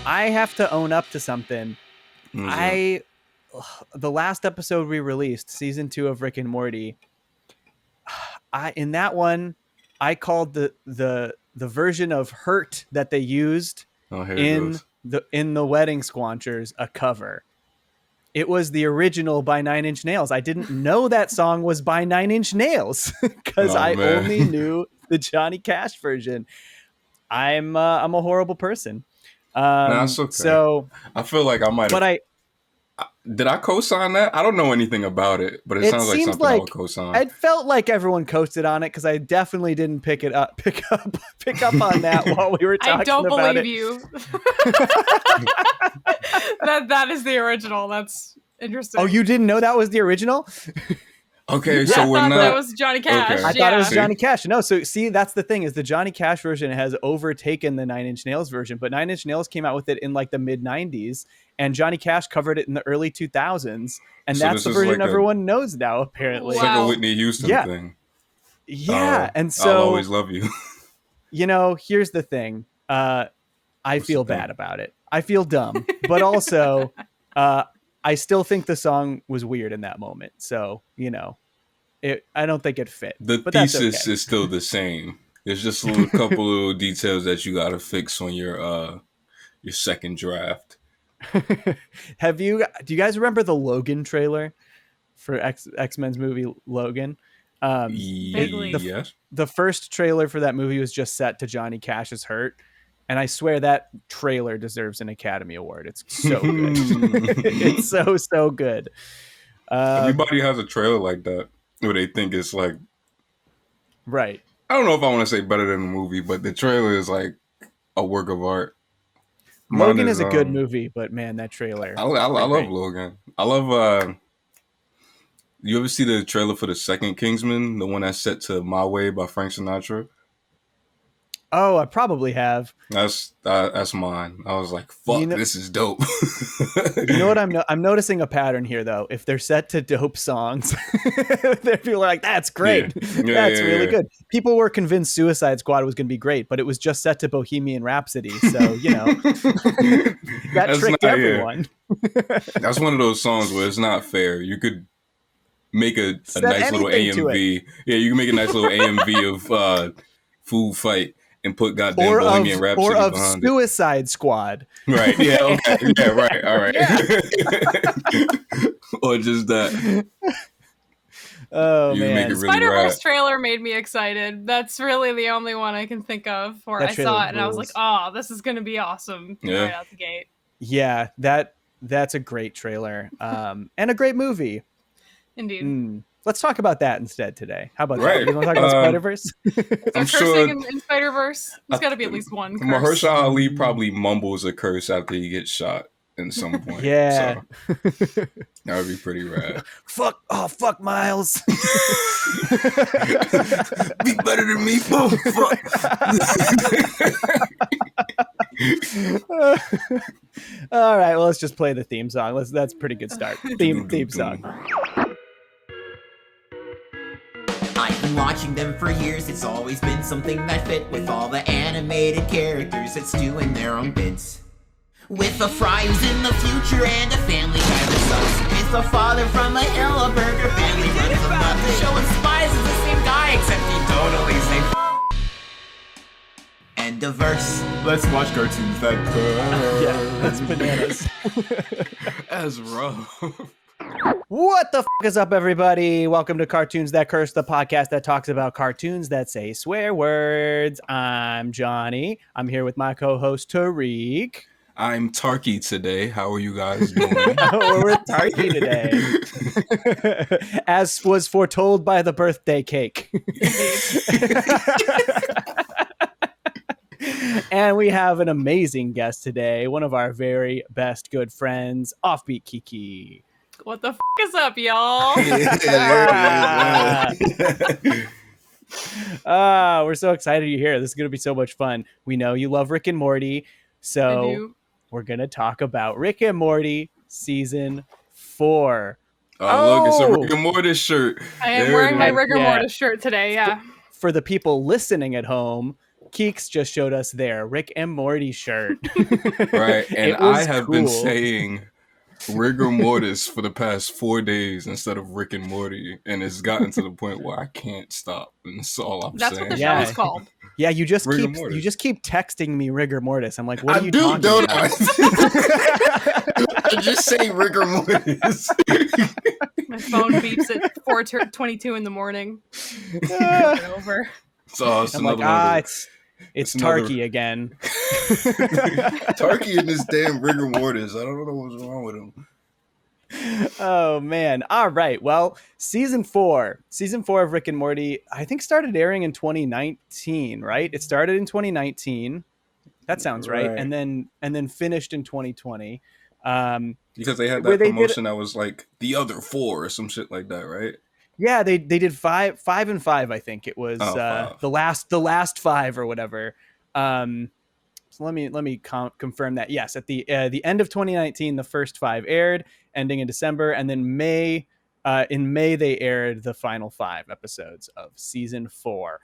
I have to own up to something. What's up? The last episode we released, season 2 of Rick and Morty, in that one, I called the version of Hurt that they used Oh, here it in goes. the Wedding Squanchers a cover. It was the original by Nine Inch Nails. I didn't know that song was by Nine Inch Nails because Oh I man, only knew the Johnny Cash version. I'm a horrible person. nah, it's okay. So, I feel like I might but have. Did I co-sign that? I don't know anything about it, but it it sounds like seems something I would like co-sign. it felt like everyone coasted on it because I definitely didn't pick up on that while we were talking I don't about believe it. you. that is the original. That's interesting. Oh, you didn't know that was the original? Okay, Yeah, so I we're thought not. that was Johnny Cash. Okay. I thought it was See? Johnny Cash. No, so see, that's the thing is the Johnny Cash version has overtaken the Nine Inch Nails version, but Nine Inch Nails came out with it in like the mid 90s and Johnny Cash covered it in the early 2000s. And So that's this the is version like everyone knows now, apparently. It's like a Wow. Whitney Houston Yeah. thing. Yeah. And I'll so, always love you. here's the thing. I What's feel the thing? bad about it. I feel dumb, but also I still think the song was weird in that moment. So, I don't think it fit. The but that's thesis okay. is still the same. There's just a couple little details that you gotta fix on your second draft. Do you guys remember the Logan trailer for X-Men's movie Logan? Vaguely. Yes. The first trailer for that movie was just set to Johnny Cash's Hurt. And I swear that trailer deserves an Academy Award. It's so good. It's so good. Everybody has a trailer like that where they think it's like, Right. I don't know if I want to say better than the movie, but the trailer is like a work of art. Logan is a good movie, but man, that trailer. I love Logan. I love. You ever see the trailer for the second Kingsman, the one that's set to "My Way" by Frank Sinatra? Oh, I probably have. That's mine. I was like, "Fuck, this is dope." You know what I'm noticing a pattern here, though. If they're set to dope songs, people are like, "That's great. That's really good." People were convinced Suicide Squad was going to be great, but it was just set to Bohemian Rhapsody, so that tricked everyone. That's one of those songs where it's not fair. You could make a nice little AMV. Yeah, you can make a nice little AMV of Food Fight. And put goddamn Bohemian Rhapsody or of behind Suicide Squad. Right. Yeah. Okay. Yeah. Right. All right. Or just that. Oh man! Really Spider-Verse trailer made me excited. That's really the only one I can think of where I saw it and I was like, "Oh, this is going to be awesome!" Yeah. Right out the gate. Yeah, that's a great trailer, and a great movie. Indeed. Let's talk about that instead today. How about that? You want to talk about Spider-Verse? I'm sure in Spider-Verse, there's got to be at least one curse. Mahershala Ali probably mumbles a curse after he gets shot at some point. Yeah. So, that would be pretty rad. Fuck Miles. Be better than me. Oh, fuck. All right, well, let's just play the theme song. That's a pretty good start. Theme song. I've been watching them for years, it's always been something that fit with all the animated characters that's doing their own bits. With a fry who's in the future and a family guy that sucks. With a father from a Hillenburger family runs about the show and Spies is the same guy except he totally say and diverse. Let's watch cartoons that curse. Yeah, that's bananas. That's rough. What the f*** is up, everybody? Welcome to Cartoons That Curse, the podcast that talks about cartoons that say swear words. I'm Johnny. I'm here with my co-host, Tariq. I'm Tarky today. How are you guys doing? We're Tarky today. As was foretold by the birthday cake. And we have an amazing guest today, one of our very best good friends, Offbeat Kiki. What the f*** is up, y'all? We're so excited you're here. This is going to be so much fun. We know you love Rick and Morty, so we're going to talk about Rick and Morty Season 4. Oh, look, it's a Rick and Morty shirt. I am wearing my Rick and Morty shirt today, yeah. For the people listening at home, Keeks just showed us their Rick and Morty shirt. Right. And I have been saying rigor mortis for the past 4 days instead of Rick and Morty, and it's gotten to the point where I can't stop, and that's all I'm saying. That's what the show is called. Yeah, you just keep texting me rigor mortis. I'm like, what are you talking don't about? I just say rigor mortis. My phone beeps at 4:22 in the morning. Over. So it's I'm like, it's Tarky again. Tarky and this damn rigor mortis. I don't know what's wrong with him. Oh man. All right. Well, season 4 of Rick and Morty, I think started airing in 2019, right? It started in 2019. That sounds right. And then finished in 2020. Because they had that promotion that was like the other 4 or some shit like that, right? Yeah, they did 5 and 5. I think it was the last 5 or whatever. So let me confirm that. Yes, at the end of 2019, the first 5 aired, ending in December, and then in May they aired the final 5 episodes of season 4.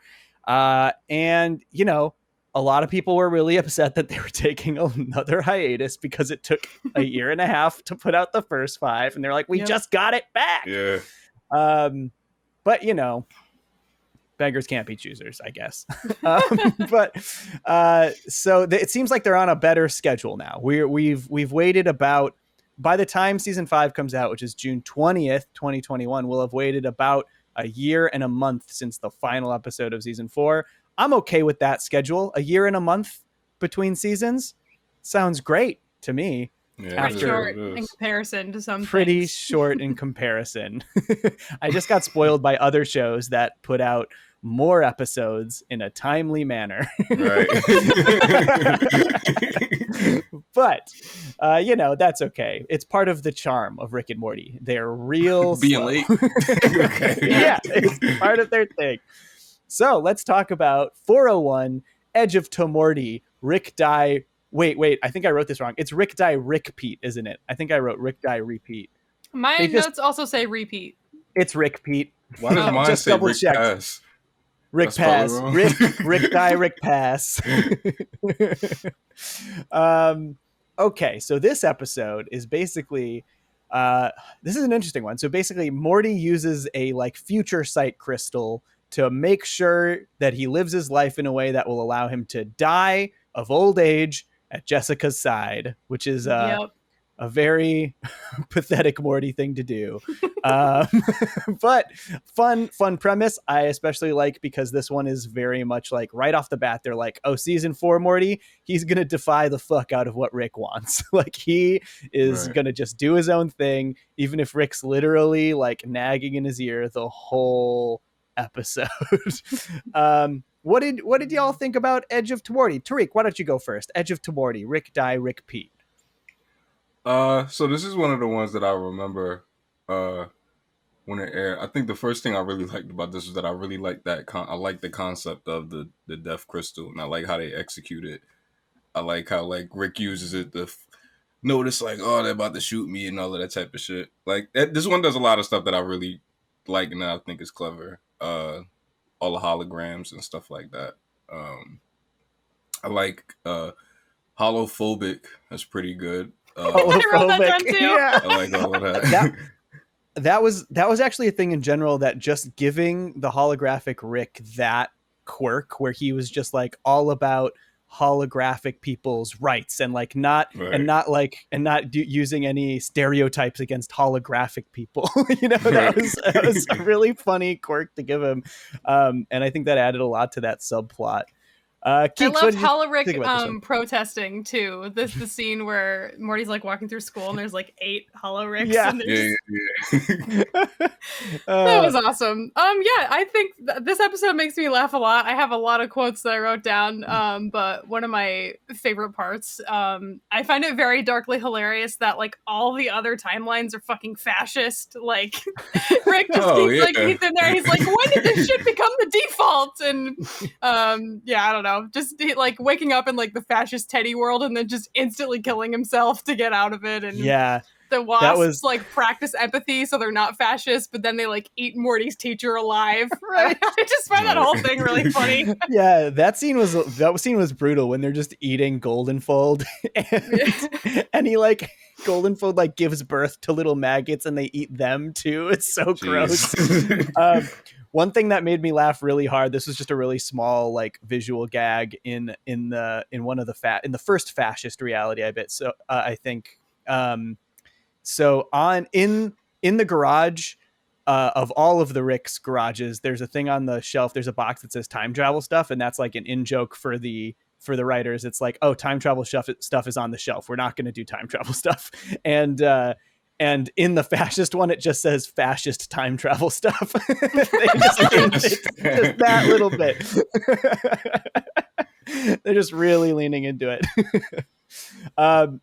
And you know, a lot of people were really upset that they were taking another hiatus because it took a year and a half to put out the first 5, and they're like, we just got it back. Yeah. But you know, beggars can't be choosers, I guess. So it seems like they're on a better schedule now. We've waited about, by the time season 5 comes out, which is June 20th, 2021, we'll have waited about a year and a month since the final episode of season 4. I'm okay with that schedule. A year and a month between seasons sounds great to me. Yeah, pretty short in comparison to some pretty things. Short in comparison. I just got spoiled by other shows that put out more episodes in a timely manner. Right. But, you know, that's okay. It's part of the charm of Rick and Morty. They're real being slow. late. Okay. Yeah, it's part of their thing. So let's talk about 401 Edge of Tomorty, Rick Die. Wait, I think I wrote this wrong. It's Rick Die Rick Pete, isn't it? I think I wrote Rick Die Repeat. My notes also say repeat. It's Rick Pete. Why does mine say Rick Pass? Rick Pass. Rick Die Rick Pass. Okay, so this episode is basically this is an interesting one. So basically Morty uses a like future sight crystal to make sure that he lives his life in a way that will allow him to die of old age at Jessica's side, which is a very pathetic Morty thing to do. But fun premise. I especially like because this one is very much like right off the bat. They're like, oh, season 4 Morty, he's going to defy the fuck out of what Rick wants. Like he is going to just do his own thing. Even if Rick's literally like nagging in his ear the whole episode. What did y'all think about Edge of Tomorty? Tariq, why don't you go first? Edge of Tomorty, Rick Die Rick Pete. So this is one of the ones that I remember when it aired. I think the first thing I really liked about this was that I really liked I like the concept of the death crystal, and I like how they execute it. I like how like Rick uses it to notice like, oh, they're about to shoot me and all of that type of shit. Like this one does a lot of stuff that I really like and that I think is clever. All the holograms and stuff like that. I like holophobic. That's pretty good. I wrote that down too. Yeah. I like all of that. That was actually a thing in general, that just giving the holographic Rick that quirk where he was just like all about holographic people's rights and like not using any stereotypes against holographic people. You know, that was a really funny quirk to give him. And I think that added a lot to that subplot. Keeks, I love Holorick protesting too. The scene where Morty's like walking through school and there's like 8 Holoricks. Yeah. That was awesome. I think this episode makes me laugh a lot. I have a lot of quotes that I wrote down. But one of my favorite parts, I find it very darkly hilarious that like all the other timelines are fucking fascist. Like Rick just he's in there. He's like, when did this shit become the default? And I don't know. Just like waking up in like the fascist Teddy world and then just instantly killing himself to get out of it. And the wasps like practice empathy so they're not fascist, but then they like eat Morty's teacher alive. Right. I just find that whole thing really funny. Yeah, that scene was brutal when they're just eating Goldenfold and he like Goldenfold like gives birth to little maggots and they eat them too. It's so gross. One thing that made me laugh really hard, this was just a really small like visual gag in the first fascist reality I think so in the garage of all of the Rick's garages, there's a thing on the shelf, there's a box that says time travel stuff, and that's like an in-joke for the writers. It's like, oh, time travel stuff is on the shelf, we're not going to do time travel stuff. And in the fascist one, it just says fascist time travel stuff. They just that little bit. They're just really leaning into it.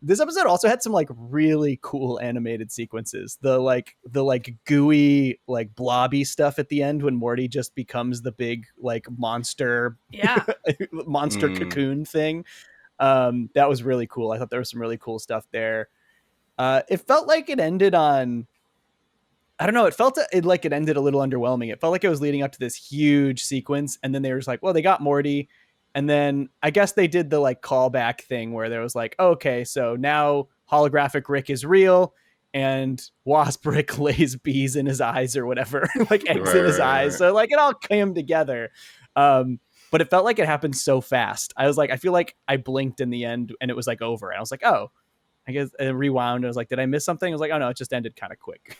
This episode also had some like really cool animated sequences. The gooey, like blobby stuff at the end when Morty just becomes the big like monster cocoon thing. That was really cool. I thought there was some really cool stuff there. It felt like it ended on, I don't know. It felt like it ended a little underwhelming. It felt like it was leading up to this huge sequence. And then they were just like, well, they got Morty. And then I guess they did the like callback thing where there was like, okay, so now holographic Rick is real and Wasp Rick lays bees in his eyes or whatever, like eggs in his eyes. So like it all came together. But it felt like it happened so fast. I was like, I feel like I blinked in the end and it was like over. And I was like, oh, I guess I rewound. I was like, did I miss something? I was like, oh no, it just ended kind of quick.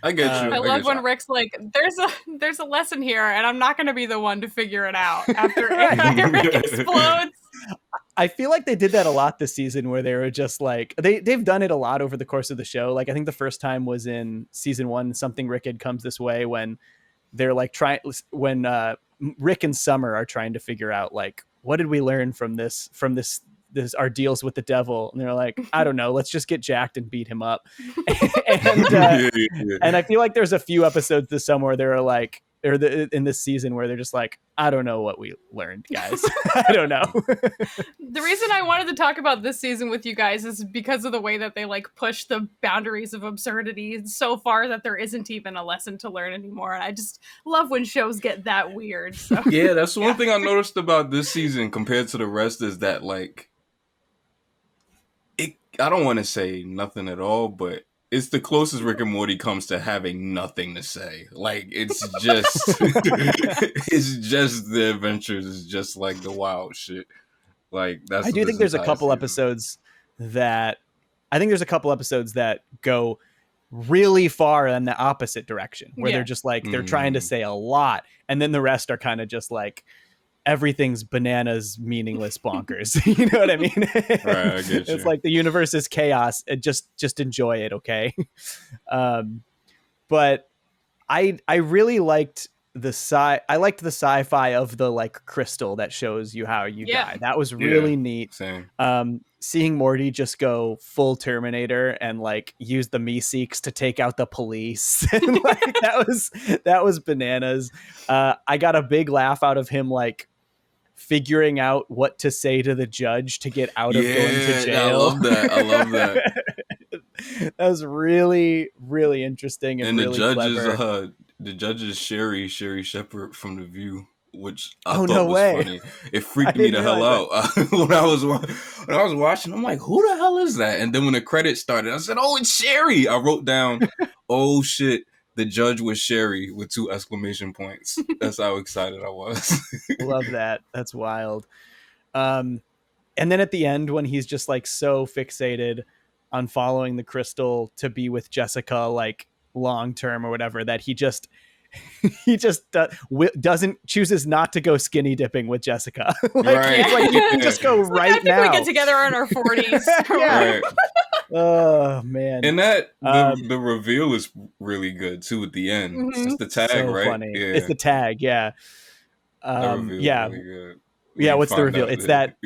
I get you. I love when Rick's like, there's a lesson here, and I'm not going to be the one to figure it out after Rick explodes. I feel like they did that a lot this season where they were just like, they've done it a lot over the course of the show. Like I think the first time was in season 1, Something Wicked Comes This Way, when they're like when Rick and Summer are trying to figure out like, what did we learn from this our deals with the devil, and they're like, I don't know, let's just get jacked and beat him up. And I feel like there's a few episodes this summer where they're like, in this season where they're just like, I don't know what we learned, guys. I don't know. The reason I wanted to talk about this season with you guys is because of the way that they like push the boundaries of absurdity so far that there isn't even a lesson to learn anymore. And I just love when shows get that weird. So. Yeah, that's one thing I noticed about this season compared to the rest is that like, I don't want to say nothing at all, but it's the closest Rick and Morty comes to having nothing to say. Like it's just, it's just the adventures. It's just like the wild shit. Like that's. I do think there's a couple episodes that go really far in the opposite direction, where they're just like they're trying to say a lot, and then the rest are kind of just like, everything's bananas, meaningless, bonkers. You know what I mean? Right, I get you. It's like the universe is chaos. Just enjoy it, okay? But I really liked the sci-fi of the like crystal that shows you how you die. That was really neat. Same. Seeing Morty just go full Terminator and like use the Meeseeks to take out the police. And, like, that was bananas. I got a big laugh out of him like figuring out what to say to the judge to get out of going to jail. I love that. That was really, really interesting and really clever. The judge is Sherry Shepherd from The View, which I thought no was way. funny. It freaked me the hell out when I was watching. I'm like, who the hell is that? And then when the credits started, I said, oh, it's Sherry. I wrote down, oh shit, the judge was Sherry with 2 exclamation points. That's how excited I was. Love that. That's wild. And then at the end, when he's just like so fixated on following the crystal to be with Jessica, like long term or whatever, that he just chooses not to go skinny dipping with Jessica. Like, like you can just go right now. I think we get together in our 40s. Right. Oh man. And that the reveal is really good too at the end. Mm-hmm. It's the tag, so right? Funny. Yeah. It's the tag, yeah. Yeah. Really good. Yeah, what's the reveal? It's that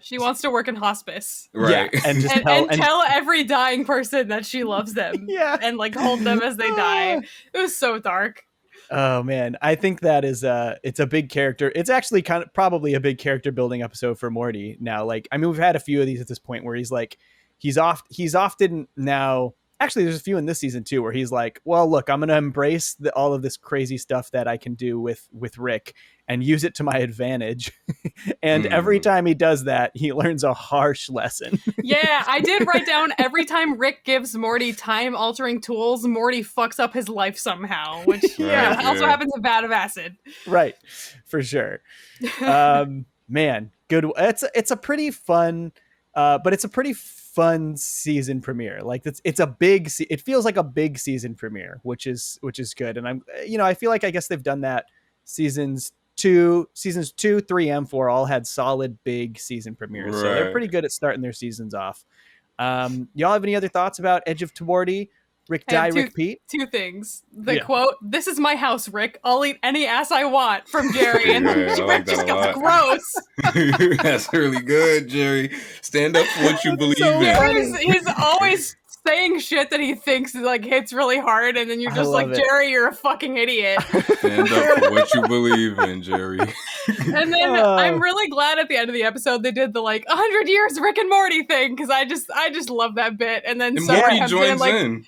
she wants to work in hospice. Right. Yeah, and just tell every dying person that she loves them. Yeah. And like hold them as they die. It was so dark. Oh man, I think that is it's a big character. It's actually probably a big character building episode for Morty now. Like, I mean, we've had a few of these at this point where he's like he's often now, actually there's a few in this season too, where he's like, well, look, I'm going to embrace all of this crazy stuff that I can do with Rick and use it to my advantage. And every time he does that, he learns a harsh lesson. Yeah, I did write down every time Rick gives Morty time-altering tools, Morty fucks up his life somehow, which also happens in Vat of Acid. Right, for sure. Man, good. It's a pretty fun, but it's a pretty fun season premiere. Like it's a big. It feels like a big season premiere, which is good. And I feel like I guess they've done that seasons 2, 3, and 4 all had solid big season premieres, so they're pretty good at starting their seasons off. Y'all have any other thoughts about Edge of Tomorty? Rick Die, Rick Pete? 2 things. The quote, "This is my house, Rick. I'll eat any ass I want," from Jerry. And then Rick just goes, "Gross." That's really good, Jerry. Stand up for what you believe in. He's always saying shit that he thinks like hits really hard, and then you're just like, Jerry, you're a fucking idiot. Stand up for what you believe in, Jerry. And then I'm really glad at the end of the episode they did the 100 years Rick and Morty thing, because I just love that bit. And then Summer comes in.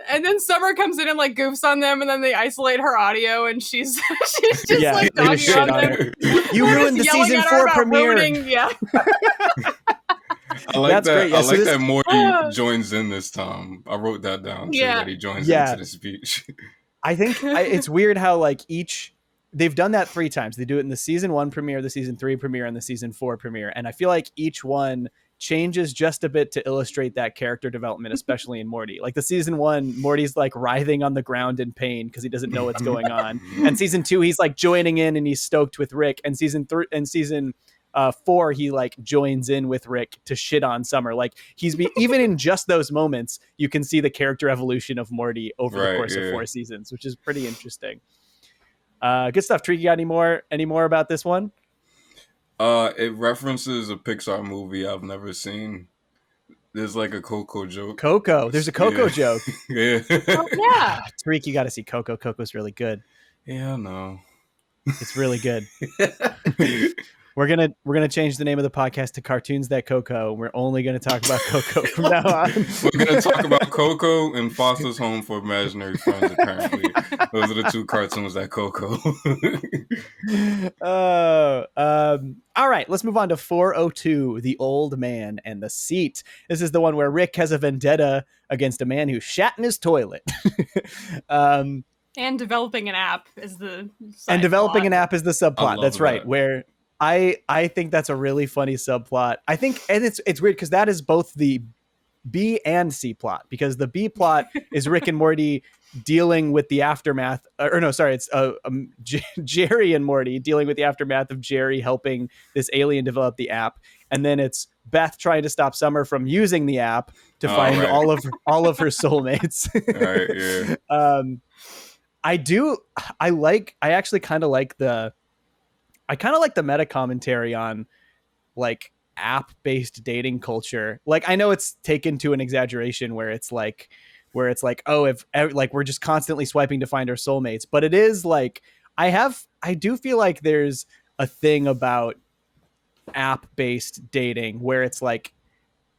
And then Summer comes in and goofs on them, and then they isolate her audio, and she's just dogging on them. You ruined the season 4 premiere. I like that. Great. Yeah, I like that Morty joins in this time. I wrote that down too, that he joins into the speech. I think it's weird how they've done that 3 times. They do it in the season 1 premiere, the season 3 premiere, and the season 4 premiere. And I feel like each one changes just a bit to illustrate that character development, especially in Morty. Like the season 1, Morty's writhing on the ground in pain because he doesn't know what's going on. And season 2, he's joining in and he's stoked with Rick. And season 4, he joins in with Rick to shit on Summer. Even in just those moments, you can see the character evolution of Morty over the course of 4 seasons, which is pretty interesting. Good stuff. Tricky, got any more about this one? It references a Pixar movie I've never seen. There's a Coco joke. Coco. There's a Coco joke. Yeah. Oh, yeah. Tariq, you got to see Coco. Coco's really good. Yeah, no. It's really good. We're gonna change the name of the podcast to Cartoons That Coco. We're only gonna talk about Coco from now on. We're gonna talk about Coco and Foster's Home for Imaginary Friends. Apparently, those are the 2 cartoons that Coco. All right, let's move on to 402, The Old Man and the Seat. This is the one where Rick has a vendetta against a man who shat in his toilet. And developing an app is the subplot. That's right. Where I think that's a really funny subplot. I think, and it's weird because that is both the B and C plot, because the B plot is Rick and Morty dealing with the aftermath, it's Jerry and Morty dealing with the aftermath of Jerry helping this alien develop the app, and then it's Beth trying to stop Summer from using the app to find all of her soulmates. Right, yeah. I actually kind of like the meta commentary on app-based dating culture. I know it's taken to an exaggeration where it's oh, if we're just constantly swiping to find our soulmates, but it is I do feel like there's a thing about app-based dating where it's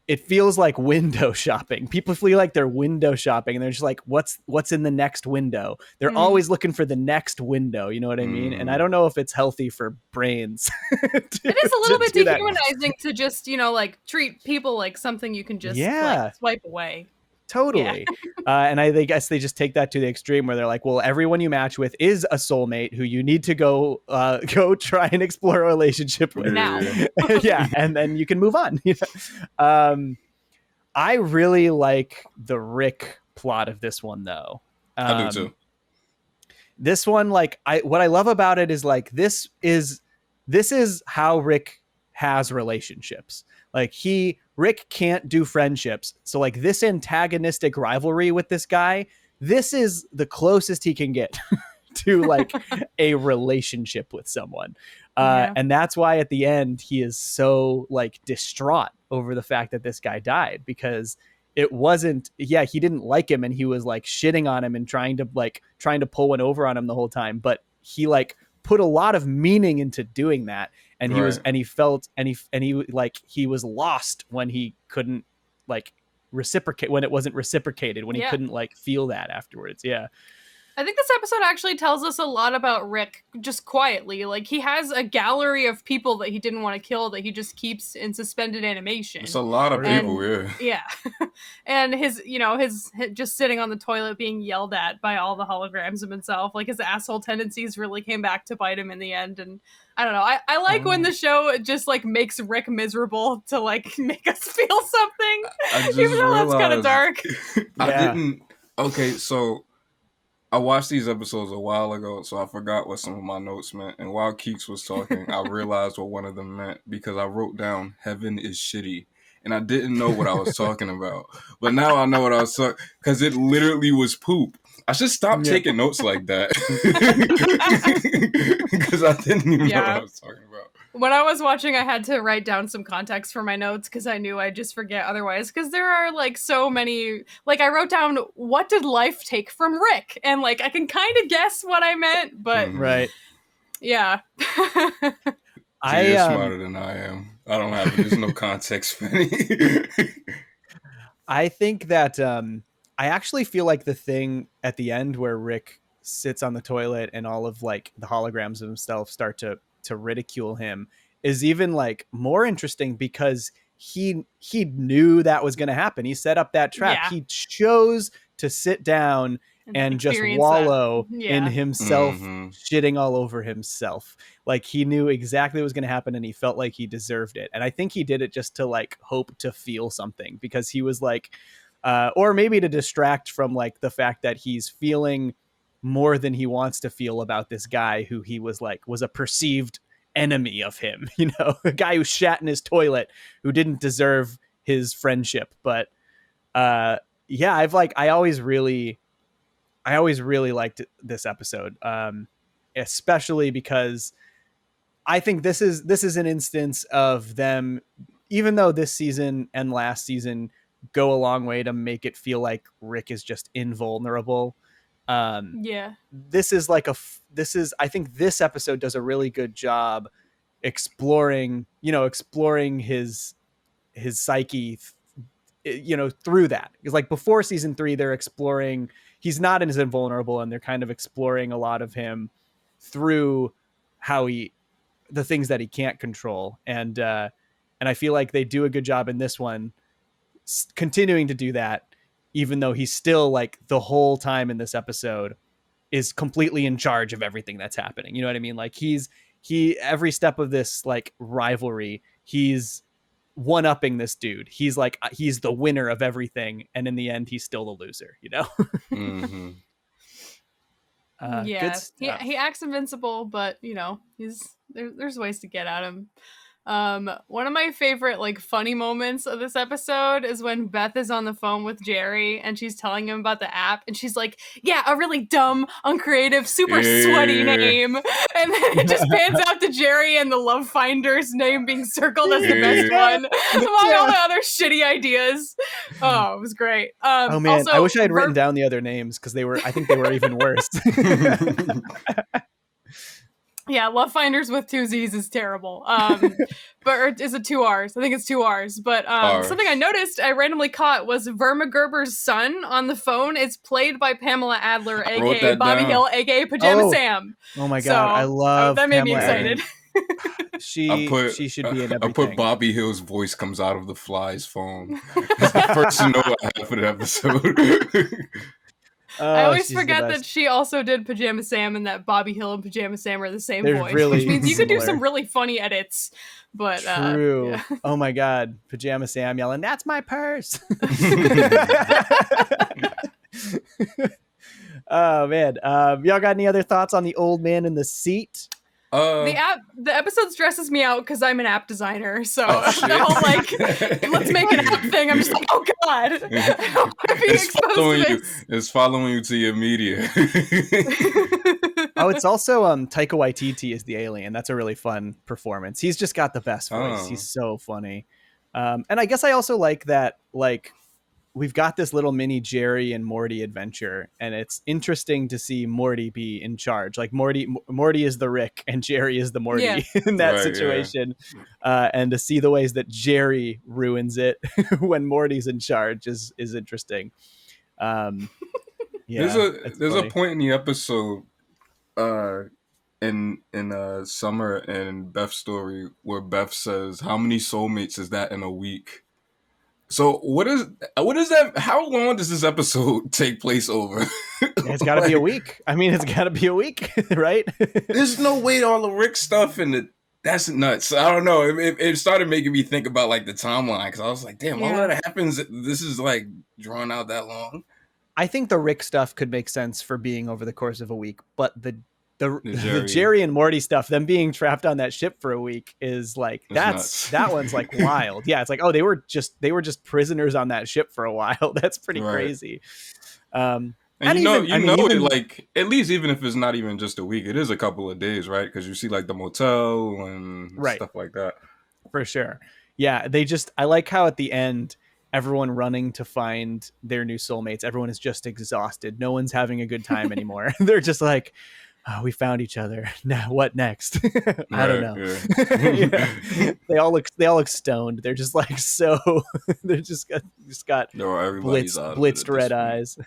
it feels like window shopping. People feel like they're window shopping and they're just what's in the next window? They're always looking for the next window. You know what I mean? And I don't know if it's healthy for brains. It is a little bit dehumanizing to just, treat people like something you can just swipe away. Totally. Yeah. And I guess they just take that to the extreme where they're like, well, everyone you match with is a soulmate who you need to go try and explore a relationship with now. Yeah. And then you can move on. I really like the Rick plot of this one though. I do too. This one, what I love about it is this is how Rick has relationships. Rick can't do friendships. So this antagonistic rivalry with this guy, this is the closest he can get to a relationship with someone. And that's why at the end he is so distraught over the fact that this guy died, because it wasn't, he didn't like him and he was shitting on him and trying to pull one over on him the whole time. But he put a lot of meaning into doing that. And he was, and he felt, and he was lost when he couldn't reciprocate when it wasn't reciprocated, when he couldn't like feel that afterwards. Yeah. I think this episode actually tells us a lot about Rick, just quietly. Like, he has a gallery of people that he didn't want to kill that he just keeps in suspended animation. It's a lot of people, yeah. And his just sitting on the toilet being yelled at by all the holograms of himself. Like, his asshole tendencies really came back to bite him in the end. And I don't know. I like when the show just, like, makes Rick miserable to, like, make us feel something. Even though that's kind of dark. Okay, so I watched these episodes a while ago, so I forgot what some of my notes meant. And while Keeks was talking, I realized what one of them meant because I wrote down "heaven is shitty," and I didn't know what I was talking about. But now I know what I was talking because it literally was poop. I should stop taking notes like that because I didn't even know what I was talking about. When I was watching, I had to write down some context for my notes because I knew I'd just forget otherwise. Because there are, like, so many... Like, I wrote down, what did life take from Rick? And, like, I can kind of guess what I meant, but... Right. Yeah. You're smarter than I am. I don't have... There's no context for me. I think that... I actually feel like the thing at the end where Rick sits on the toilet and all of, like, the holograms of himself start to ridicule him is even, like, more interesting because he knew that was going to happen. He set up that trap. He chose to sit down and just wallow in himself, shitting all over himself. Like, he knew exactly what was going to happen and he felt like he deserved it. And I think he did it just to, like, hope to feel something because he was like, or maybe to distract from, like, the fact that he's feeling more than he wants to feel about this guy who he was a perceived enemy of him, you know, a guy who shat in his toilet, who didn't deserve his friendship. But I always really liked this episode, especially because I think this is an instance of them, even though this season and last season go a long way to make it feel like Rick is just invulnerable. I think this episode does a really good job exploring his psyche, through that. Because, like, before season 3, they're exploring, he's not as invulnerable and they're kind of exploring a lot of him through the things that he can't control. And I feel like they do a good job in this one, continuing to do that, even though he's still, like, the whole time in this episode is completely in charge of everything that's happening. You know what I mean? Like, every step of this, like, rivalry, he's one-upping this dude. He's like, he's the winner of everything. And in the end, he's still the loser, you know? Mm-hmm. He acts invincible, but, you know, there's ways to get at him. One of my favorite, like, funny moments of this episode is when Beth is on the phone with Jerry and she's telling him about the app and she's like, yeah, a really dumb, uncreative, super sweaty name. And then it just pans out to Jerry and the Love Finder's name being circled as the best one among all the other shitty ideas. Oh, it was great. Oh man, also, I wish I had written down the other names because I think they were even worse. Yeah, Love Finders with 2 Z's is terrible. But is it 2 R's? I think it's 2 R's. But something I noticed, I randomly caught, was Verma Gerber's son on the phone is played by Pamela Adler, aka Bobby Hill, aka Pajama Sam. Oh my god, I love that. Made me excited. She should be in everything. I put Bobby Hill's voice comes out of the fly's phone. It's the first to know what happened in the episode. I always forget that she also did Pajama Sam and that Bobby Hill and Pajama Sam are the same voice, really which means you could do some really funny edits. But true. Oh my god, Pajama Sam yelling, "That's my purse!" Oh man, y'all got any other thoughts on the old man in the seat? The episode stresses me out because I'm an app designer, so the whole, like, let's make an app thing. I'm just like, oh god, I don't want to be exposed to this. It's following you to your media. Oh, it's also Taika Waititi is the alien. That's a really fun performance. He's just got the best voice. He's so funny. And I guess I also like that, like, we've got this little mini Jerry and Morty adventure, and it's interesting to see Morty be in charge. Like Morty is the Rick and Jerry is the Morty in that situation. And to see the ways that Jerry ruins it when Morty's in charge is interesting. There's a point in the episode in Summer and Beth's story where Beth says, "How many soulmates is that in a week?" So what is that? How long does this episode take place over? It's got to be a week. I mean, it's got to be a week, right? There's no way all the Rick stuff and that's nuts. I don't know. It started making me think about like the timeline because I was like, damn, all that happens. This is like drawn out that long. I think the Rick stuff could make sense for being over the course of a week, but the Jerry and Morty stuff, them being trapped on that ship for a week, is like that one's like wild. Yeah, it's like, oh, they were just prisoners on that ship for a while. That's pretty crazy. And it like at least even if it's not even just a week, it is a couple of days, right? Because you see like the motel and stuff like that. For sure. Yeah, I like how at the end everyone running to find their new soulmates. Everyone is just exhausted. No one's having a good time anymore. They're just like, oh, we found each other. Now what next? I don't know. Yeah. They all look stoned. They're just like they're just got blitzed red eyes.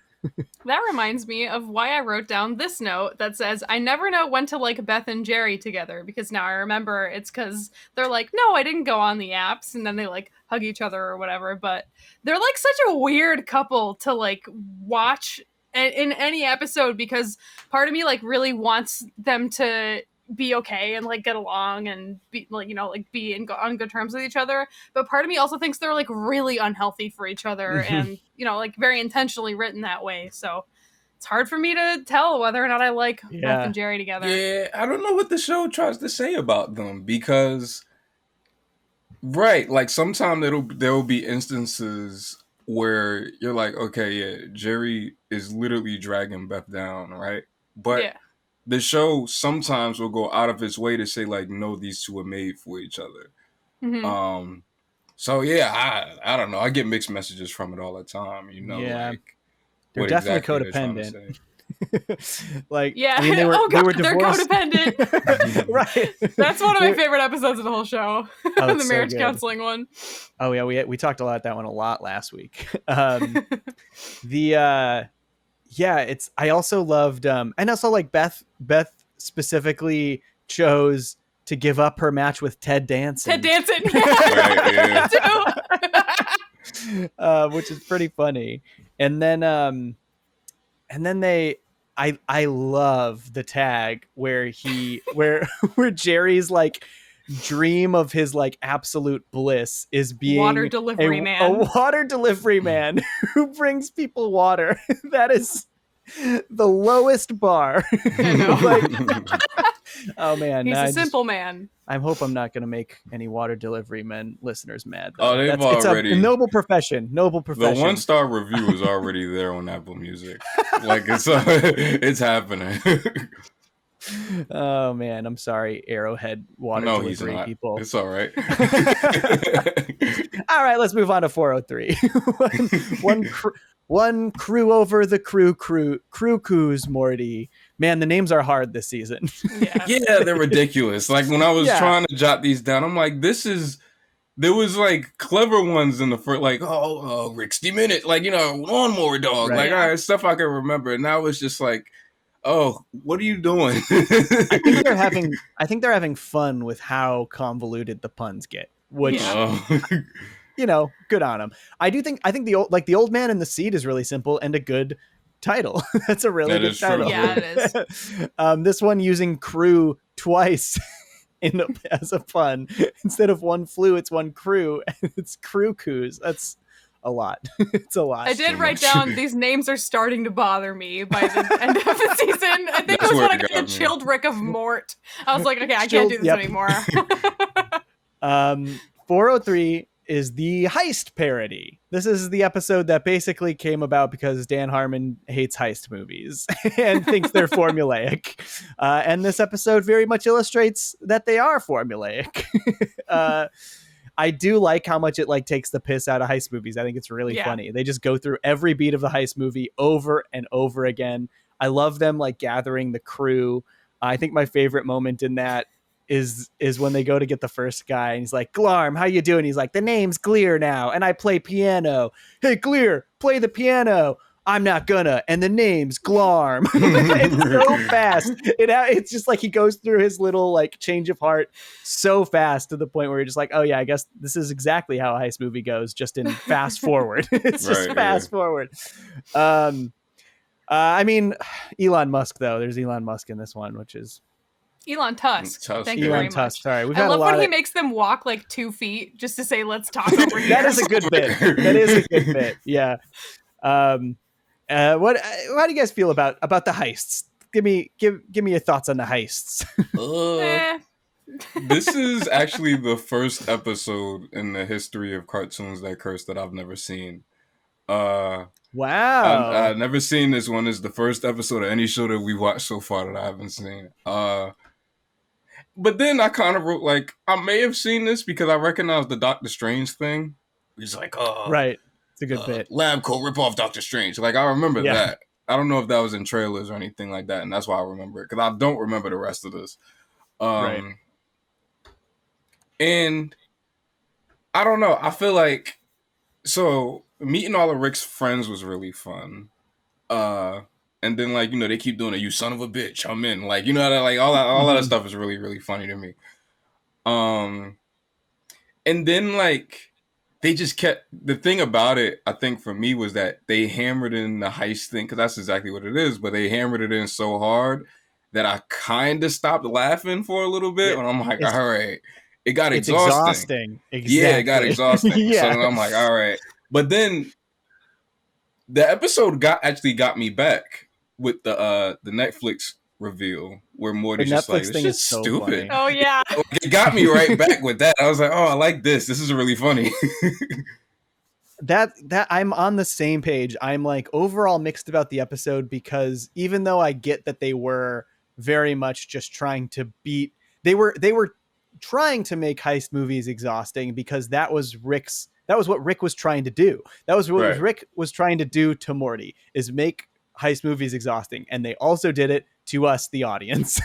That reminds me of why I wrote down this note that says, I never know when to like Beth and Jerry together, because now I remember it's because they're like, no, I didn't go on the apps, and then they like hug each other or whatever, but they're like such a weird couple to like watch in any episode, because part of me like really wants them to be okay and like get along and be like, you know, like be on good terms with each other, but part of me also thinks they're like really unhealthy for each other and, you know, like very intentionally written that way. So it's hard for me to tell whether or not I like Beth and Jerry together. Yeah, I don't know what the show tries to say about them, because like sometimes there will be instances where you're like, okay, yeah, Jerry is literally dragging Beth down, right? But the show sometimes will go out of its way to say like, no, these two are made for each other. So yeah, I don't know. I get mixed messages from it all the time, you know. Like, they're definitely codependent. Like, yeah, I mean, they were they're codependent. Right. That's one of my favorite episodes of the whole show. The marriage counseling one. Oh yeah, we talked about that one a lot last week. I also loved and also like Beth specifically chose to give up her match with Ted Danson. Which is pretty funny. And then I love the tag where Jerry's like dream of his like absolute bliss is being a water delivery man who brings people water. That is the lowest bar. I know. Oh man, he's a simple man. I hope I'm not going to make any water delivery men listeners mad. Though. Oh, it's a noble profession. The 1-star review is already there on Apple Music. Like it's happening. Oh man, I'm sorry, Arrowhead water delivery people. It's all right. All right, let's move on to 403. One crew over the crew, Morty. Man, the names are hard this season. Yeah, they're ridiculous. Like when I was trying to jot these down, I'm like, there was like clever ones in the first, like, Rick Steminute, like, you know, Lawnmower Dog, right. Like, all right, stuff I can remember. And now it's just like, oh, what are you doing? I think they're having fun with how convoluted the puns get, which you know, good on them. I think the old man in the seat is really simple and a good title. That's a really good title. Yeah, it is. This one using crew twice as a pun. Instead of one flu, it's one crew, and it's crew coos. That's a lot. It's a lot. I did write down these names are starting to bother me by the end of the season. I think that's when I got the chilled Rick of Mort. I was like, okay, I can't do this anymore. 403 is the heist parody. This is the episode that basically came about because Dan Harmon hates heist movies and thinks they're formulaic. And this episode very much illustrates that they are formulaic. I do like how much it like takes the piss out of heist movies. I think it's really funny. They just go through every beat of the heist movie over and over again. I love them like gathering the crew. I think my favorite moment in that is when they go to get the first guy and he's like, Glarm, how you doing? He's like, the name's Glear now and I play piano. Hey, Glear, play the piano. I'm not gonna. And the name's Glarm. It's so fast. It's just like he goes through his little like change of heart so fast to the point where you're just like, oh yeah, I guess this is exactly how a heist movie goes, just in fast forward. It's just fast forward. I mean, Elon Musk though. There's Elon Musk in this one, which is Elon Tusk. Thank you very much. Sorry, I love when he makes them walk like 2 feet just to say, "Let's talk over here." That is a good bit. That is a good bit. Yeah. How do you guys feel about the heists? Give me your thoughts on the heists. This is actually the first episode in the history of Cartoons That Curse that I've never seen. Wow. I've never seen this one. It's the first episode of any show that we watched so far that I haven't seen. But then I kind of wrote, like, I may have seen this because I recognize the Doctor Strange thing. He's like, right. It's a good bit. Lab coat, rip off Doctor Strange. Like, I remember that. I don't know if that was in trailers or anything like that, and that's why I remember it, because I don't remember the rest of this. Right. And I don't know. I feel like, so meeting all of Rick's friends was really fun. And then, like, you know, they keep doing it. You son of a bitch, I'm in. Like, you know, like all that stuff is really, really funny to me. And then, like, they just kept, the thing about it, I think for me, was that they hammered in the heist thing, because that's exactly what it is, but they hammered it in so hard that I kind of stopped laughing for a little bit. And I'm like, all right. It got exhausting. Exactly. Yeah, it got exhausting. So then I'm like, all right. But then the episode actually got me back with the Netflix reveal where Morty's just like, this is so stupid. Funny. Oh yeah. It got me right back with that. I was like, oh, I like this. This is really funny. that I'm on the same page. I'm like overall mixed about the episode, because even though I get that they were very much just trying to beat, they were trying to make heist movies exhausting, because that was what Rick was trying to do. That was what Rick was trying to do to Morty, is make heist movies exhausting. And they also did it to us, the audience.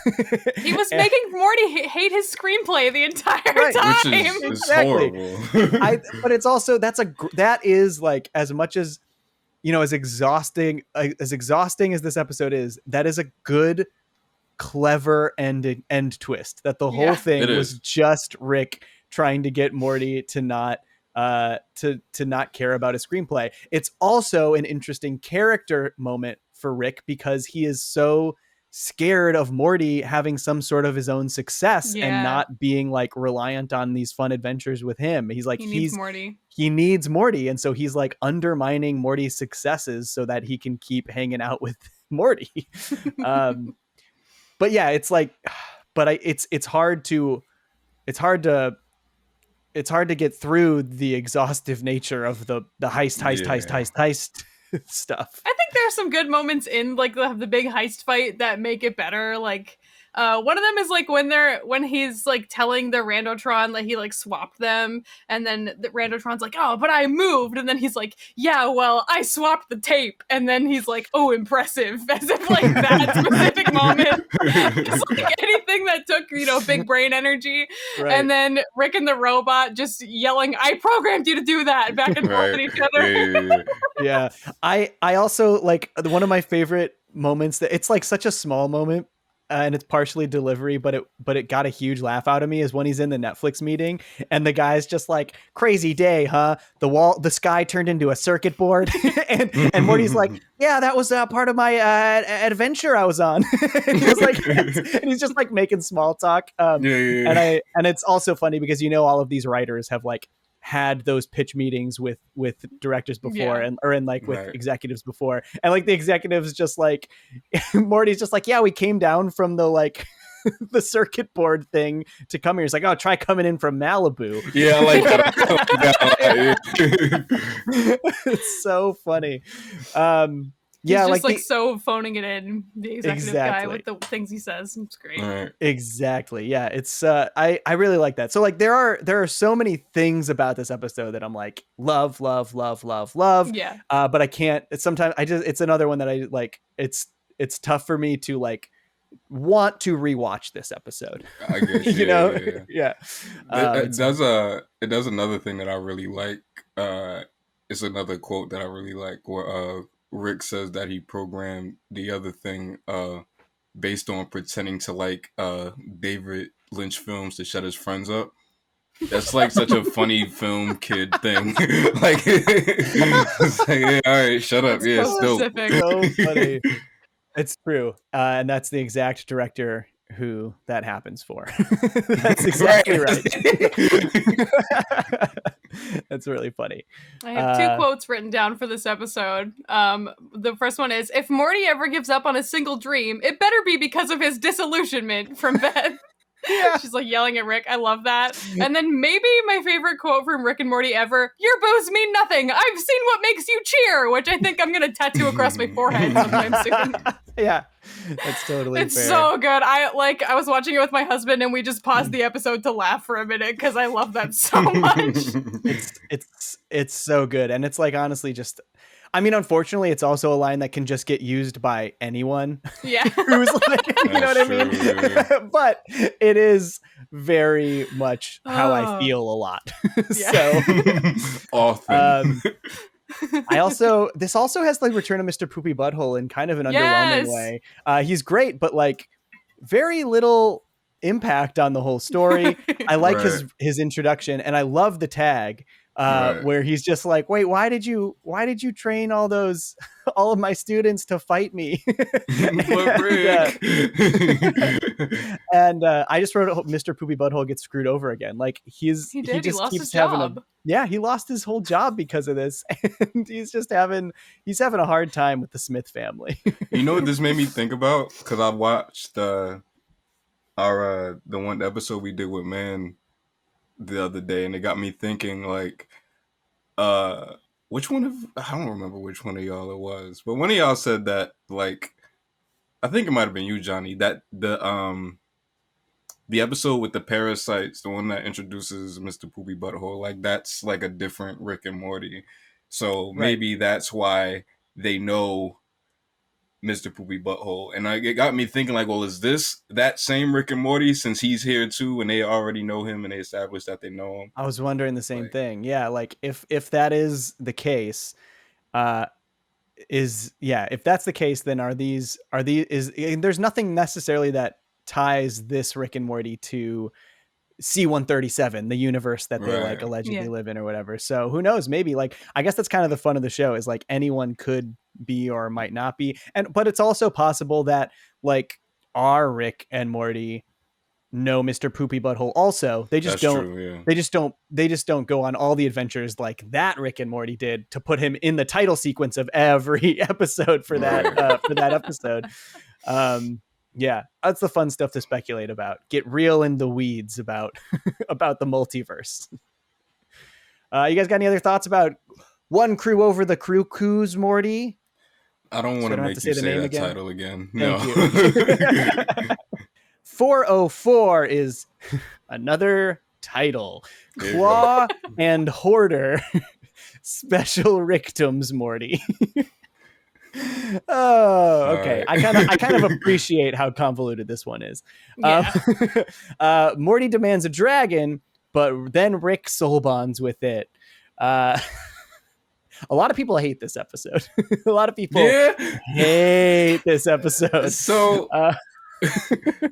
He was making Morty hate his screenplay the entire time. Which is horrible. But it's also, that is like, as much as, you know, as exhausting as this episode is, that is a good, clever end twist, that the whole thing was just Rick trying to get Morty to not care about his screenplay. It's also an interesting character moment for Rick, because he is so scared of Morty having some sort of his own success and not being like reliant on these fun adventures with him. He's like, he needs Morty. And so he's like undermining Morty's successes so that he can keep hanging out with Morty. But yeah, it's like, it's hard to get through the exhaustive nature of the heist stuff. I think there's some good moments in like the big heist fight that make it better. Like one of them is like when he's like telling the Randotron that he like swapped them, and then the Randotron's like, oh, but I moved, and then he's like, yeah, well, I swapped the tape, and then he's like, oh, impressive, as if like that specific moment is like anything that took, you know, big brain energy. And then Rick and the robot just yelling, I programmed you to do that, back and forth at each other. Yeah. I also like one of my favorite moments, that it's like such a small moment, and it's partially delivery, but it got a huge laugh out of me, is when he's in the Netflix meeting and the guy's just like, crazy day, huh? The sky turned into a circuit board. and Morty's like, yeah, that was part of my adventure I was on. And he's like, and he's just like making small talk. And it's also funny because, you know, all of these writers have like had those pitch meetings with directors before with executives before, and like the executives just like Morty's just like, yeah, we came down from the like the circuit board thing to come here. He's like, oh, try coming in from Malibu. Yeah, I like that. It's so funny. He's just like so phoning it in, the executive guy with the things he says. It's great. Right. Exactly. Yeah. It's I really like that. So like there are so many things about this episode that I'm like love. Yeah. But I can't. It's another one that I like. It's tough for me to like want to rewatch this episode. I guess yeah. It does another thing that I really like. It's another quote that I really like where Rick says that he programmed the other thing based on pretending to like David Lynch films to shut his friends up. That's like such a funny film kid thing. Like, it's like, hey, all right, shut up. That's yeah, so still specific. So funny. It's true. And that's the exact director who that happens for. That's exactly right. That's really funny. I have two quotes written down for this episode. The first one is, if Morty ever gives up on a single dream, it better be because of his disillusionment, from Beth. Yeah. She's like yelling at Rick. I love that. And then maybe my favorite quote from Rick and Morty ever, your boos mean nothing. I've seen what makes you cheer, which I think I'm going to tattoo across my forehead sometime soon. Yeah, that's totally It's fair. so good. I was watching it with my husband and we just paused the episode to laugh for a minute because I love that so much. It's so good. And it's like, honestly, just, I mean, unfortunately, it's also a line that can just get used by anyone. Yeah. Who's like, you know what I mean? True. But it is very much how I feel a lot. So often. This also has like Return of Mr. Poopy Butthole in kind of an underwhelming way. He's great, but like very little impact on the whole story. I like his introduction, and I love the tag where he's just like, wait, why did you train all of my students to fight me? And I just wrote Mr. Poopy Butthole gets screwed over again. Like he just keeps having he lost his whole job because of this, and he's having a hard time with the Smith family. You know what this made me think about? Because I watched the one episode we did with Man the other day, and it got me thinking like, I don't remember which one of y'all it was, but one of y'all said that, like, I think it might have been you, Johnny, that the episode with the parasites, the one that introduces Mr. Poopy Butthole, like that's like a different Rick and Morty. So maybe that's why they know Mr. Poopy Butthole. And it got me thinking like, well, is this that same Rick and Morty since he's here too and they already know him and they established that they know him? I was wondering the same thing. Yeah, like if that is the case, if that's the case, then there's nothing necessarily that ties this Rick and Morty to C-137, the universe that they like allegedly live in or whatever. So who knows? Maybe, like, I guess that's kind of the fun of the show, is like anyone could be or might not be. But it's also possible that like our Rick and Morty know Mr. Poopy Butthole also. They just they just don't go on all the adventures like that Rick and Morty did to put him in the title sequence of every episode for that episode. Yeah, that's the fun stuff to speculate about. Get real in the weeds about the multiverse. You guys got any other thoughts about One Crew Over the Cuckoos, Morty? I don't want to make you say that title again. No. Thank you. 404 is another title. Claw and Hoarder Special Rictums, Morty. Oh, okay. Right. I kind of appreciate how convoluted this one is. Yeah. Morty demands a dragon, but then Rick soul bonds with it. A lot of people hate this episode. A lot of people hate this episode. So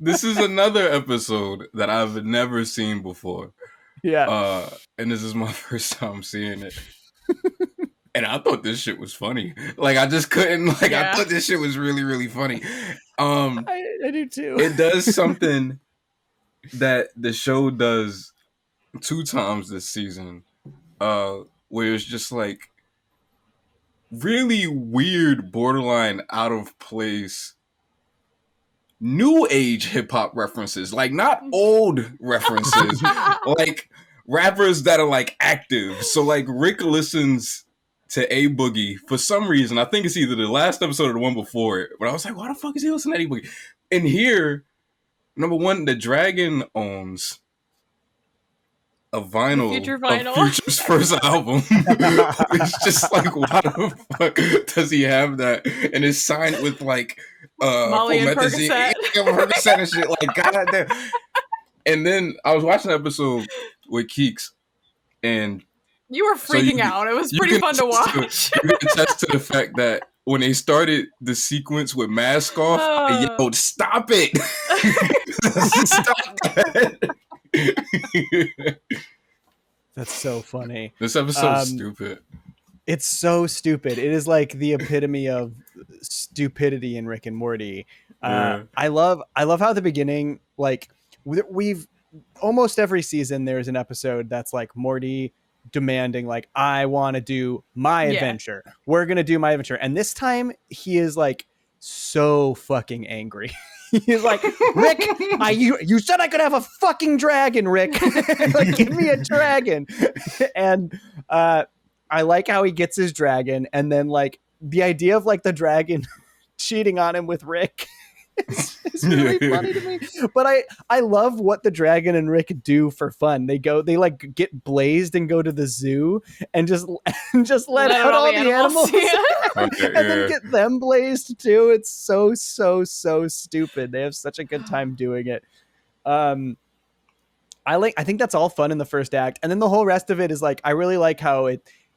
this is another episode that I've never seen before. Yeah. And this is my first time seeing it. And I thought this shit was funny. Like, I just couldn't, like, I thought this shit was really, really funny. I do too. It does something that the show does 2 times this season, where it's just like really weird, borderline out of place, new age hip hop references, like not old references, like rappers that are like active. So like Rick listens to A Boogie for some reason. I think it's either the last episode or the one before it. But I was like, why the fuck is he listening to A Boogie? And here, number one, the Dragon owns a vinyl of Future's first album. It's just like, why the fuck does he have that? And it's signed with like Molly and Percocet. Percocet and shit. Like, goddamn. And then I was watching an episode with Keeks, and you were freaking out. It was pretty fun to watch. You can attest to the fact that when they started the sequence with Mask Off, I yelled, "Stop it! Stop that!" That's so funny. This episode's stupid. It's so stupid. It is like the epitome of stupidity in Rick and Morty. I love how at the beginning, like we've almost every season there's an episode that's like Morty demanding like, I want to do my adventure. We're going to do my adventure. And this time he is like so fucking angry. He's like, Rick, you said I could have a fucking dragon, Rick. Like, give me a dragon. And I like how he gets his dragon, and then like the idea of like the dragon cheating on him with Rick is really funny to me. But I love what the dragon and Rick do for fun. They like get blazed and go to the zoo and just let out all the animals. And then get them blazed too. It's so stupid. They have such a good time doing it. I think that's all fun in the first act, and then the whole rest of it is like, I really like how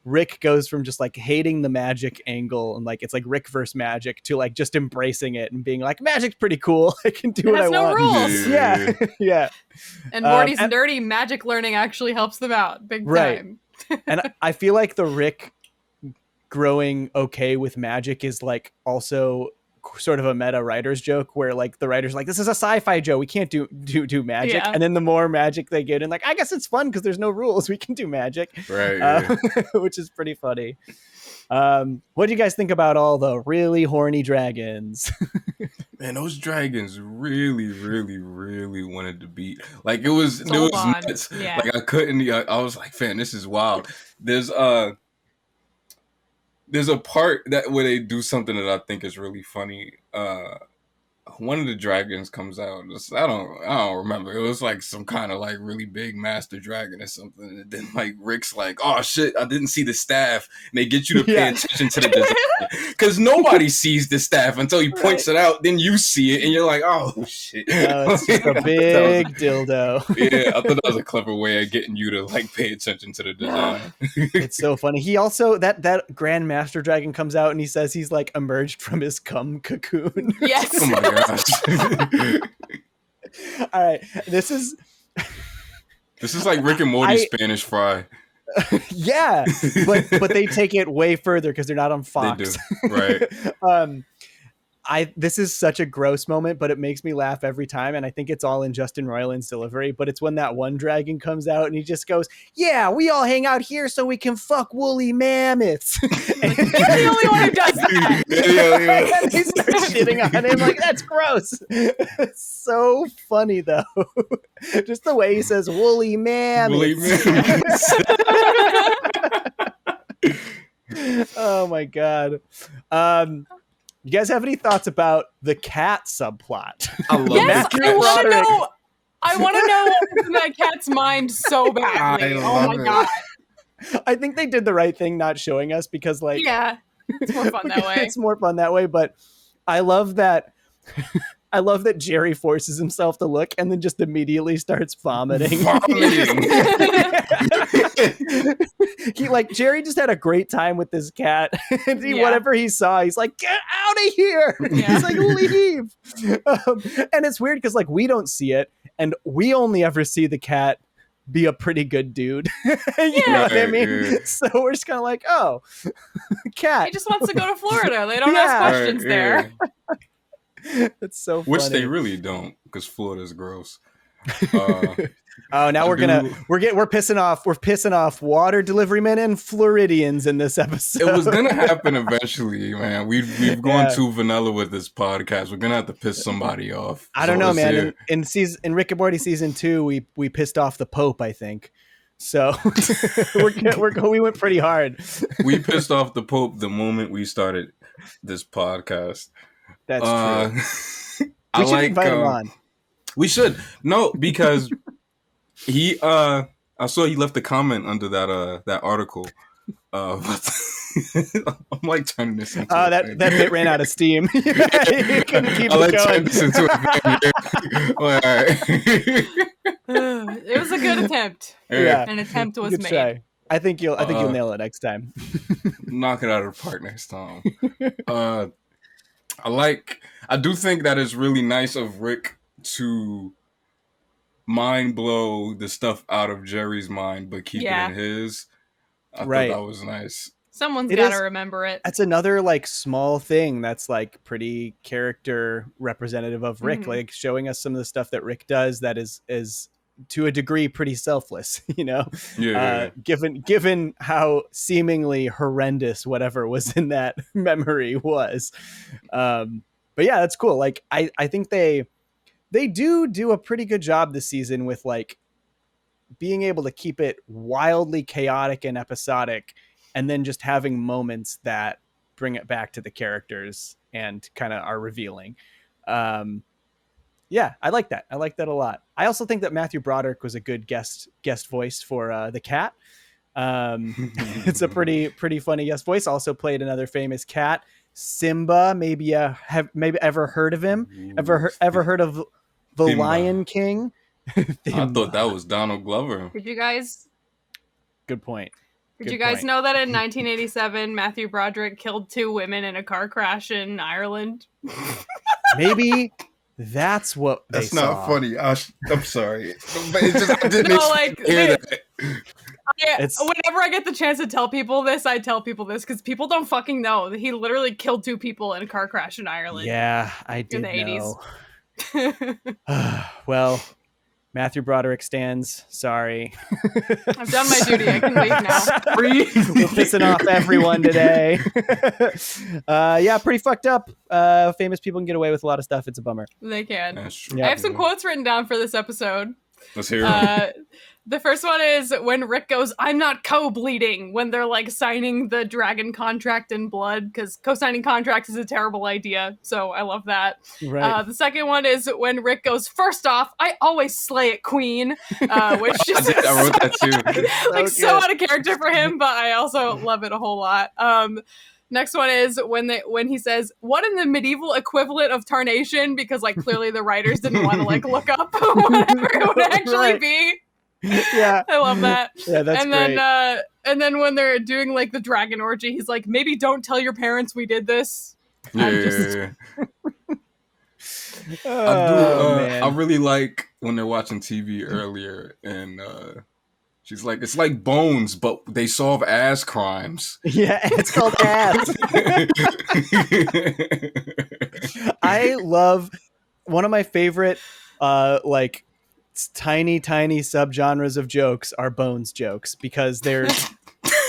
Rick goes from just like hating the magic angle and like it's like Rick versus magic to like just embracing it and being like, magic's pretty cool. I can do what I want. Rules. Yeah. And Morty's nerdy magic learning actually helps them out big time. And I feel like the Rick growing okay with magic is like also sort of a meta writer's joke where like the writer's like, this is a sci-fi Joe, we can't do magic. And then the more magic they get, and like, I guess it's fun because there's no rules, we can do magic, which is pretty funny. What do you guys think about all the really horny dragons? Man, those dragons really wanted to beat. Like it was nuts. Like I couldn't. I was like, man, this is wild. There's a part that where they do something that I think is really funny. One of the dragons comes out. I don't remember. It was like some kind of like really big master dragon or something. And then like Rick's like, oh shit, I didn't see the staff. And they get you to pay attention to the design. Because nobody sees the staff until he points it out. Then you see it and you're like, oh shit. It's just a big dildo. Yeah, I thought that was a clever way of getting you to like pay attention to the design. It's so funny. He also, that Grand Master Dragon comes out and he says he's like emerged from his cum cocoon. Yes. Oh my god. All right, this is like Rick and Morty Spanish Fry. Yeah, but they take it way further because they're not on Fox. They do. Right. This is such a gross moment, but it makes me laugh every time, and I think it's all in Justin Roiland's delivery. But it's when that one dragon comes out and he just goes, "Yeah, we all hang out here so we can fuck woolly mammoths." He's the only one who does that. And they start shitting on him like, that's gross. It's so funny though, just the way he says woolly mammoths. Oh my god. You guys have any thoughts about the cat subplot? I love that. I want to know what's in that cat's mind so badly. Oh my god. I think they did the right thing not showing us because like, it's more fun that way. It's more fun that way, but I love that Jerry forces himself to look and then just immediately starts vomiting. Jerry just had a great time with this cat. And whatever he saw, he's like, get out of here. He's like, leave. And it's weird because like we don't see it, and we only ever see the cat be a pretty good dude. You know what I mean? Yeah. So we're just kind of like, oh, cat. He just wants to go to Florida. They don't ask questions there. That's so funny. Which they really don't, because Florida's gross. Now we're pissing off water delivery men and Floridians in this episode. It was gonna happen eventually, man. We've gone too vanilla with this podcast. We're gonna have to piss somebody off. I don't know, man. In Rick and Morty season 2, we pissed off the Pope, I think. So we went pretty hard. We pissed off the Pope the moment we started this podcast. That's true. I should invite him on. We should. No, because he I saw he left a comment under that article. I'm like turning this into that bit ran out of steam. You couldn't keep it going. Turn this into a well, all right. It was a good attempt. Yeah, an attempt was made. Try. I think you'll nail it next time. Knock it out of the park next time. I do think that it's really nice of Rick to mind blow the stuff out of Jerry's mind, but keep it in his. I thought that was nice. Someone's got to remember it. That's another like small thing that's like pretty character representative of Rick, like showing us some of the stuff that Rick does that is to a degree pretty selfless, you know. Given how seemingly horrendous whatever was in that memory was. But yeah, that's cool. Like I think they do a pretty good job this season with like being able to keep it wildly chaotic and episodic, and then just having moments that bring it back to the characters and kind of are revealing. Yeah, I like that. I like that a lot. I also think that Matthew Broderick was a good guest voice for the cat. It's a pretty funny guest voice. Also played another famous cat, Simba. Maybe ever heard of him? Ever heard of the Simba. Lion King? I thought that was Donald Glover. Did you guys? Good point. Did you guys know that in 1987, Matthew Broderick killed 2 women in a car crash in Ireland? Maybe that's what they That's saw. not funny. I'm sorry. But it just, I didn't hear that. Whenever I get the chance to tell people this, I tell people this because people don't fucking know that he literally killed 2 people in a car crash in Ireland. Yeah, I did in the know. 80s. Well, Matthew Broderick stands. Sorry. I've done my duty. I can leave now. We're pissing off everyone today. Yeah, pretty fucked up. Famous people can get away with a lot of stuff. It's a bummer. They can. That's true. I have some quotes written down for this episode. Let's hear it. The first one is when Rick goes, "I'm not co-bleeding," when they're like signing the dragon contract in blood, because co-signing contracts is a terrible idea. So I love that. Right. The second one is when Rick goes, "First off, I always slay it, Queen," which just I wrote that too. so out of character for him, but I also love it a whole lot. Next one is when he says, "What in the medieval equivalent of tarnation?" Because like clearly the writers didn't want to like look up whatever it would actually be. Yeah, I love that. Yeah, that's great. And then when they're doing like the dragon orgy, he's like, "Maybe don't tell your parents we did this." Yeah. I really like when they're watching TV earlier and she's like, "It's like Bones, but they solve ass crimes." Yeah, it's called ass. I love one of my favorite like tiny subgenres of jokes are Bones jokes, because there's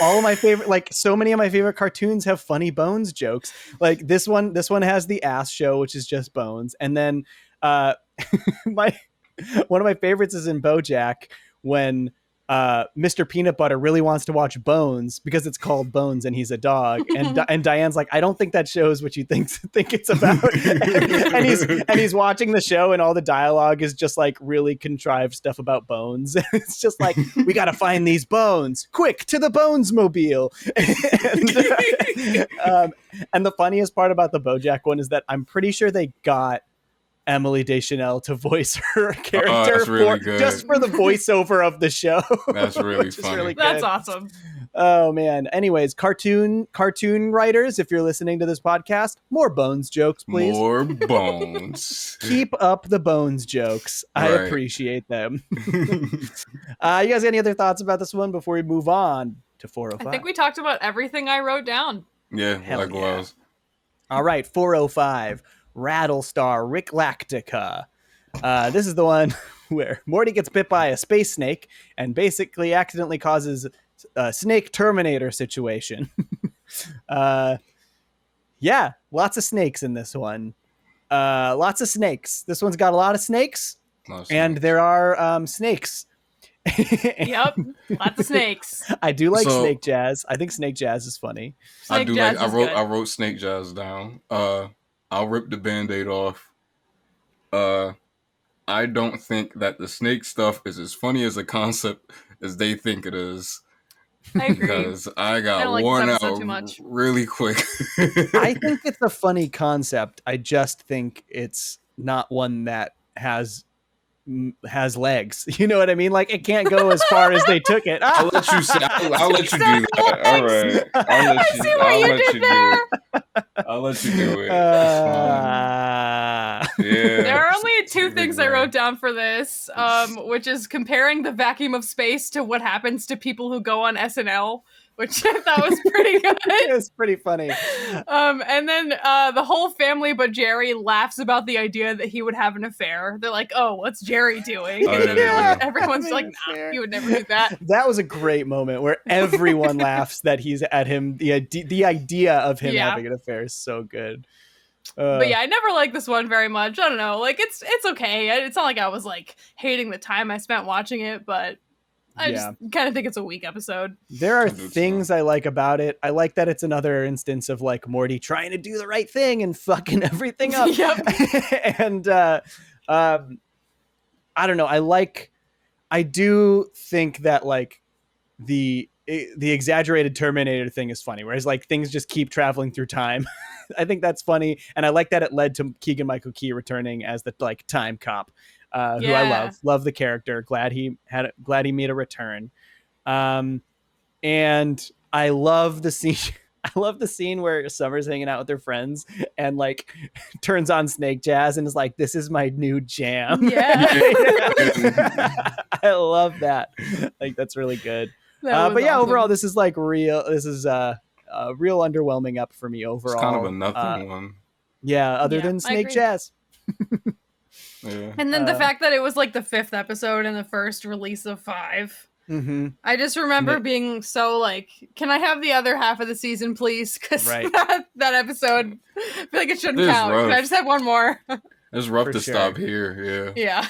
all of my favorite, like so many of my favorite cartoons have funny Bones jokes. Like this one has the ass show, which is just Bones. And then one of my favorites is in BoJack when Mr. Peanut Butter really wants to watch Bones because it's called Bones and he's a dog, and Diane's like, "I don't think that shows what you think it's about." and he's watching the show and all the dialogue is just like really contrived stuff about bones. It's just like, "We got to find these bones, quick, to the Bones Mobile." And the funniest part about the BoJack one is that I'm pretty sure they got Emily Deschanel to voice her character just for the voiceover of the show. That's really funny. Really That's awesome. Oh man. Anyways, cartoon writers, if you're listening to this podcast, more Bones jokes, please. More Bones. Keep up the Bones jokes. I appreciate them. You guys got any other thoughts about this one before we move on to 405? I think we talked about everything I wrote down. Yeah, likewise. Yeah. All right, 405. Rattlestar Rick Lactica. This is the one where Morty gets bit by a space snake and basically accidentally causes a snake Terminator situation. Yeah, lots of snakes in this one. Lots of snakes. This one's got a lot of snakes, and there are snakes Yep, lots of snakes. I do like Snake Jazz. I think Snake Jazz is funny. I wrote Snake Jazz down. I'll rip the Band-Aid off. I don't think that the snake stuff is as funny as a concept as they think it is. I agree. Because I got worn out really quick. I think it's a funny concept. I just think it's not one that has legs. You know what I mean? Like, it can't go as far as they took it. I'll let you say, I'll let you do that. All right. I'll let you do it. I'll let you do it. Yeah. There are only two things I wrote down for this, which is comparing the vacuum of space to what happens to people who go on SNL, which I thought was pretty good. It was pretty funny. And then the whole family but Jerry laughs about the idea that he would have an affair. They're like, "Oh, what's Jerry doing?" And then everyone's like, "Nah, he would never do that." That was a great moment where everyone laughs that he's at him. The idea of him having an affair is so good. But yeah, I never liked this one very much. I don't know, like it's okay. It's not like I was like hating the time I spent watching it, but I just kind of think it's a weak episode. There are things I like about it. I like that it's another instance of like Morty trying to do the right thing and fucking everything up. Yep. And I don't know. I do think that like the exaggerated Terminator thing is funny, whereas like things just keep traveling through time. I think that's funny, and I like that it led to Keegan-Michael Key returning as the like time cop. Who I love the character. Glad he made a return. And I love the scene. I love the scene where Summer's hanging out with her friends and like turns on Snake Jazz and is like, "This is my new jam." Yeah. I love that. Like, that's really good. But yeah, awesome. Overall, this is like real. This is a real underwhelming up for me overall. It's kind of a nothing one. Yeah, other than Snake Jazz. Yeah. And then the fact that it was like the 5th episode and the first release of 5. Mm-hmm. I just remember being so like, can I have the other half of the season, please? Because that episode, I feel like it shouldn't count. Rough. Can I just have one more? It's rough to stop here. Yeah.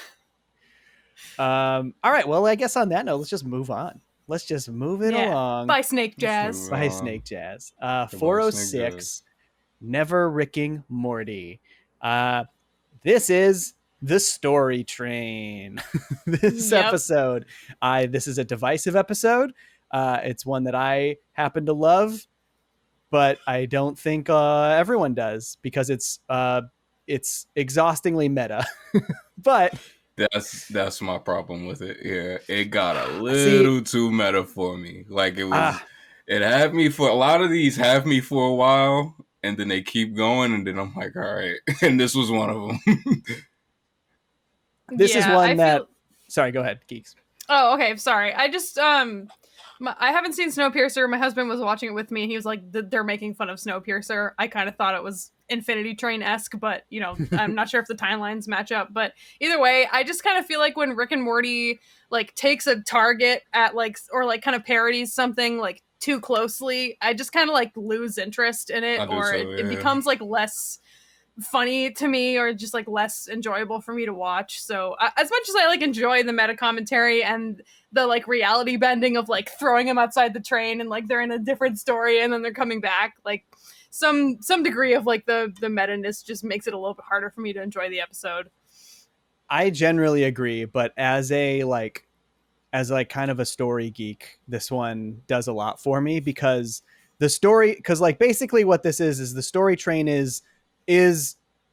All right. Well, I guess on that note, let's just move on. Let's just move it along. By Snake Jazz. 406, Never Ricking Morty. This is The Story Train. This episode. This is a divisive episode. It's one that I happen to love, but I don't think everyone does because it's exhaustingly meta. But that's my problem with it. Yeah, it got a little too meta for me. Like it was, it had me for a lot of these have me for a while, and then they keep going, and then I'm like, all right. And this was one of them. This is one that. Sorry, go ahead, Geeks. Oh, okay. Sorry. I just I haven't seen Snowpiercer. My husband was watching it with me, and he was like, "They're making fun of Snowpiercer." I kind of thought it was Infinity Train-esque, but you know, I'm not sure if the timelines match up. But either way, I just kind of feel like when Rick and Morty like takes a target at like or like kind of parodies something like too closely, I just kind of like lose interest in it, or it becomes like less funny to me or just like less enjoyable for me to watch. So as much as I like enjoy the meta commentary and the like reality bending of like throwing them outside the train and like they're in a different story and then they're coming back, like some degree of like the meta-ness just makes it a little bit harder for me to enjoy the episode. I generally agree, but as a kind of a story geek, this one does a lot for me because like basically what this is the story train is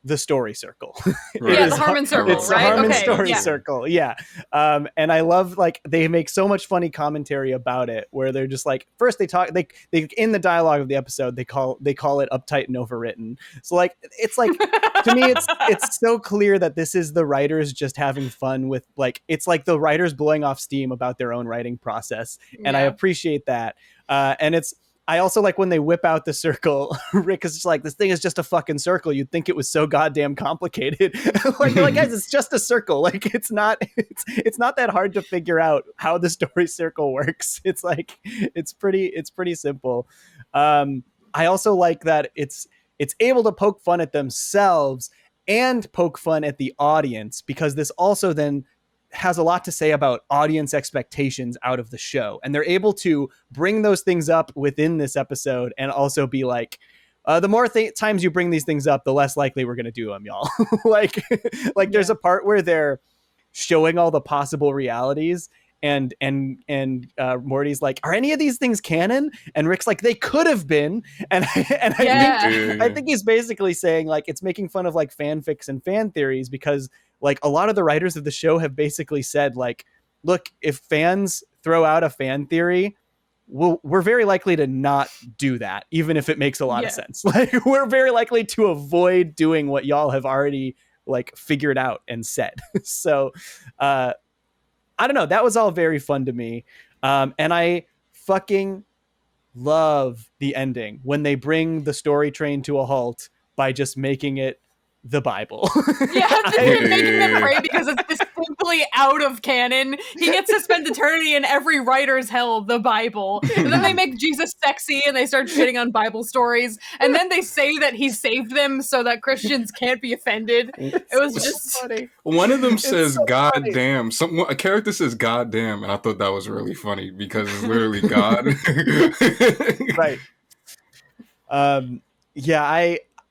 the story circle. The Harmon Circle, it's right? The Harmon story circle. Yeah. And I love like they make so much funny commentary about it where they're just like, first they in the dialogue of the episode, they call it uptight and overwritten. So like, it's like, to me, it's so clear that this is the writers just having fun with like, it's like the writers blowing off steam about their own writing process. And I appreciate that. And I also like when they whip out the circle. Rick is just like, this thing is just a fucking circle. You'd think it was so goddamn complicated. Like, guys, it's just a circle. Like, it's not that hard to figure out how the story circle works. It's like, it's pretty simple. I also like that it's able to poke fun at themselves and poke fun at the audience, because this also then has a lot to say about audience expectations out of the show. And they're able to bring those things up within this episode and also be like, the more times you bring these things up, the less likely we're going to do them, y'all. like there's a part where they're showing all the possible realities. And Morty's like, are any of these things canon? And Rick's like, they could have been. And I think he's basically saying like it's making fun of like fanfics and fan theories, because like a lot of the writers of the show have basically said like, look, if fans throw out a fan theory, we're very likely to not do that, even if it makes a lot of sense. Like we're very likely to avoid doing what y'all have already like figured out and said. So I don't know. That was all very fun to me. And I fucking love the ending when they bring the story train to a halt by just making it the Bible. Making them pray because it's distinctly out of canon. He gets to spend eternity in every writer's hell, the Bible. And then they make Jesus sexy and they start shitting on Bible stories. And then they say that he saved them so that Christians can't be offended. It was just funny. One of them says, so God damn. A character says, God damn. And I thought that was really funny because it's literally God. Right.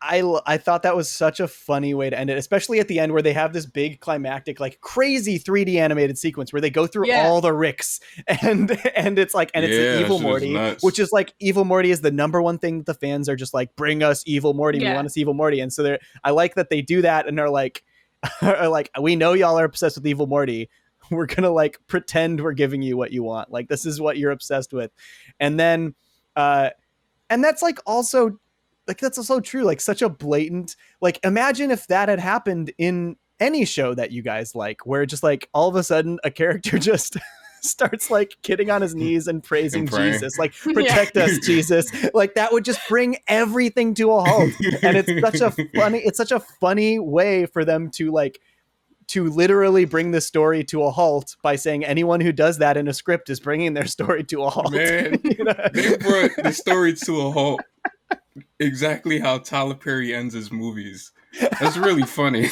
I thought that was such a funny way to end it, especially at the end where they have this big climactic, like crazy 3D animated sequence where they go through all the Ricks and it's like, and it's the Evil Morty, which is like Evil Morty is the number one thing that the fans are just like, bring us Evil Morty. We want to see Evil Morty. And so I like that they do that and are like, we know y'all are obsessed with Evil Morty. We're going to like pretend we're giving you what you want. Like, this is what you're obsessed with. And then, and that's like also, like, that's so true. Like, such a blatant, like, imagine if that had happened in any show that you guys like, where just like all of a sudden a character just starts like getting on his knees and praising Jesus, like, protect us, Jesus. Like, that would just bring everything to a halt. And it's such a funny way for them to like, to literally bring the story to a halt by saying anyone who does that in a script is bringing their story to a halt. Man, they brought the story to a halt. Exactly how Tyler Perry ends his movies. That's really funny.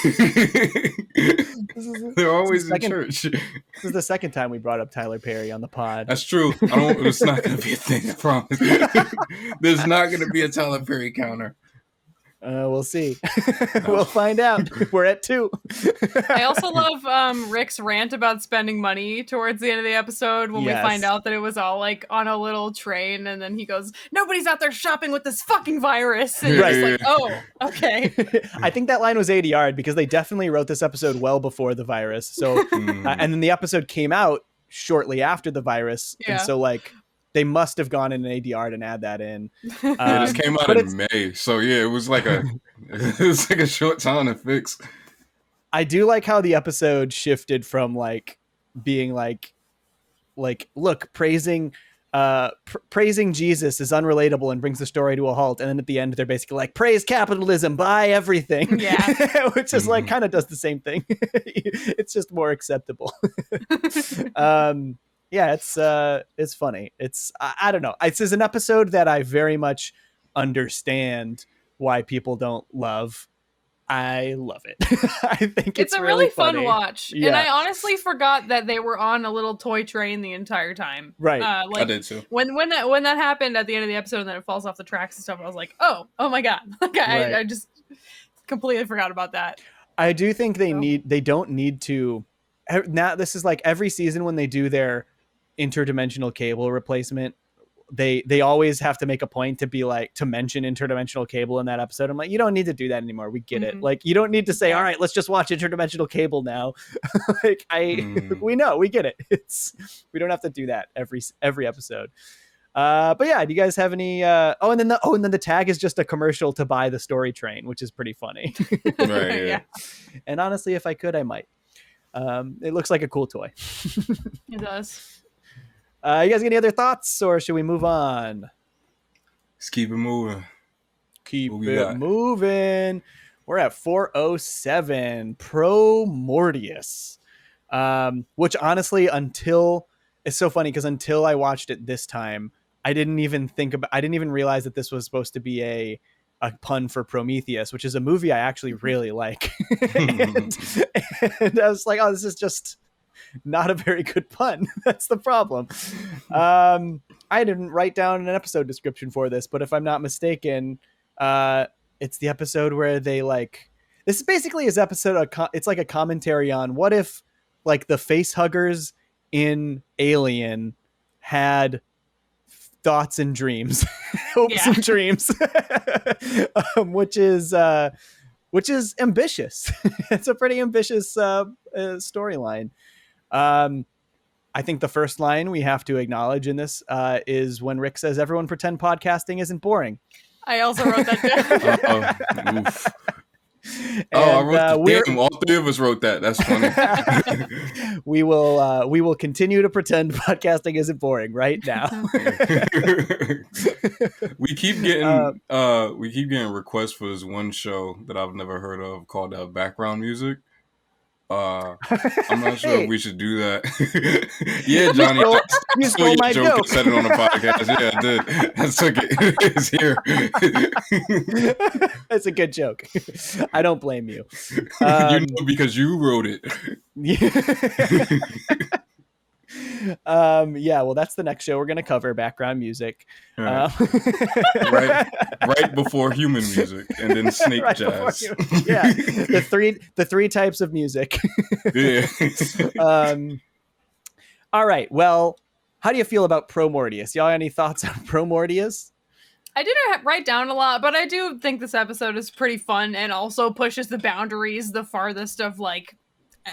They're always in church. This is the second time we brought up Tyler Perry on the pod. That's true. It's not going to be a thing, I promise. There's not going to be a Tyler Perry counter. We'll see. We'll find out. We're at 2. I also love Rick's rant about spending money towards the end of the episode when we find out that it was all like on a little train, and then he goes, nobody's out there shopping with this fucking virus. And you're just like, oh, okay. I think that line was ADR'd because they definitely wrote this episode well before the virus. So, and then the episode came out shortly after the virus. And so like, they must have gone in an ADR and add that in. It just came out in May, so it was like a short time to fix. I do like how the episode shifted from like being like look, praising Jesus is unrelatable and brings the story to a halt, and then at the end they're basically like, praise capitalism, buy everything. Which is like kind of does the same thing. It's just more acceptable. It's funny. I don't know. This is an episode that I very much understand why people don't love. I love it. I think it's a really fun watch. Yeah. And I honestly forgot that they were on a little toy train the entire time. Right. I did too. When that happened at the end of the episode and then it falls off the tracks and stuff, I was like, oh my God. Like, I just completely forgot about that. I do think they don't need to. Now, this is like every season when they do their interdimensional cable replacement, they always have to make a point to be like, to mention interdimensional cable in that episode. I'm like, you don't need to do that anymore. We get it. Like, you don't need to say, all right, let's just watch interdimensional cable now. Like, we know, we get it. We don't have to do that every episode. But yeah, do you guys have any and then the tag is just a commercial to buy the story train, which is pretty funny. Right, yeah. And honestly, if I could, I might. It looks like a cool toy. It does. You guys got any other thoughts, or should we move on? Let's keep it moving. Keep it moving. We're at 407. Pro Mortius. Which honestly, it's so funny because until I watched it this time, I didn't even realize that this was supposed to be a pun for Prometheus, which is a movie I actually really like. and I was like, oh, this is just Not a very good pun. That's the problem. I didn't write down an episode description for this, but if I'm not mistaken, it's the episode where they like. This is basically his episode. It's like a commentary on what if, like, the face huggers in Alien had thoughts and dreams, hopes and dreams, which is ambitious. It's a pretty ambitious storyline. I think the first line we have to acknowledge in this is when Rick says, "Everyone pretend podcasting isn't boring." I also wrote that down. Oof. I wrote damn, all three of us wrote that. That's funny. We will continue to pretend podcasting isn't boring right now. we keep getting requests for this one show that I've never heard of called Background Music. I'm not sure if we should do that. Yeah, Johnny, you stole my joke. I said it on the podcast. Yeah, I did. I took it. It's here. That's a good joke. I don't blame you. You know, because you wrote it. Yeah, well, that's the next show we're going to cover, background music. Right. Right before human music, and then snake jazz. Yeah, the three types of music. Yeah. All right. Well, how do you feel about Pro Mortius? Y'all any thoughts on Pro Mortius? I didn't write down a lot, but I do think this episode is pretty fun and also pushes the boundaries the farthest of, like,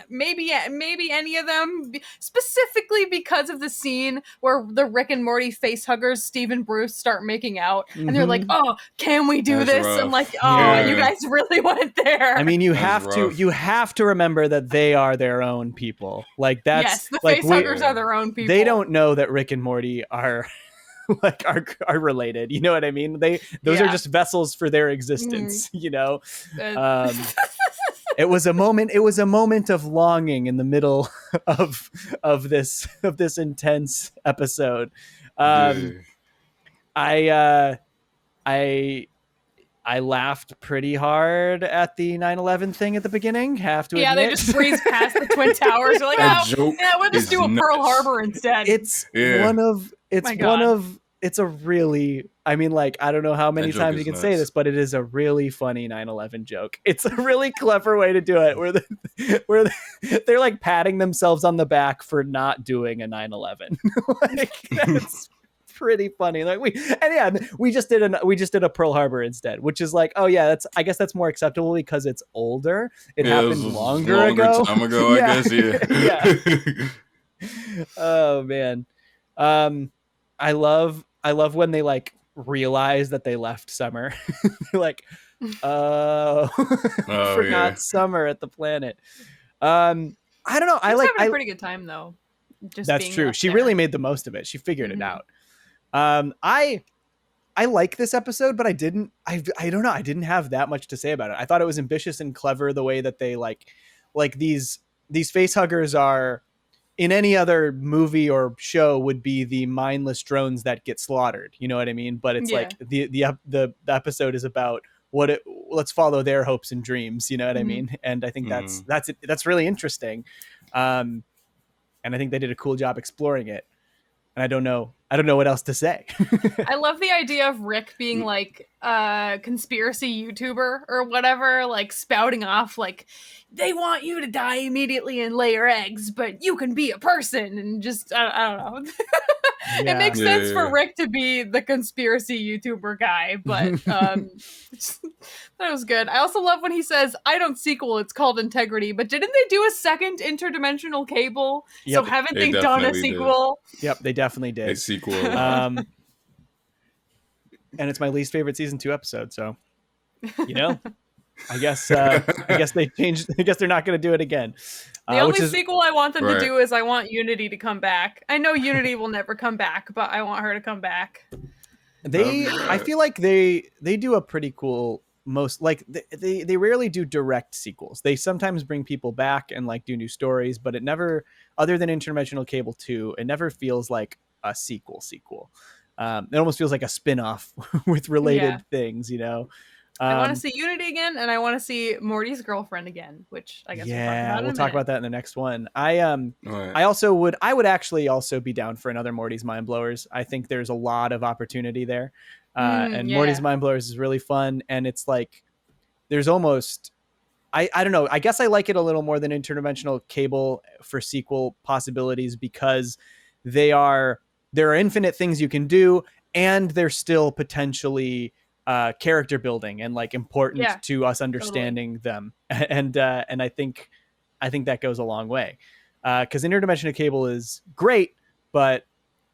maybe any of them, specifically because of the scene where the Rick and Morty face huggers, Steve and Bruce, start making out, and they're like, "Oh, can we do this?" Rough. I'm like, "Oh, you guys really went there." I mean, you have to remember that they are their own people. Like, that's yes, the like, face huggers are their own people. They don't know that Rick and Morty are are related. You know what I mean? Those are just vessels for their existence. You know. It was a moment of longing in the middle of this intense episode. I laughed pretty hard at the 9/11 thing at the beginning. Have to admit. They just breeze past the Twin Towers. They're like, we'll just do a Pearl Harbor instead. It's a really, I mean, like, I don't know how many times you can say this, but it is a really funny 9/11 joke. It's a really clever way to do it, where they're like patting themselves on the back for not doing a 9/11. Like, that's pretty funny. Like, we just did a Pearl Harbor instead, which is like, oh yeah, I guess that's more acceptable because it's older. It happened longer ago. Time ago, I guess. Yeah. Oh man. I love when they like realize that they left Summer. They're like, forgot Summer at the planet. I don't know. I like having a pretty good time though. That's true. She really made the most of it. She figured it out. I like this episode, but I don't know. I didn't have that much to say about it. I thought it was ambitious and clever the way that they like these face huggers are. In any other movie or show would be the mindless drones that get slaughtered. You know what I mean? But it's like the episode is about let's follow their hopes and dreams. You know what I mean? And I think that's really interesting. And I think they did a cool job exploring it. And I don't know what else to say. I love the idea of Rick being like a conspiracy YouTuber or whatever, like spouting off like, they want you to die immediately and lay your eggs, but you can be a person, and just I don't know. It makes sense for Rick to be the conspiracy YouTuber guy, but that was good. I also love when he says, "I don't sequel, it's called Integrity," but didn't they do a second interdimensional cable? Yep. So haven't they done a sequel? Did. Yep, they definitely did. A sequel. And it's my least favorite season 2 episode, so you know. I guess they changed. I guess they're not going to do it again. The only sequel I want them to do is I want Unity to come back. I know Unity will never come back, but I want her to come back. I feel like they do a pretty cool they rarely do direct sequels. They sometimes bring people back and like do new stories, but it never, other than Interdimensional Cable 2, it never feels like a sequel. It almost feels like a spin-off with related things, you know. I want to see Unity again, and I want to see Morty's girlfriend again, which I guess we'll talk about that in the next one. I would actually also be down for another Morty's Mind Blowers. I think there's a lot of opportunity there, Morty's Mind Blowers is really fun, and it's like there's almost I don't know. I guess I like it a little more than Interdimensional Cable for sequel possibilities because there are infinite things you can do, and they're still potentially character building and like important to us understanding them. And I think that goes a long way. Because Interdimensional Cable is great, but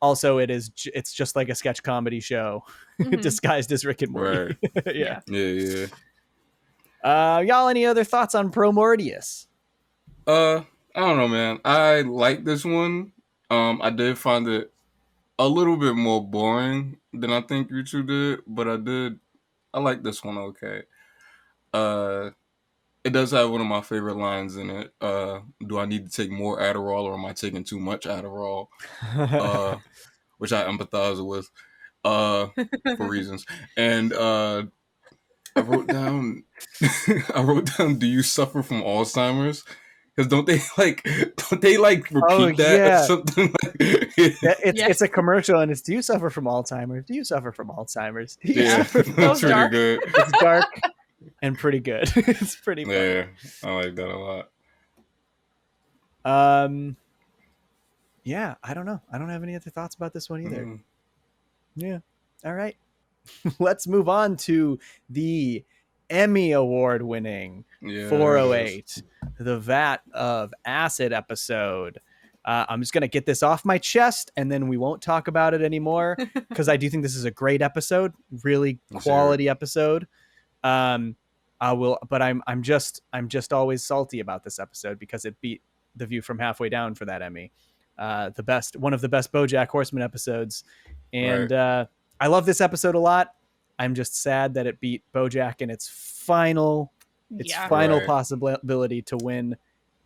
also it's just like a sketch comedy show disguised as Rick and Morty. Right. Yeah. Y'all, any other thoughts on Pro Mortius? I don't know, man. I like this one. I did find it a little bit more boring than I think you two did, but I like this one okay. It does have one of my favorite lines in it. Do I need to take more Adderall, or am I taking too much Adderall? Which I empathize with for reasons. And I wrote down, do you suffer from Alzheimer's? Because don't they repeat that or something? It's a commercial, and it's, do you suffer from Alzheimer's? Do you suffer from Alzheimer's? Do you suffer from That's pretty good. It's dark and pretty good. It's pretty funny. Yeah, I like that a lot. Yeah, I don't know. I don't have any other thoughts about this one either. Yeah. All right. Let's move on to the Emmy Award winning 408, the Vat of Acid episode. I'm just going to get this off my chest, and then we won't talk about it anymore, because I do think this is a great episode, really quality episode. I will, but I'm just always salty about this episode because it beat The View from Halfway Down for that Emmy. One of the best BoJack Horseman episodes. And I love this episode a lot. I'm just sad that it beat BoJack in its final possibility to win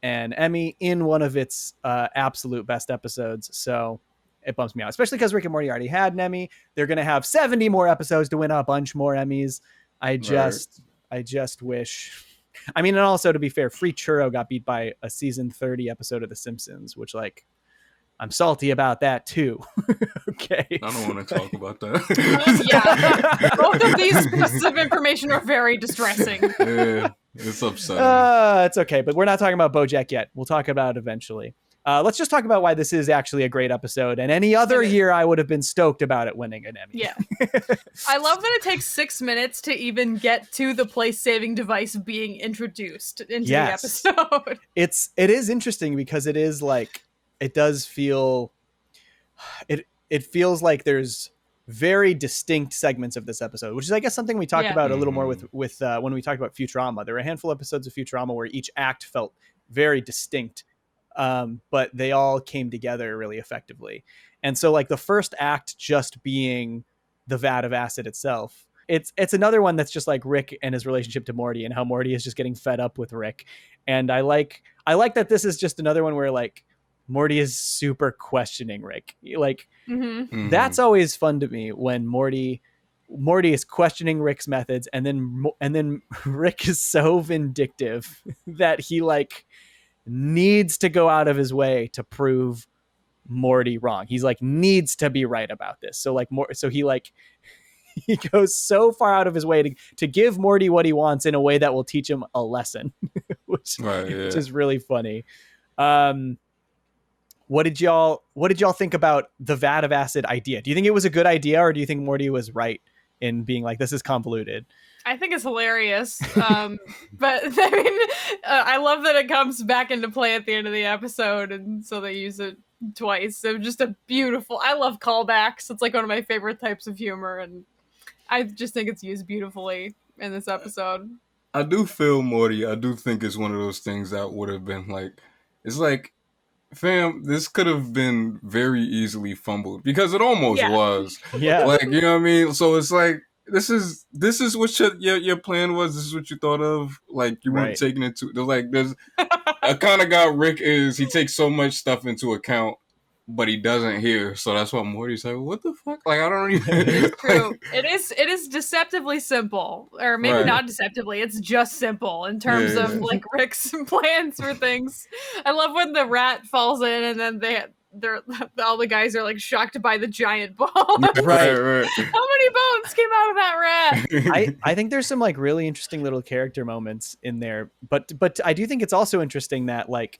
an Emmy in one of its absolute best episodes. So it bumps me out, especially because Rick and Morty already had an Emmy. They're going to have 70 more episodes to win a bunch more Emmys. I just wish. I mean, and also to be fair, Free Churro got beat by a season 30 episode of The Simpsons, which like, I'm salty about that too. Okay. I don't want to talk about that. Both of these pieces of information are very distressing. Yeah, it's upsetting. It's okay, but we're not talking about BoJack yet. We'll talk about it eventually. Let's just talk about why this is actually a great episode. And any other year, I would have been stoked about it winning an Emmy. Yeah. I love that it takes 6 minutes to even get to the place-saving device being introduced into the episode. It is interesting because it is like, it does feel, it feels like there's very distinct segments of this episode, which is, I guess, something we talked about a little more with when we talked about Futurama. There were a handful of episodes of Futurama where each act felt very distinct, but they all came together really effectively. And so like the first act just being the vat of acid itself, it's another one that's just like Rick and his relationship to Morty and how Morty is just getting fed up with Rick. And I like that this is just another one where like Morty is super questioning Rick. Like that's always fun to me when Morty is questioning Rick's methods, and then Rick is so vindictive that he like needs to go out of his way to prove Morty wrong. He's like needs to be right about this. So like he goes so far out of his way to give Morty what he wants in a way that will teach him a lesson, which is really funny. What did y'all think about the vat of acid idea? Do you think it was a good idea, or do you think Morty was right in being like, this is convoluted? I think it's hilarious. But I mean, I love that it comes back into play at the end of the episode, and so they use it twice. So just I love callbacks. It's like one of my favorite types of humor, and I just think it's used beautifully in this episode. I do feel Morty. I do think it's one of those things that would have been like, it's like, fam, this could have been very easily fumbled, because it almost was. Yeah. Like, you know what I mean? So it's like, this is what your plan was. This is what you thought of. Like, you weren't taking it to, there's a kind of guy Rick is. He takes so much stuff into account but he doesn't hear, so that's why Morty's like, "What the fuck?" Like, I don't even. It's true. It is deceptively simple, or maybe Right. not deceptively. It's just simple in terms of like Rick's plans for things. I love when the rat falls in, and then they're all the guys are like shocked by the giant ball. Right. How many bones came out of that rat? I think there's some like really interesting little character moments in there, but I do think it's also interesting that like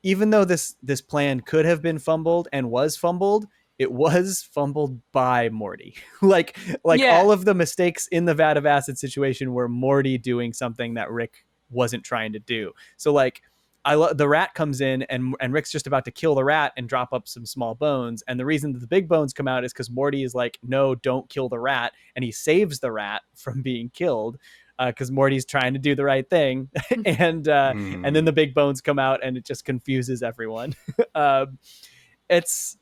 even though this plan could have been fumbled and was fumbled, it was fumbled by Morty. like all of the mistakes in the vat of acid situation were Morty doing something that Rick wasn't trying to do. So like the rat comes in and Rick's just about to kill the rat and drop up some small bones. And the reason that the big bones come out is because Morty is like, no, don't kill the rat. And he saves the rat from being killed because Morty's trying to do the right thing. and then the big bones come out and it just confuses everyone. It's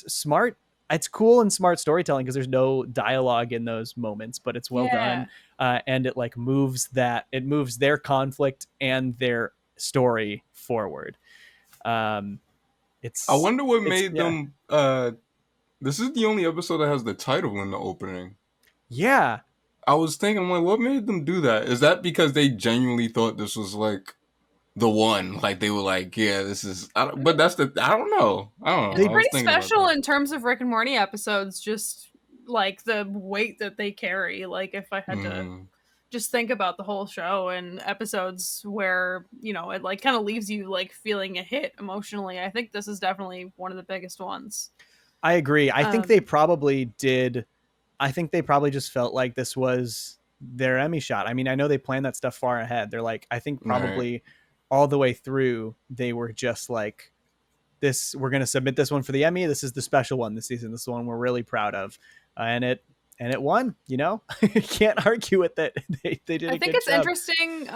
smart. It's cool and smart storytelling because there's no dialogue in those moments, but it's well done. And it like moves their conflict and their story forward. I wonder what made them this is the only episode that has the title in the opening. Yeah. I was thinking, like, what made them do that? Is that because they genuinely thought this was like the one? Like they were like, yeah, this is. I don't know. It's pretty special in terms of Rick and Morty episodes. Just like the weight that they carry. Like if I had to just think about the whole show and episodes where it like kind of leaves you like feeling a hit emotionally. I think this is definitely one of the biggest ones. I agree. I think they probably did. I think they probably just felt like this was their Emmy shot. I mean, I know they planned that stuff far ahead. They're like, I think probably all the way through, they were just like, we're going to submit this one for the Emmy. This is the special one this season. This is the one we're really proud of. And it won, can't argue with it. They did I think it's job. Interesting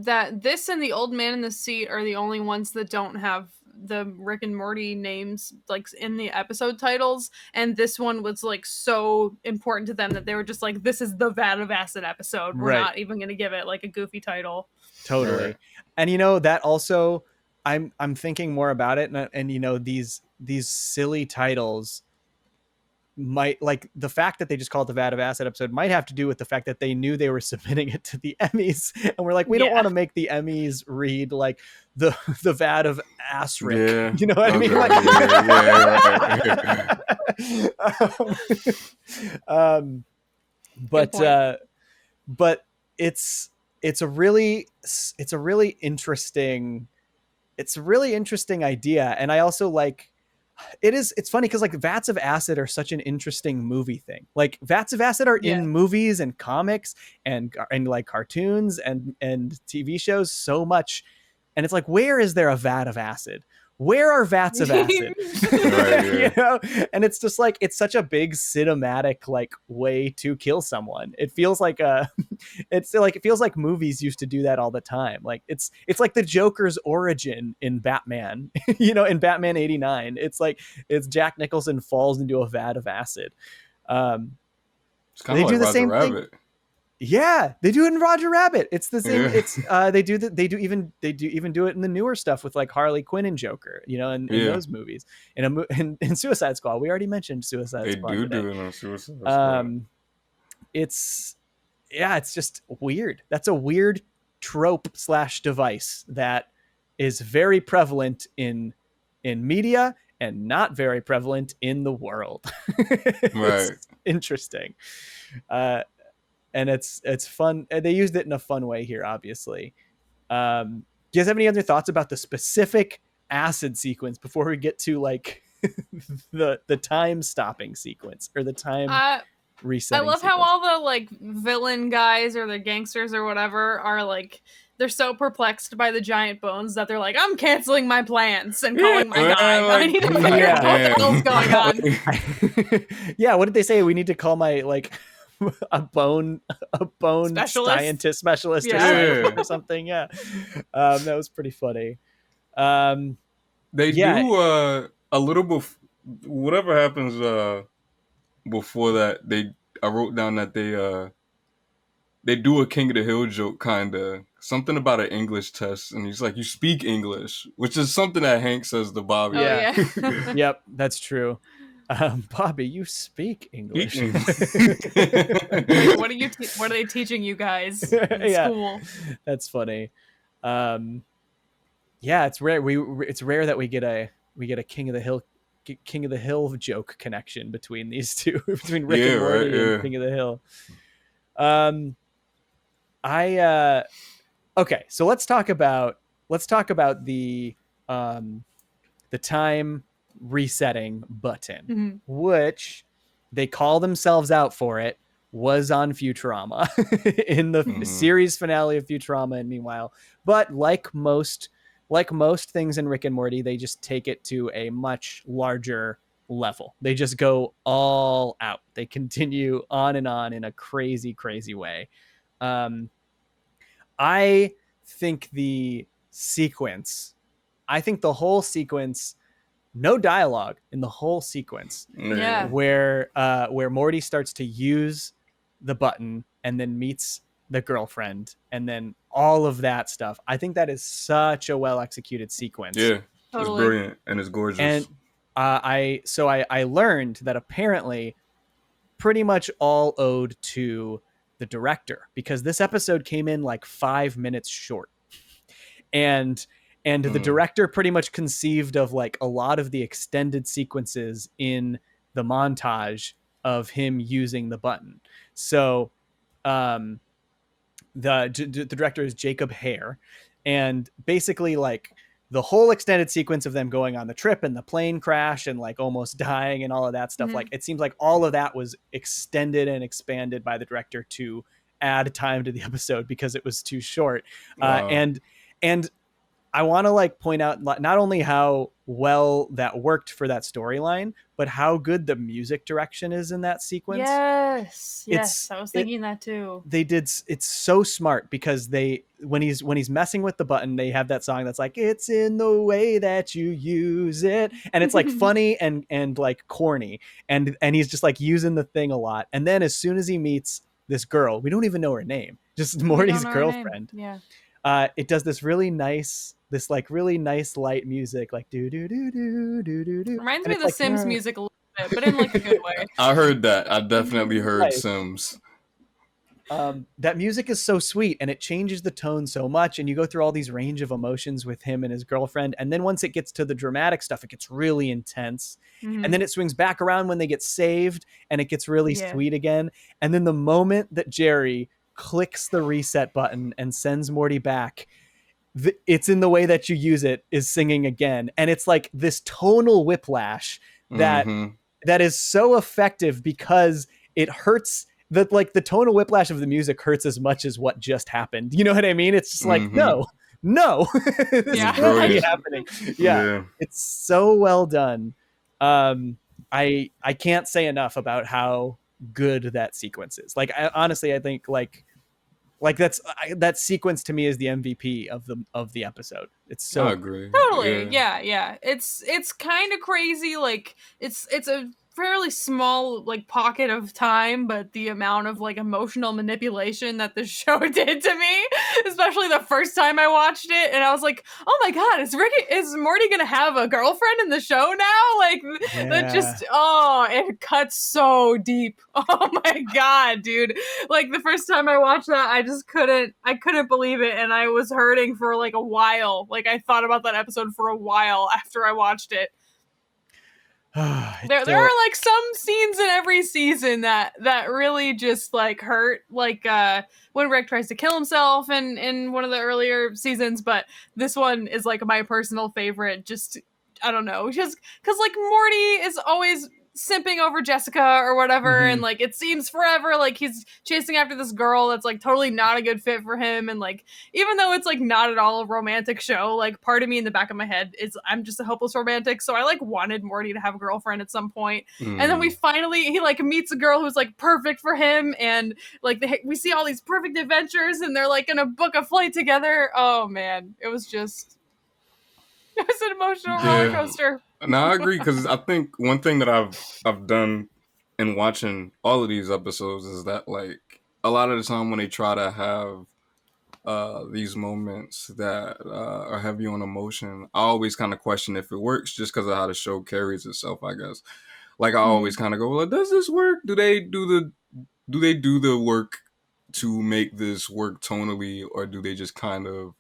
that this and the Old Man in the Seat are the only ones that don't have the Rick and Morty names like in the episode titles, and this one was like so important to them that they were just like, this is the Vat of Acid episode. We're not even going to give it like a goofy title. Totally. And that also I'm thinking more about it, and these silly titles might, like the fact that they just called it the Vat of Acid episode might have to do with the fact that they knew they were submitting it to the Emmys and we're like, we don't want to make the Emmys read like the Vat of Asric. Yeah. You know what I mean? Like, but it's a really interesting idea. And I also like, it's funny because like Vats of Acid are such an interesting movie thing. Like Vats of Acid are in movies and comics and like cartoons and TV shows so much. And it's like, where is there a vat of acid? Where are vats of acid? And it's just like, it's such a big cinematic like way to kill someone. It feels like it feels like movies used to do that all the time. Like it's like the Joker's origin in Batman, in Batman 89. It's Jack Nicholson falls into a vat of acid. It's kind of like Roger Rabbit. Yeah, they do it in Roger Rabbit. It's the same. Yeah. It's they do even do it in the newer stuff with like Harley Quinn and Joker, in those movies. In Suicide Squad, we already mentioned Suicide Squad. They do it on Suicide Squad. It's just weird. That's a weird trope / device that is very prevalent in media and not very prevalent in the world. Right. Interesting. And it's fun. They used it in a fun way here, obviously. Do you guys have any other thoughts about the specific acid sequence before we get to like the time stopping sequence or the time resetting? I love how all the like villain guys or the gangsters or whatever are like, they're so perplexed by the giant bones that they're like, I'm canceling my plans and calling my guy. I need to figure out what the hell's going on. Yeah, what did they say? We need to call my like a bone scientist specialist or something. Yeah. That was pretty funny. They do a little whatever happens before that. I wrote down that they do a King of the Hill joke kinda something about an English test, and he's like, "You speak English," which is something that Hank says to Bobby. Yeah. Yep, that's true. Bobby, you speak English. Like, what are they teaching you guys in school? That's funny. Yeah, it's rare. It's rare that we get a King of the Hill joke connection between these two, between Rick and Morty and King of the Hill. Okay, so let's talk about the time resetting button, which they call themselves out for it, was on Futurama in the series finale of Futurama. And meanwhile, but like most things in Rick and Morty, they just take it to a much larger level. They just go all out. They continue on and on in a crazy, crazy way. I think the whole sequence, no dialogue in the whole sequence. Yeah. Where Morty starts to use the button and then meets the girlfriend and then all of that stuff. I think that is such a well executed sequence. Yeah. Totally. It's brilliant and it's gorgeous. And I learned that apparently pretty much all owed to the director, because this episode came in like 5 minutes short. And the director pretty much conceived of like a lot of the extended sequences in the montage of him using the button. So the director is Jacob Hare, and basically like the whole extended sequence of them going on the trip and the plane crash and like almost dying and all of that stuff. Like it seems like all of that was extended and expanded by the director to add time to the episode because it was too short. Wow. And I want to like point out not only how well that worked for that storyline, but how good the music direction is in that sequence. Yes, I was thinking that too. It's so smart because when he's messing with the button, they have that song that's like, it's in the way that you use it, and it's like funny and like corny, and he's just like using the thing a lot. And then as soon as he meets this girl, we don't even know her name, just Morty's girlfriend. Yeah. It does this really nice light music, like do do do do do do do. Reminds me of the Sims music a little bit, but in like a good way. I heard that. I definitely heard Sims. That music is so sweet, and it changes the tone so much, and you go through all these range of emotions with him and his girlfriend, and then once it gets to the dramatic stuff, it gets really intense, and then it swings back around when they get saved, and it gets really sweet again. And then the moment that Jerry clicks the reset button and sends Morty back, it's in the way that you use it is singing again, and it's like this tonal whiplash that is so effective because it hurts. That like the tonal whiplash of the music hurts as much as what just happened. You know what I mean? It's just like no, this is really happening. Yeah, it's so well done. I can't say enough about how good that sequence is. Like honestly, I think like that sequence to me is the MVP of the episode. It's so I agree. Totally. Yeah. It's kind of crazy. Like it's a fairly small like pocket of time, but the amount of like emotional manipulation that the show did to me, especially the first time I watched it, and I was like, oh my god, is Morty gonna have a girlfriend in the show now? Like that just it cuts so deep. Oh my god, dude. Like the first time I watched that, I couldn't believe it, and I was hurting for like a while. Like I thought about that episode for a while after I watched it. There are like some scenes in every season that really just like hurt, like when Rick tries to kill himself in one of the earlier seasons, but this one is like my personal favorite. Just I don't know, just because like Morty is always simping over Jessica or whatever, and like it seems forever like he's chasing after this girl that's like totally not a good fit for him, and like even though it's like not at all a romantic show, like part of me in the back of my head is I'm just a hopeless romantic, so I like wanted Morty to have a girlfriend at some point. And then he like meets a girl who's like perfect for him, and like we see all these perfect adventures, and they're like gonna book a flight together. Oh man, it was an emotional roller coaster. No, I agree, because I think one thing that I've done in watching all of these episodes is that like a lot of the time when they try to have these moments that are heavy on emotion, I always kind of question if it works just because of how the show carries itself, I guess. Like I always kind of go, well, does this work? Do they do the work to make this work tonally, or do they just kind of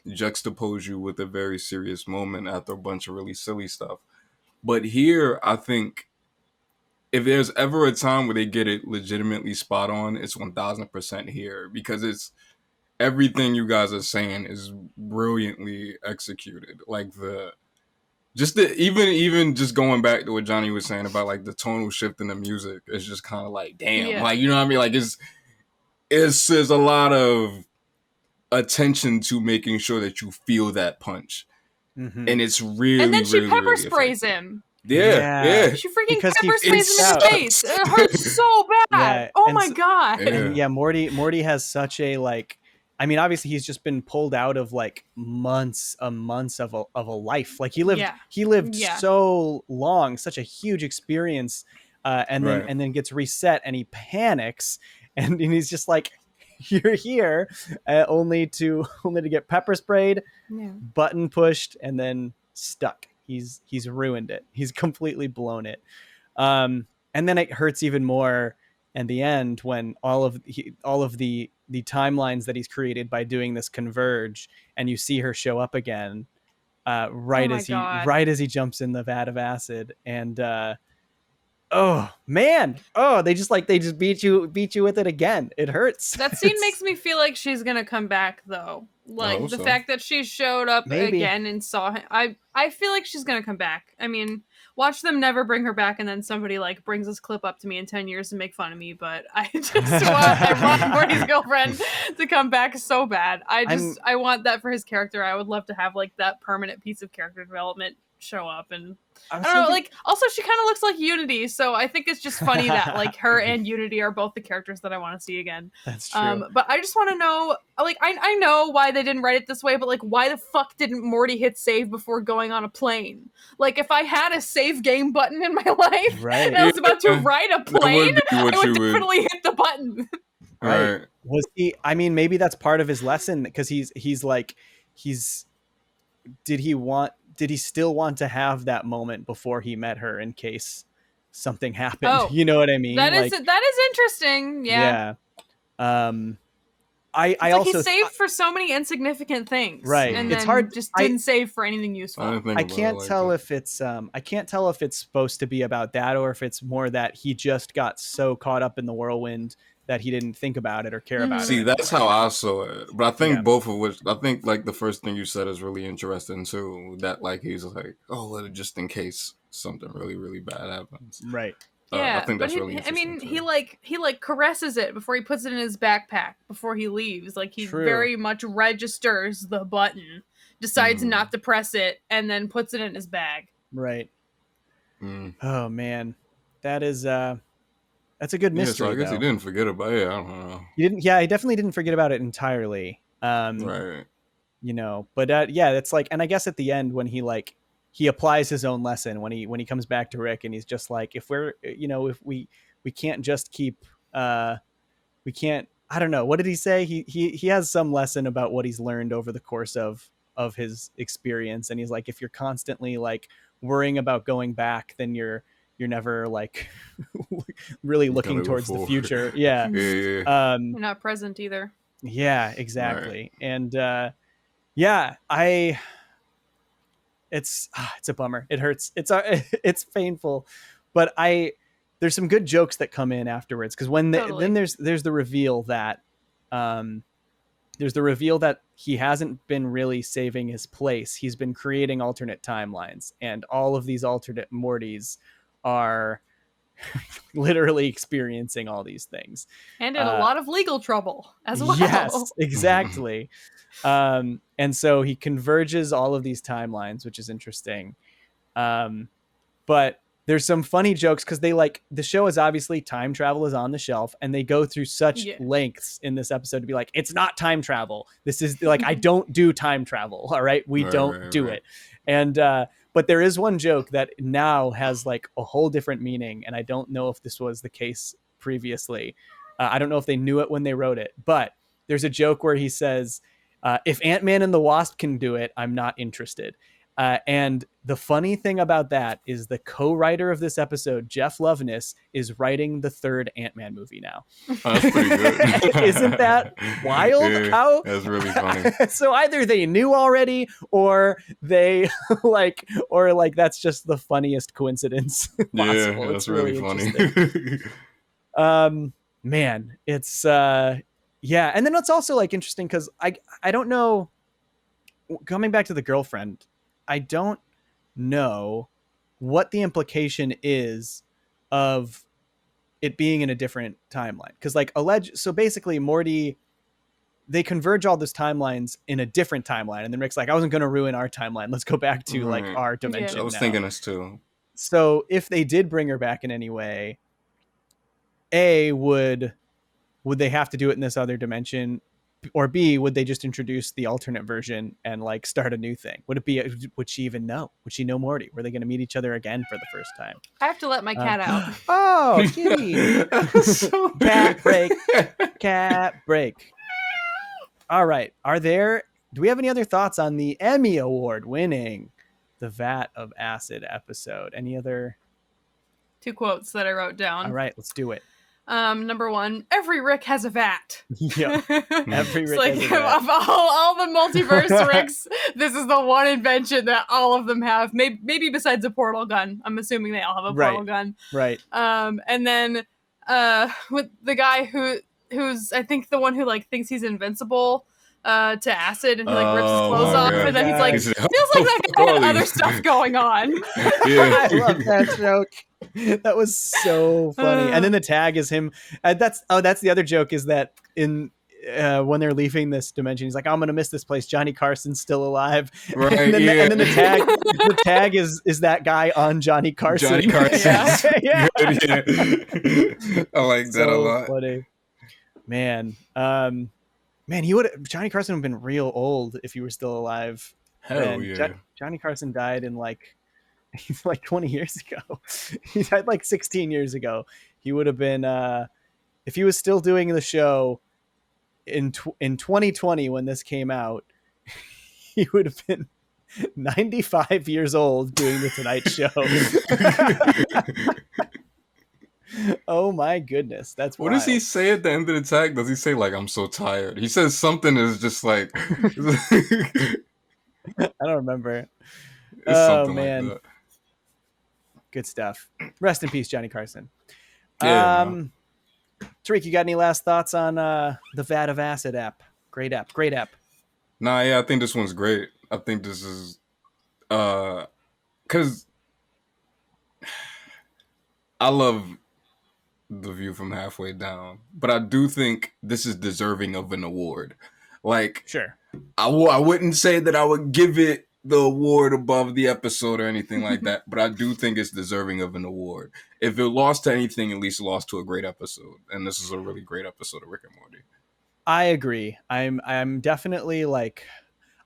juxtapose you with a very serious moment after a bunch of really silly stuff? But here, I think if there's ever a time where they get it legitimately spot on, it's 1000% here, because it's everything you guys are saying is brilliantly executed. Like even just going back to what Johnny was saying about like the tonal shift in the music, it's just kind of like, damn, like, you know what I mean? Like there's a lot of attention to making sure that you feel that punch. And it's really, and then she really, pepper really sprays him. Yeah. She freaking pepper sprays him in the face. It hurts so bad. Yeah. Oh my god. And Morty has such a like. I mean, obviously, he's just been pulled out of like months of a life. Like he lived so long, such a huge experience, and then gets reset, and he panics, and he's just like, "You're here, only to get pepper sprayed, button pushed, and then stuck." He's ruined it. He's completely blown it. And then it hurts even more in the end when all of the timelines that he's created by doing this converge, and you see her show up again right as he jumps in the vat of acid, and oh man, they just beat you with it again. It hurts. That scene makes me feel like she's gonna come back though. Like the fact that she showed up again and saw him. I feel like she's gonna come back. I mean, watch them never bring her back, and then somebody like brings this clip up to me in 10 years to make fun of me. But I want Morty's girlfriend to come back so bad. I want that for his character. I would love to have like that permanent piece of character development show up, and I don't know, like also she kind of looks like Unity, so I think it's just funny that like her and Unity are both the characters that I want to see again. That's true. But I just want to know, like I know why they didn't write it this way, but like why the fuck didn't Morty hit save before going on a plane? Like if I had a save game button in my life and I was about to ride a plane, I would definitely hit the button. Right. Was he? I mean, maybe that's part of his lesson, because did he still want to have that moment before he met her in case something happened? You know what I mean? That is interesting. Yeah. I also he saved for so many insignificant things, right? And it's then hard. Just didn't save for anything useful. I can't tell if it's supposed to be about that, or if it's more that he just got so caught up in the whirlwind that he didn't think about it or care about it. See, that's how I saw it. But I think both of which, I think like the first thing you said is really interesting too. That like he's like, oh, just in case something really, really bad happens. Right. Yeah, I think that's really interesting. I mean, too. he caresses it before he puts it in his backpack before he leaves. Like he very much registers the button, decides not to press it, and then puts it in his bag. Right. Oh man, that is that's a good mystery. So I guess he didn't forget about it. I don't know. He didn't. Yeah, he definitely didn't forget about it entirely. Right. You know, but it's like, and I guess at the end when he applies his own lesson when he comes back to Rick, and he's just like, if we can't just keep we can't, I don't know, what did he say? He has some lesson about what he's learned over the course of his experience, and he's like, if you're constantly like worrying about going back, then you're never like really looking towards the future. Yeah. You're not present either. Yeah, exactly. Right. And it's a bummer. It hurts. It's painful, but there's some good jokes that come in afterwards, because when then there's the reveal that he hasn't been really saving his place. He's been creating alternate timelines, and all of these alternate Mortys are literally experiencing all these things, and in a lot of legal trouble as well. Yes, exactly. And so he converges all of these timelines, which is interesting. But there's some funny jokes, because the show is obviously time travel is on the shelf, and they go through such lengths in this episode to be like, it's not time travel. This is like, I don't do time travel. All right. We don't do it. And, but there is one joke that now has like a whole different meaning. And I don't know if this was the case previously. I don't know if they knew it when they wrote it, but there's a joke where he says, if Ant-Man and the Wasp can do it, I'm not interested. And the funny thing about that is the co-writer of this episode, Jeff Loveness, is writing the third Ant-Man movie now. That's pretty good. Isn't that wild? Yeah, How? that's really funny. So either they knew already, or they that's just the funniest coincidence possible. Yeah, it's that's really funny. Man, it's yeah. And then it's also like interesting because I don't know, coming back to the girlfriend, I don't know what the implication is of it being in a different timeline. Because like so basically Morty, they converge all those timelines in a different timeline. And then Rick's like, I wasn't going to ruin our timeline. Let's go back to like our dimension. I was now. thinking this too. So if they did bring her back in any way, would they have to do it in this other dimension? Or B, would they just introduce the alternate version and like start a new thing? Would she even know? Would she know Morty? Were they going to meet each other again for the first time? I have to let my cat out. Oh, kitty. Cat break. All right. Do we have any other thoughts on the Emmy Award winning The Vat of Acid episode? Any other? 2 quotes that I wrote down. All right, let's do it. Number 1, every Rick has a vat. Yeah, every Rick has a vat. Of all the multiverse Ricks, this is the one invention that all of them have. Maybe besides a portal gun. I'm assuming they all have a portal gun. Right. And then with the guy who's I think the one who like thinks he's invincible to acid, and he like rips his clothes off, and then he's like, feels like that guy had other stuff going on. I love that joke. That was so funny. And then the tag is him. That's the other joke, is that in when they're leaving this dimension, he's like, I'm gonna miss this place. Johnny Carson's still alive. Right, and then the tag is that guy on Johnny Carson. Johnny Carson. Yeah. Yeah. I like that a lot. Funny. Man, Johnny Carson would have been real old if he were still alive. Hell yeah. Johnny Carson died in like 20 years ago. He died like 16 years ago. He would have been if he was still doing the show in 2020 when this came out, he would have been 95 years old doing the Tonight Show. Oh my goodness, that's what wild. does he say at the end of the tag? Does he say like, I'm so tired? He says something is just like I don't remember. Something man, like that. Good stuff. Rest in peace, Johnny Carson. Yeah, Tariq, you got any last thoughts on the Vat of Acid app? Great app. Nah, yeah, I think this one's great. I think this is because I love The View from Halfway Down, but I do think this is deserving of an award. Like, sure, I wouldn't say that I would give it the award above the episode or anything like that, but I do think it's deserving of an award. If it lost to anything, at least it lost to a great episode, and this is a really great episode of Rick and Morty. I agree. I'm definitely like,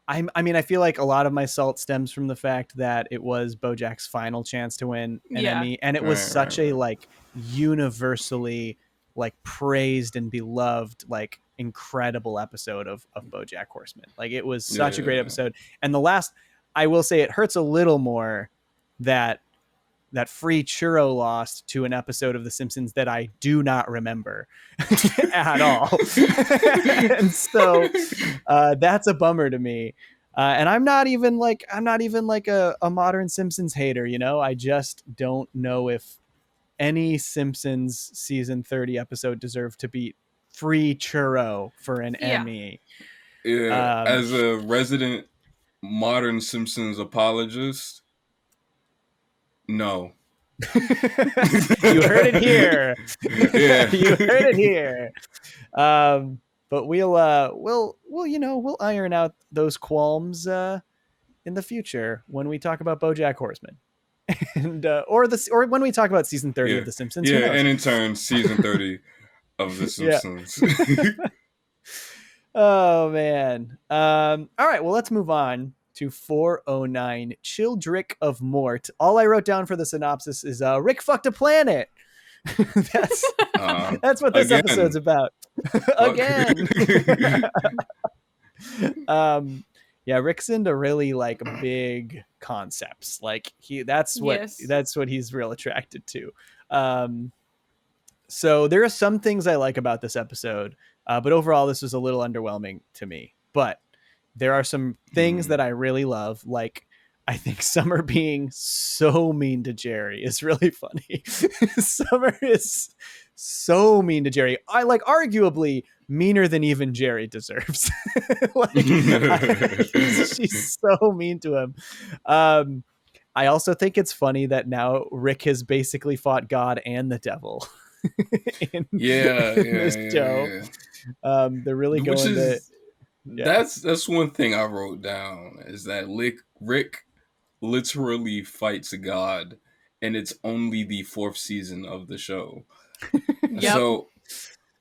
I mean, I feel like a lot of my salt stems from the fact that it was BoJack's final chance to win an Emmy, and it was such a like universally like praised and beloved, like incredible episode of BoJack Horseman. Like it was such a great episode. And the last, I will say, it hurts a little more that free churro lost to an episode of The Simpsons that I do not remember at all. And so that's a bummer to me. And I'm not even like a modern Simpsons hater, you know. I just don't know if any Simpsons season 30 episode deserved to beat free churro for an Emmy. Yeah, as a resident modern Simpsons apologist, no. You heard it here. Yeah. You heard it here. But we'll iron out those qualms in the future when we talk about BoJack Horseman. And or when we talk about season 30 of The Simpsons. Yeah, and in turn season 30 of The Simpsons. Oh man. All right, well, let's move on to 409, Childrick of Mort. All I wrote down for the synopsis is Rick fucked a planet. That's what this episode's about. Again. Yeah, Rick's into really like big concepts. Like that's what he's real attracted to. So there are some things I like about this episode, but overall this was a little underwhelming to me. But there are some things that I really love, like I think Summer being so mean to Jerry is really funny. Summer is so mean to Jerry. I like arguably meaner than even Jerry deserves. Like, she's so mean to him. I also think it's funny that now Rick has basically fought God and the devil in this show. They're really going That's one thing I wrote down, is that Rick literally fights God, and it's only the 4th season of the show. Yep. So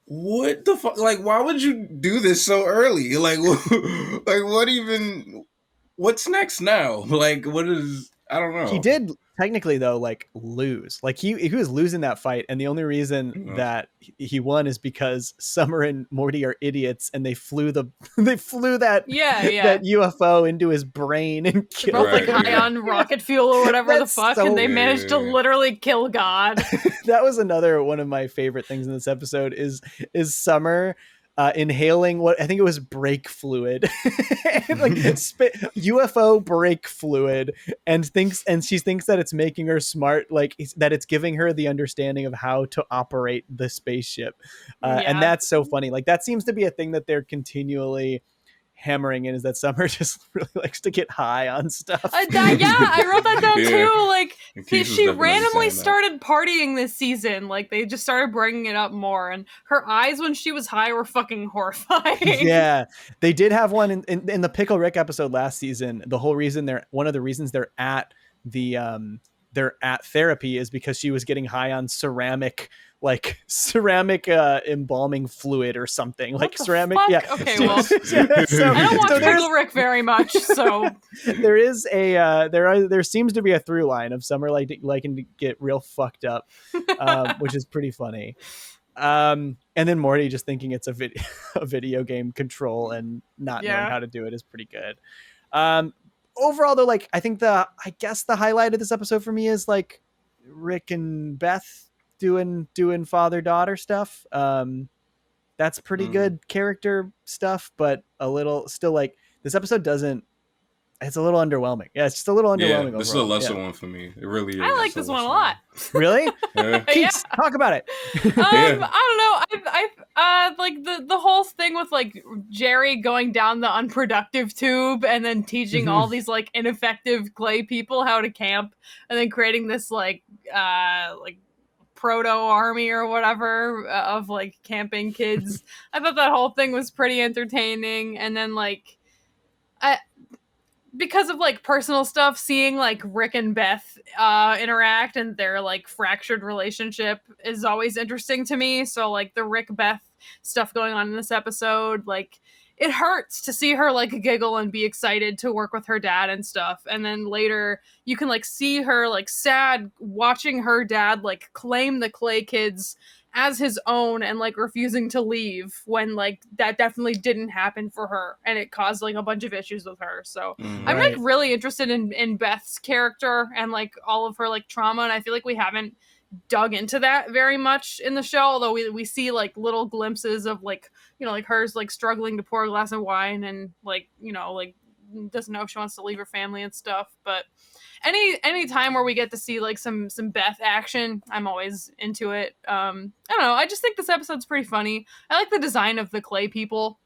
what the fuck? Like, why would you do this so early? Like, what's next now? Like, what is, I don't know. He did technically though, like lose, like he was losing that fight. And the only reason that he won is because Summer and Morty are idiots and they flew that UFO into his brain and killed him. Like high on rocket fuel or whatever the fuck. And they managed to literally kill God. That was another one of my favorite things in this episode is Summer inhaling what I think it was brake fluid, like UFO brake fluid, and she thinks that it's making her smart, like that it's giving her the understanding of how to operate the spaceship. And that's so funny. Like that seems to be a thing that they're continually hammering in, is that Summer just really likes to get high on stuff. I wrote that down too. Like she randomly started partying this season. Like they just started bringing it up more, and her eyes when she was high were fucking horrifying. Yeah, they did have one in the Pickle Rick episode last season. The whole reason one of the reasons they're at therapy is because she was getting high on ceramic embalming fluid or something. What like ceramic fuck? Yeah, okay, well so, I don't watch Pickle Rick very much, so there is there seems to be a through line of Summer liking to get real fucked up, which is pretty funny. And then Morty just thinking it's a video game control and not knowing how to do it is pretty good. Overall though, like I think I guess the highlight of this episode for me is like Rick and Beth doing father-daughter stuff. That's pretty good character stuff, but a little still like this episode it's a little underwhelming. Yeah, it's just a little underwhelming. This overall. is a lesser one for me. It really is. I like this one a lot. Really? Keith, talk about it. I don't know. I like the whole thing with like Jerry going down the unproductive tube and then teaching all these like ineffective clay people how to camp, and then creating this like proto army or whatever of like camping kids. I thought that whole thing was pretty entertaining. And then like because of like personal stuff, seeing like Rick and Beth interact and their like fractured relationship is always interesting to me. So like the Rick Beth stuff going on in this episode, like it hurts to see her like giggle and be excited to work with her dad and stuff. And then later you can like see her like sad watching her dad like claim the Clay kids as his own and like refusing to leave when like that definitely didn't happen for her, and it caused like a bunch of issues with her. So I'm like really interested in Beth's character and like all of her like trauma, and I feel like we haven't dug into that very much in the show, although we see like little glimpses of like, you know, like hers like struggling to pour a glass of wine and like, you know, like doesn't know if she wants to leave her family and stuff. But any time where we get to see like some Beth action, I'm always into it. I don't know, I just think this episode's pretty funny. I like the design of the clay people,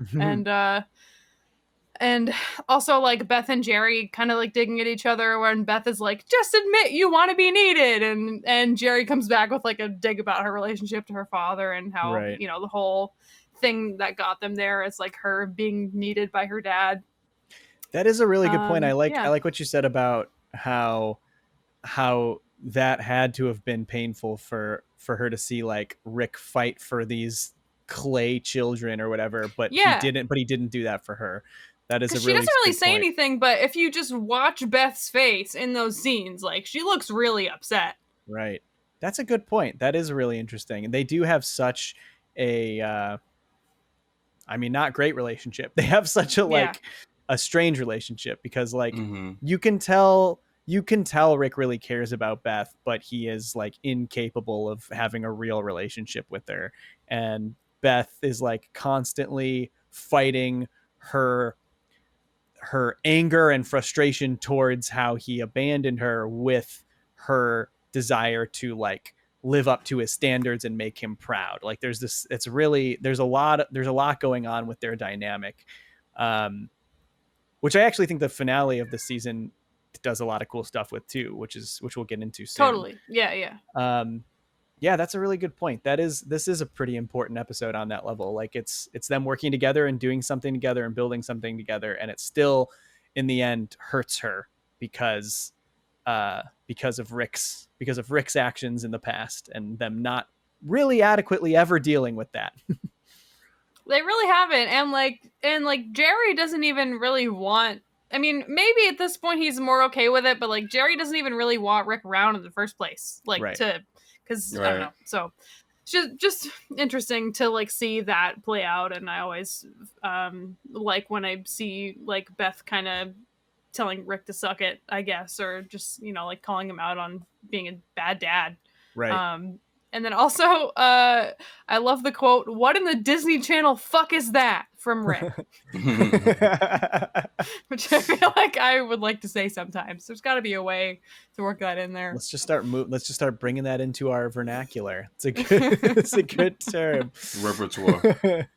and also like Beth and Jerry kind of like digging at each other when Beth is like, just admit you want to be needed, and Jerry comes back with like a dig about her relationship to her father and how you know the whole thing that got them there is like her being needed by her dad. That is a really good point. I like what you said about how that had to have been painful for her to see like Rick fight for these clay children or whatever, but he didn't do that for her. That is a really she doesn't really say point. Anything, but if you just watch Beth's face in those scenes, like she looks really upset. Right. That's a good point. That is really interesting. And they do have such a I mean, not great relationship. They have such a like a strange relationship because like you can tell Rick really cares about Beth, but he is like incapable of having a real relationship with her. And Beth is like constantly fighting her anger and frustration towards how he abandoned her with her desire to like live up to his standards and make him proud. Like there's a lot going on with their dynamic, which I actually think the finale of the season does a lot of cool stuff with too, which we'll get into soon. Totally. Yeah. Yeah, that's a really good point. This is a pretty important episode on that level. Like it's them working together and doing something together and building something together, and it still in the end hurts her because of Rick's actions in the past and them not really adequately ever dealing with that. They really haven't. And like Jerry doesn't even really want, I mean, maybe at this point he's more okay with it, but like Jerry doesn't even really want Rick around in the first place. Like because I don't know. So just interesting to like see that play out. And I always like when I see like Beth kind of telling Rick to suck it, I guess, or just, you know, like calling him out on being a bad dad. Right. And then also, I love the quote, "What in the Disney Channel fuck is that?" from Rick. Which I feel like I would like to say sometimes. There's got to be a way to work that in there. Let's just start bringing that into our vernacular. It's a good term. Repertoire.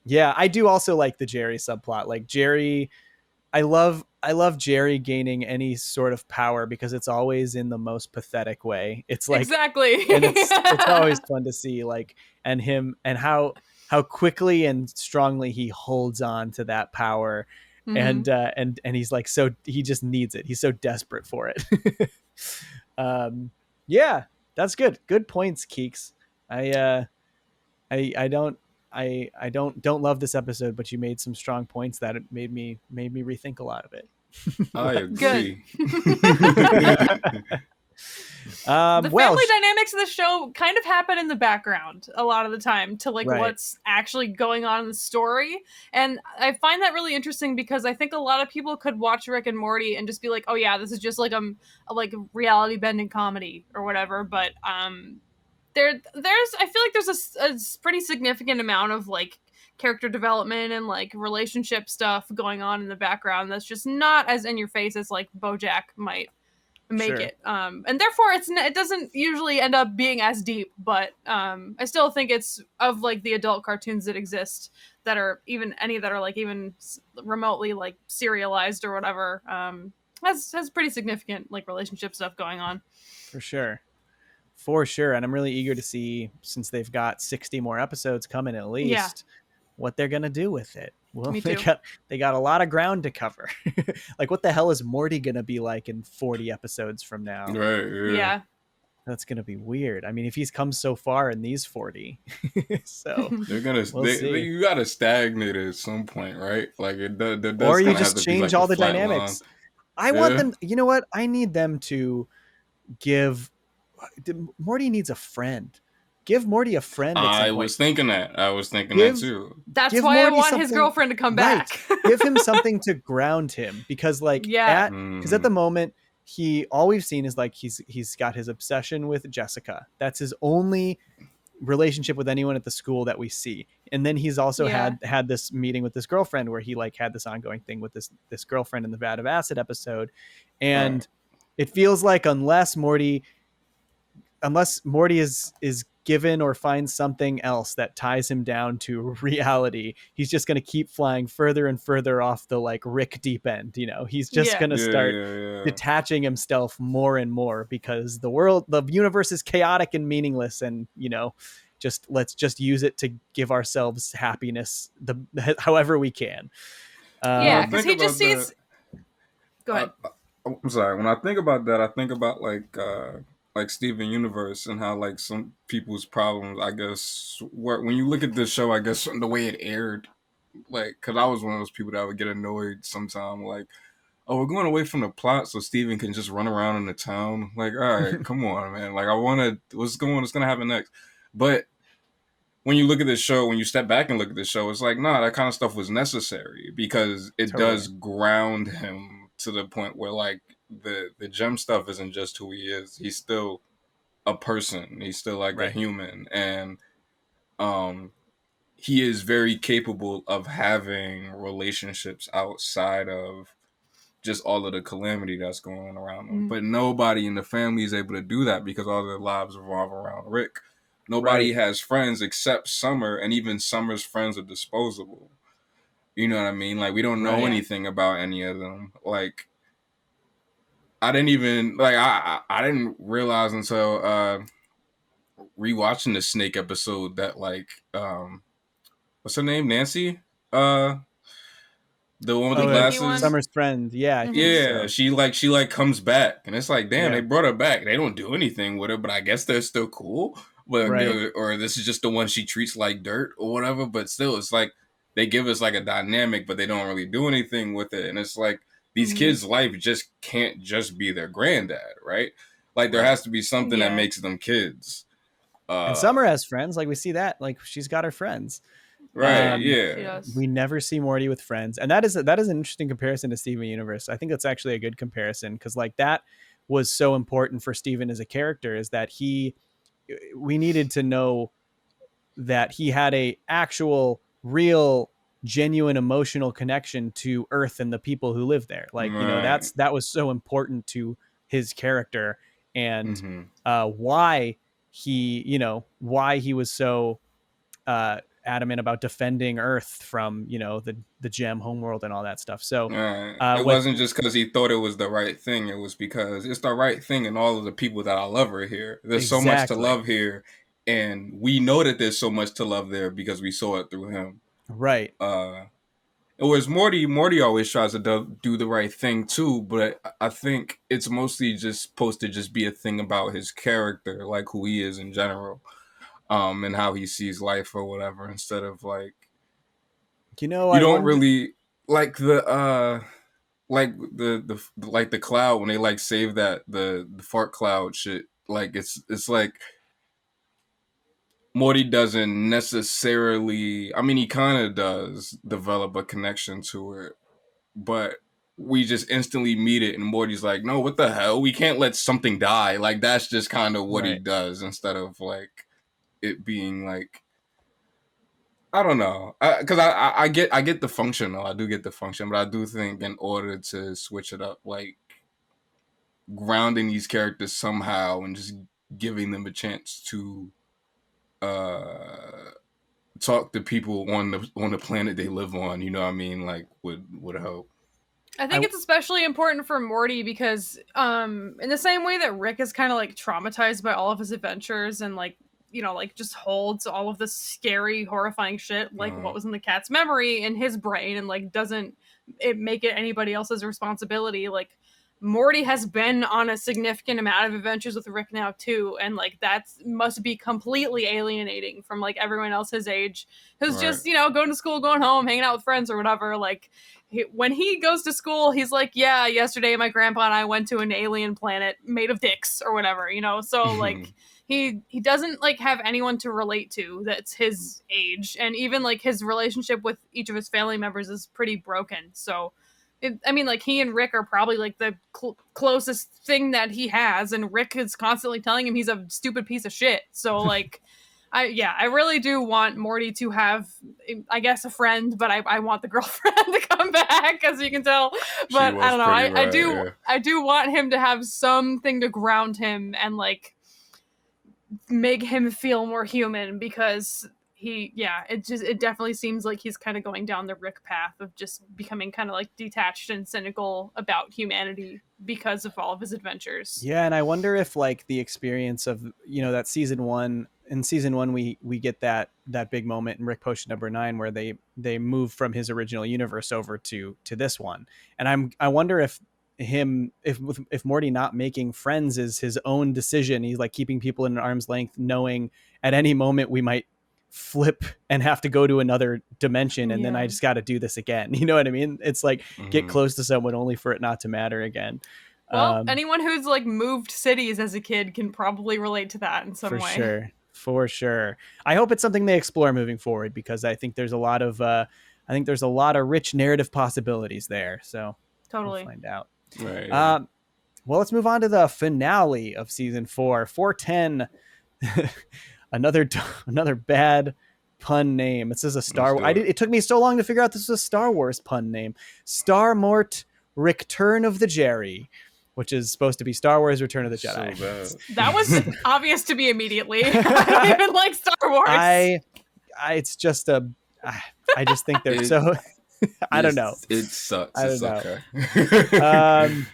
Yeah, I do also like the Jerry subplot. Like Jerry, I love Jerry gaining any sort of power because it's always in the most pathetic way. It's like exactly, and it's always fun to see like and him and how quickly and strongly he holds on to that power, and he's like he just needs it. He's so desperate for it. Yeah, that's good. Good points, Keeks. I don't love this episode, but you made some strong points that it made me rethink a lot of it. I agree. The family dynamics of the show kind of happen in the background a lot of the time to like what's actually going on in the story. And I find that really interesting because I think a lot of people could watch Rick and Morty and just be like, oh yeah, this is just like a reality bending comedy or whatever. But there's I feel like there's a pretty significant amount of like character development and like relationship stuff going on in the background that's just not as in your face as like BoJack might make it. And therefore it doesn't usually end up being as deep, but I still think it's of like the adult cartoons that exist that are even any that are like even remotely like serialized or whatever has pretty significant like relationship stuff going on. For sure. And I'm really eager to see, since they've got 60 more episodes coming at least, what they're going to do with it. Well, they got a lot of ground to cover. Like, what the hell is Morty going to be like in 40 episodes from now? Right. Yeah. That's going to be weird. I mean, if he's come so far in these 40. So they're going to, you got to stagnate it at some point, right? Like, it does or you just change all the dynamics. I want them, you know what? I need them to Morty needs a friend. Give Morty a friend. I was thinking that too. That's why Morty I want his girlfriend to come back. Give him something to ground him, because like because at the moment all we've seen is like he's got his obsession with Jessica. That's his only relationship with anyone at the school that we see. And then he's also had this meeting with this girlfriend where he like had this ongoing thing with this girlfriend in the Vat of Acid episode. And it feels like unless Morty is given or finds something else that ties him down to reality, he's just going to keep flying further and further off the like Rick deep end. You know, he's just going to start detaching himself more and more because the universe is chaotic and meaningless, and you know, let's just use it to give ourselves happiness however we can. Because he just sees. Go ahead. I'm sorry. When I think about that, I think about like Steven Universe and how like some people's problems, I guess, when you look at this show, I guess the way it aired, like, because I was one of those people that would get annoyed sometime, like, oh, we're going away from the plot so Steven can just run around in the town. Like, all right, come on, man. Like, what's going to happen next? But when you look at this show, when you step back and look at this show, it's like, nah, that kind of stuff was necessary because it does ground him to the point where like the gem stuff isn't just who he is. He's still a person. He's still like a human. And he is very capable of having relationships outside of just all of the calamity that's going on around them. But nobody in the family is able to do that because all their lives revolve around Rick. Nobody has friends except Summer, and even Summer's friends are disposable. You know what I mean? Like, we don't know anything about any of them. Like, I didn't even, like, I didn't realize until rewatching the Snake episode that, like, what's her name? Nancy? The one with the glasses? Summer's friend. Yeah. Yeah. So. She comes back, and it's like, damn, they brought her back. They don't do anything with her, but I guess they're still cool. But or this is just the one she treats like dirt or whatever. But still, it's like they give us like a dynamic, but they don't really do anything with it. And it's like these kids' life just can't just be their granddad, right? Like there has to be something that makes them kids. And Summer has friends. Like we see that. Like she's got her friends. Right. Yeah. We never see Morty with friends, and that is an interesting comparison to Steven Universe. I think that's actually a good comparison because like that was so important for Steven as a character is that we needed to know that he had a actual, real, genuine emotional connection to Earth and the people who live there. Like, you know, that was so important to his character and why he was so adamant about defending Earth from, you know, the gem homeworld and all that stuff. So it wasn't just because he thought it was the right thing. It was because it's the right thing and all of the people that I love are here. There's so much to love here. And we know that there's so much to love there because we saw it through him. Right. Whereas Morty always tries to do the right thing too, but I think it's mostly just supposed to just be a thing about his character, like who he is in general. And how he sees life or whatever, instead of like, you know, you don't really like the cloud when they like save that the fart cloud shit. Like it's like Morty doesn't necessarily. I mean, he kind of does develop a connection to it, but we just instantly meet it, and Morty's like, "No, what the hell? We can't let something die." Like that's just kind of what he does instead of like it being like, I don't know, because I get the function though. I do get the function, but I do think in order to switch it up, like grounding these characters somehow and just giving them a chance to talk to people on the planet they live on, you know what I mean, like would help. I think it's especially important for Morty because in the same way that Rick is kind of like traumatized by all of his adventures and like, you know, like just holds all of this scary, horrifying shit, like what was in the cat's memory in his brain and like doesn't it make it anybody else's responsibility. Like Morty has been on a significant amount of adventures with Rick now too. And like that must be completely alienating from like everyone else his age who's just, you know, going to school, going home, hanging out with friends or whatever. Like when he goes to school, he's like, yeah, yesterday my grandpa and I went to an alien planet made of dicks or whatever, you know? So like, he doesn't like have anyone to relate to that's his age, and even like his relationship with each of his family members is pretty broken. So, I mean, like he and Rick are probably like the closest thing that he has, and Rick is constantly telling him he's a stupid piece of shit. So, like, I really do want Morty to have, I guess, a friend, but I want the girlfriend to come back, as you can tell. But I don't know, I do want him to have something to ground him and like make him feel more human, because it definitely seems like he's kind of going down the Rick path of just becoming kind of like detached and cynical about humanity because of all of his adventures. Yeah, and I wonder if like the experience of, you know, that season one we get that big moment in Rick Potion number 9 where they move from his original universe over to this one, and I wonder if Morty not making friends is his own decision. He's like keeping people in arm's length, knowing at any moment we might flip and have to go to another dimension, and then I just got to do this again. You know what I mean? It's like get close to someone only for it not to matter again. Well, anyone who's like moved cities as a kid can probably relate to that in some way. For sure. I hope it's something they explore moving forward, because I think there's a lot of rich narrative possibilities there. So Totally. we'll find out. Right. Well, let's move on to the finale of season 4, 410. another bad pun name. It says a Star Wars. It took me so long to figure out this was a Star Wars pun name. Star Mort Return of the Jerry, which is supposed to be Star Wars Return of the Jedi. So that was obvious to me immediately. I don't even like Star Wars. It's just I just think they're so I don't know. It sucks. I don't know. Okay.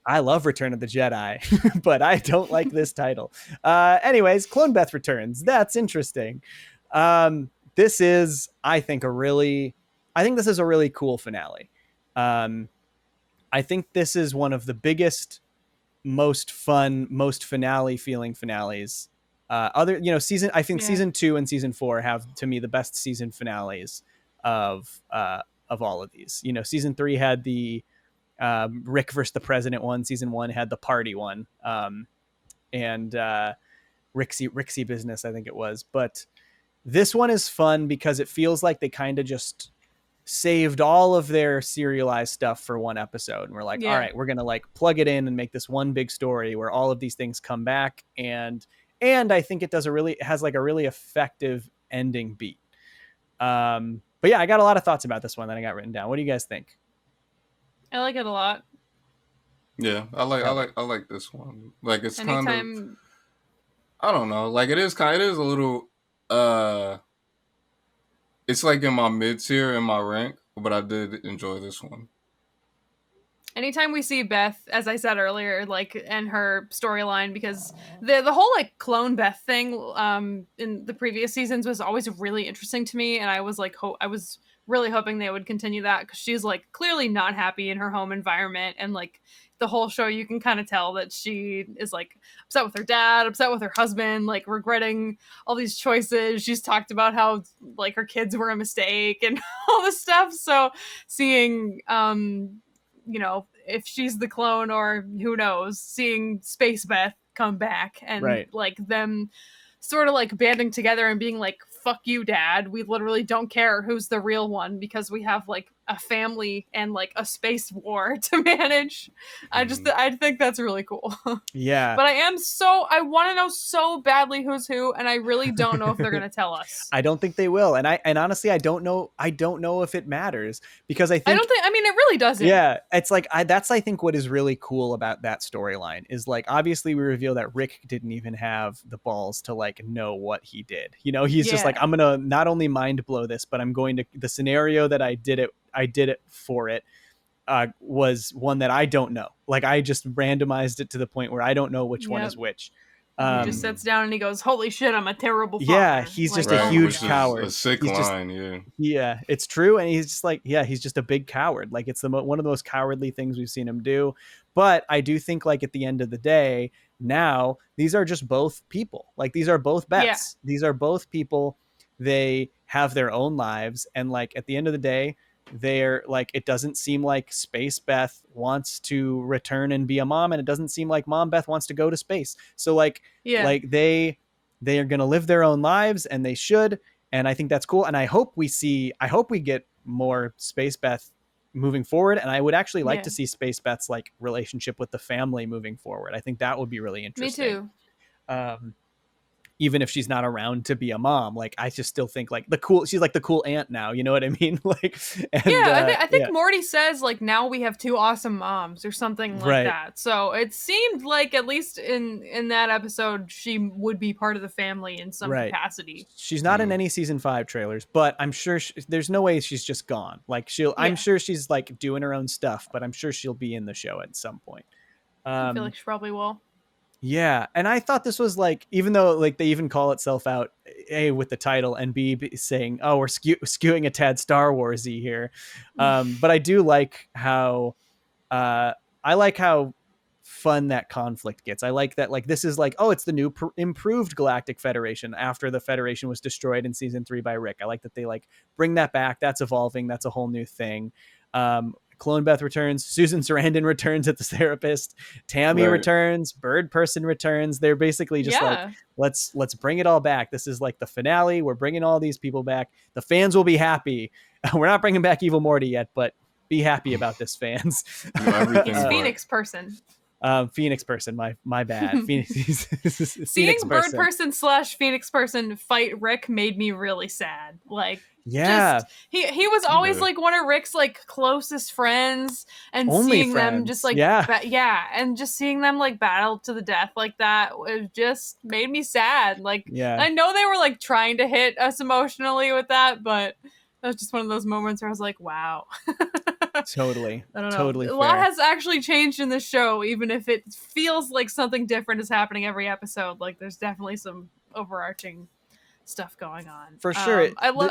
I love Return of the Jedi, but I don't like this title. Anyways, Clone Beth returns. That's interesting. This is, I think this is a really cool finale. I think this is one of the biggest, most fun, most finale feeling finales. Season 2 and season 4 have, to me, the best season finales of all of these. Season 3 had the Rick versus the President one. Season 1 had the party one, and Rixie Business, I think it was. But this one is fun because it feels like they kind of just saved all of their serialized stuff for one episode, and we're like, all right, we're gonna like plug it in and make this one big story where all of these things come back, and I think it has like a really effective ending beat. But yeah, I got a lot of thoughts about this one that I got written down. What do you guys think? I like it a lot. Yeah, I like this one. Like, it's kind of, I don't know. Like, it is a little, it's like in my mid tier in my rank, but I did enjoy this one. Anytime we see Beth, as I said earlier, like, and her storyline, because the whole like clone Beth thing in the previous seasons was always really interesting to me, and I was like, I was really hoping they would continue that, because she's like clearly not happy in her home environment, and like the whole show you can kind of tell that she is like upset with her dad, upset with her husband, like regretting all these choices. She's talked about how like her kids were a mistake and all this stuff. So seeing if she's the clone, or who knows, seeing Space Beth come back and like them sort of like banding together and being like, fuck you, Dad, we literally don't care who's the real one because we have like a family and like a space war to manage. I think that's really cool. Yeah. But I want to know so badly who's who, and I really don't know if they're going to tell us. I don't think they will. And honestly, I don't know if it matters, because it really doesn't. Yeah. It's like, that's, I think what is really cool about that storyline is like, obviously we reveal that Rick didn't even have the balls to like know what he did. He's just like, I'm going to not only mind blow this, but I'm going to, the scenario that I did it for it was one that I don't know. Like, I just randomized it to the point where I don't know which one is which. He just sits down and he goes, holy shit, I'm a terrible father. Yeah, he's just a huge coward. A sick line, yeah, it's true. And he's just like, he's just a big coward. Like, it's one of the most cowardly things we've seen him do. But I do think, like, at the end of the day, now these are just both people. Like, these are both Beths. Yeah. These are both people. They have their own lives. And like, at the end of the day, they're like, it doesn't seem like Space Beth wants to return and be a mom, and it doesn't seem like Mom Beth wants to go to space. So like, like they are going to live their own lives, and they should. And I think that's cool. And I hope we get more Space Beth moving forward. And I would actually like to see Space Beth's like relationship with the family moving forward. I think that would be really interesting. Me too. Even if she's not around to be a mom, like, I just still think like she's like the cool aunt now, you know what I mean? Like, I think Morty says like, now we have 2 awesome moms or something like that. So it seemed like, at least in that episode, she would be part of the family in some capacity. She's not in any season 5 trailers, but I'm sure there's no way she's just gone. Like, I'm sure she's like doing her own stuff, but I'm sure she'll be in the show at some point. I feel like she probably will. Yeah, and I thought this was like, even though like they even call itself out, A, with the title, and B, saying, oh, we're skewing a tad Star Wars-y here. But I do like how fun that conflict gets. I like that, like, this is like, oh, it's the new improved Galactic Federation after the Federation was destroyed in season 3 by Rick. I like that they like bring that back. That's evolving. That's a whole new thing. Clone Beth returns. Susan Sarandon returns at the therapist. Tammy returns. Bird Person returns. They're basically just like, let's bring it all back. This is like the finale. We're bringing all these people back. The fans will be happy. We're not bringing back Evil Morty yet, but be happy about this, fans. It's Phoenix Person. Phoenix Person, my bad. Phoenix. Seeing Bird Person / Phoenix Person fight Rick made me really sad. Like, yeah, he was always like one of Rick's like closest friends, and only seeing friends. them just like and just seeing them like battle to the death like that, it just made me sad. Like, I know they were like trying to hit us emotionally with that, but that was just one of those moments where I was like, wow. Totally. I don't know. Totally a fair. lot has actually changed in this show, even if it feels like something different is happening every episode. Like, there's definitely some overarching stuff going on. For sure. I love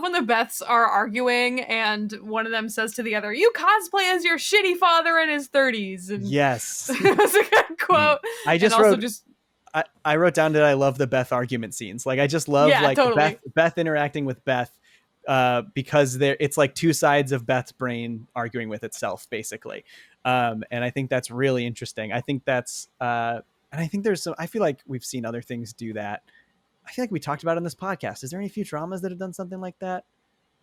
when the Beths are arguing and one of them says to the other, "You cosplay as your shitty father in his 30s." And yes. That's a good quote. I wrote down that I love the Beth argument scenes. Like, I just love totally. Beth interacting with Beth because it's like two sides of Beth's brain arguing with itself, basically. And I think that's really interesting. I think that's and I think there's some, I feel like we've seen other things do that. I feel like we talked about it in this podcast. Is there any Futuramas that have done something like that?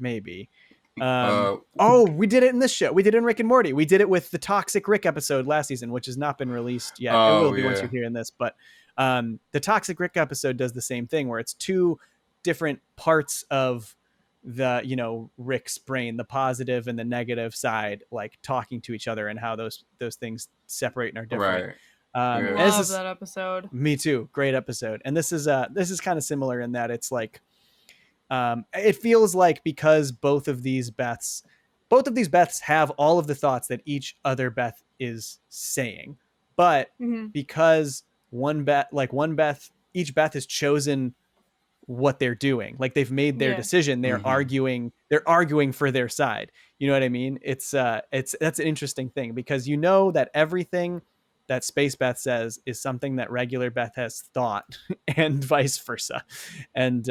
Maybe. We did it in this show. We did it in Rick and Morty. We did it with the Toxic Rick episode last season, which has not been released yet. It will be once you're hearing this. But the Toxic Rick episode does the same thing, where it's two different parts of the, Rick's brain, the positive and the negative side, like talking to each other, and how those things separate and are different. Right. I love that episode. Me too. Great episode. And this is kind of similar in that it's like, it feels like because both of these Beths have all of the thoughts that each other Beth is saying, but because each Beth has chosen what they're doing. Like, they've made their decision. They're arguing for their side. You know what I mean? That's an interesting thing, because that everything that Space Beth says is something that regular Beth has thought, and vice versa. And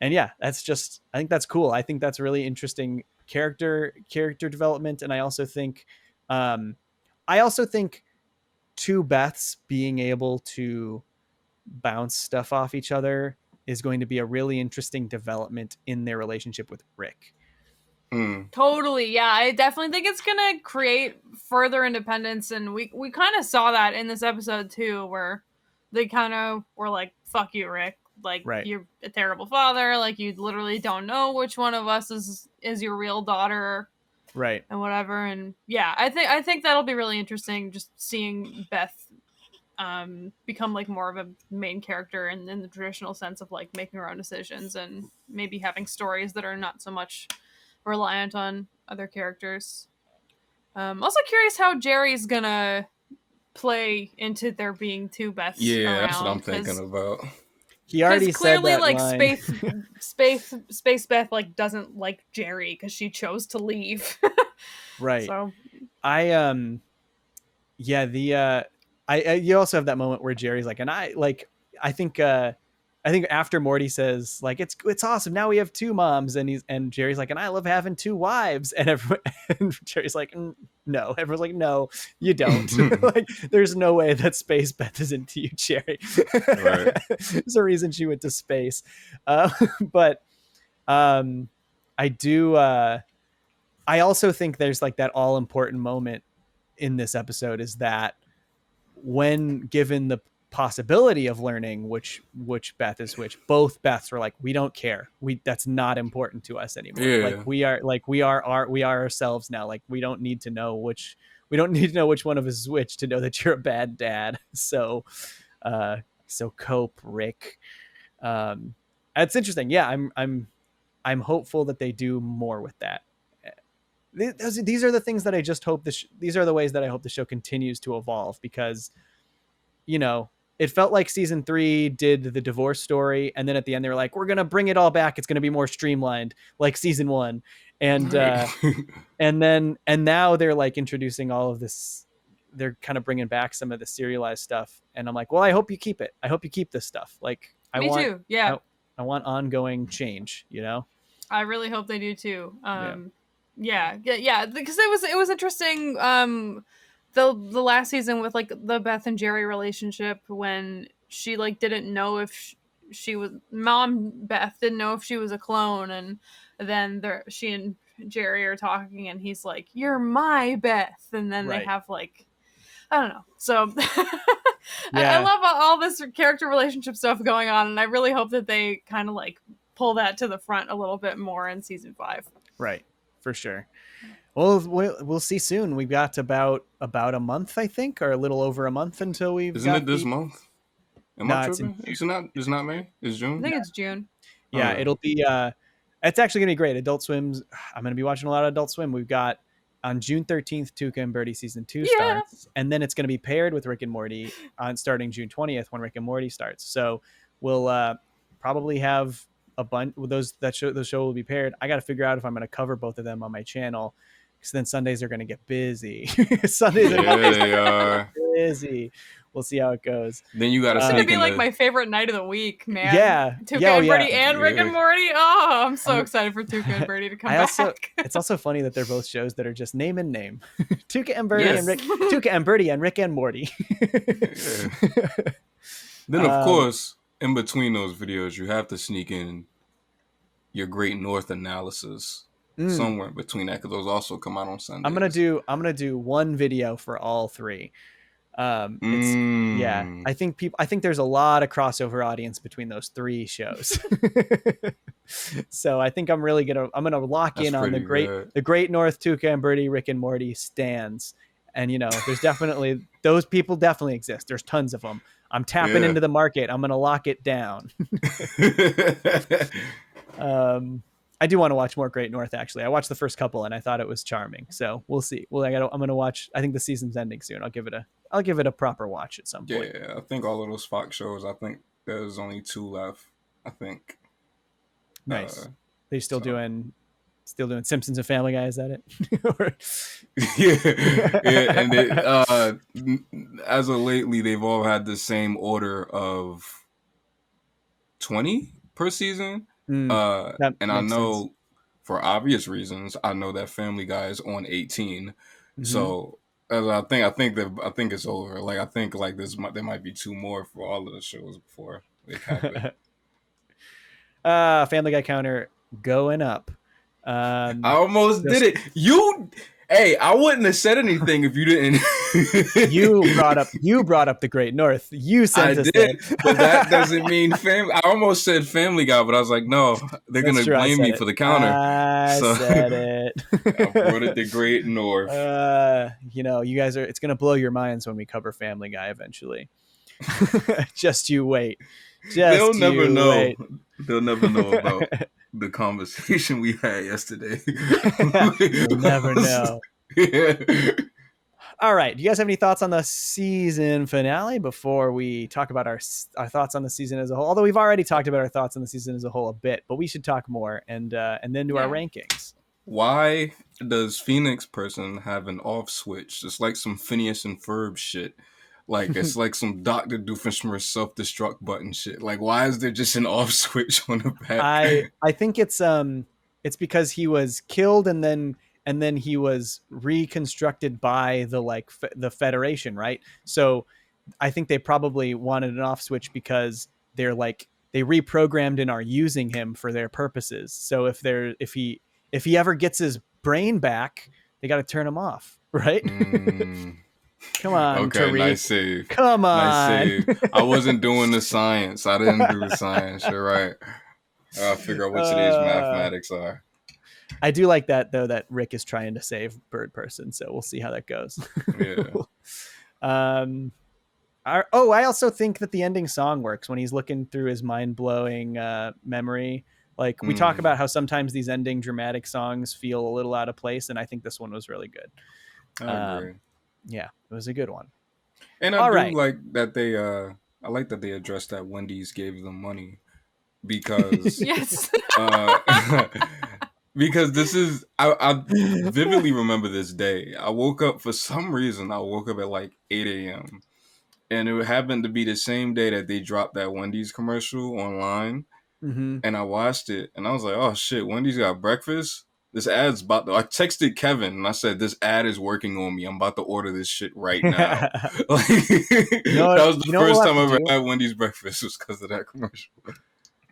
yeah, I think that's cool. I think that's really interesting character development. And I also think two Beths being able to bounce stuff off each other is going to be a really interesting development in their relationship with Rick. Totally. Yeah, I definitely think it's gonna create further independence, and we kind of saw that in this episode too, where they kind of were like, "Fuck you, Rick. Like, you're a terrible father. Like, you literally don't know which one of us is your real daughter, right? And whatever." And yeah, I think that'll be really interesting, just seeing Beth become like more of a main character in the traditional sense of like making her own decisions, and maybe having stories that are not so much reliant on other characters. Also curious how Jerry's gonna play into there being two Beths. Yeah, around, that's what I'm thinking about. He already clearly said that like line. Space Beth like doesn't like Jerry because she chose to leave. Right. So you also have that moment where Jerry's like, and I think after Morty says like, it's awesome, now we have two moms, and Jerry's like, and I love having two wives, and Jerry's like, no. Everyone's like, no, you don't. Like, there's no way that Space Beth is into you, Jerry. Right. There's a reason she went to space. But I do. I also think there's like that all important moment in this episode is that when given the possibility of learning which Beth is which, both Beths were like, we don't care. That's not important to us anymore. Yeah. We are ourselves now. Like, we don't need to know which one of us is which to know that you're a bad dad. So cope, Rick. It's interesting. Yeah, I'm hopeful that they do more with that. These are the things that I just hope these are the ways that I hope the show continues to evolve, because it felt like season 3 did the divorce story, and then at the end they were like, we're gonna bring it all back, it's gonna be more streamlined like season 1, and and now they're like introducing all of this. They're kind of bringing back some of the serialized stuff, and I'm like, well, I hope you keep it. I hope you keep this stuff. Like, Me too. Yeah, I want ongoing change. I really hope they do too. Yeah, because it was interesting. The last season with like the Beth and Jerry relationship when she like didn't know if she was mom Beth didn't know if she was a clone, and then she and Jerry are talking, and he's like, "You're my Beth," and then they have like I don't know. So I love all this character relationship stuff going on, and I really hope that they kind of like pull that to the front a little bit more in season 5. Right, for sure. Well, we'll see soon. We've got about a month, I think, or a little over a month until we've. Isn't it this month? Am I tripping? It's not May. It's June. I think it's June. Yeah, it'll be. It's actually gonna be great. Adult Swim's. I'm gonna be watching a lot of Adult Swim. We've got on June 13th, Tuca and Birdie season 2 starts, and then it's gonna be paired with Rick and Morty on starting June 20th when Rick and Morty starts. So we'll probably have a bunch. Those show will be paired. I got to figure out if I'm gonna cover both of them on my channel. Because then Sundays are going to get busy. Sundays are busy. We'll see how it goes. Then you got to. It's going to be like my favorite night of the week, man. Yeah, Tuca and Birdie and Rick and Morty. Oh, I'm so excited for Tuca and Birdie to come back. It's also funny that they're both shows that are just name and name. Tuca and Birdie and Rick. Tuca and Birdie and Rick and Morty. Then of course, in between those videos, you have to sneak in your Great North analysis. Somewhere in between that, because those also come out on Sundays. I'm gonna do one video for all three. I think there's a lot of crossover audience between those three shows. So I think I'm gonna lock in on the Great North Tuca and Birdie Rick and Morty stands. And there's definitely those people definitely exist. There's tons of them. I'm tapping into the market. I'm gonna lock it down. I do want to watch more Great North, actually. I watched the first couple and I thought it was charming. So we'll see. I'm going to watch, I think the season's ending soon. I'll give it a proper watch at some point. Yeah, I think all of those Fox shows, I think there's only 2 left, I think. Nice. They're still doing Simpsons and Family Guy, is that it? yeah. And as of lately, they've all had the same order of 20 per season. And I know sense. For obvious reasons, I know that Family Guy is on 18. Mm-hmm. So I think it's over. Like I think like there might be 2 more for all of the shows before they happen. Family Guy counter going up. I almost did it. Hey, I wouldn't have said anything if you didn't. You brought up the Great North. You sent us did, but that doesn't mean family. I almost said Family Guy, but I was like, no, they're gonna blame me for the counter. I said it. I brought it the Great North. You guys are. It's gonna blow your minds when we cover Family Guy eventually. Just you wait. They'll never know. They'll never know about the conversation we had yesterday. You'll never know. Yeah. All right. Do you guys have any thoughts on the season finale before we talk about our thoughts on the season as a whole? Although we've already talked about our thoughts on the season as a whole a bit, but we should talk more and then do our rankings. Why does Phoenix person have an off switch? It's like some Phineas and Ferb shit. Like it's like some Dr. Doofenshmirtz self-destruct button shit. Like why is there just an off switch on the back? I think it's because he was killed and then he was reconstructed by the Federation, right? So I think they probably wanted an off switch because they reprogrammed and are using him for their purposes. So if he ever gets his brain back, they got to turn him off, right? Come on, okay, Tariq. Nice save. Come on. Nice save. I wasn't doing the science. I didn't do the science. You're right. I'll figure out what today's mathematics are. I do like that, though, that Rick is trying to save Bird Person, so we'll see how that goes. Yeah. I also think that the ending song works when he's looking through his mind-blowing memory. Like, we talk about how sometimes these ending dramatic songs feel a little out of place, and I think this one was really good. I agree. Yeah, it was a good one. And I do like that they I like that they addressed that Wendy's gave them money because yes. Because this is I vividly remember this day. I woke up for some reason. I woke up at like 8 a.m. and it happened to be the same day that they dropped that Wendy's commercial online. Mm-hmm. And I watched it and I was like, oh shit, Wendy's got breakfast. this ad's about to, I texted Kevin and I said, this ad is working on me. I'm about to order this shit right now. Like, that was the first time I ever had Wendy's breakfast was because of that commercial.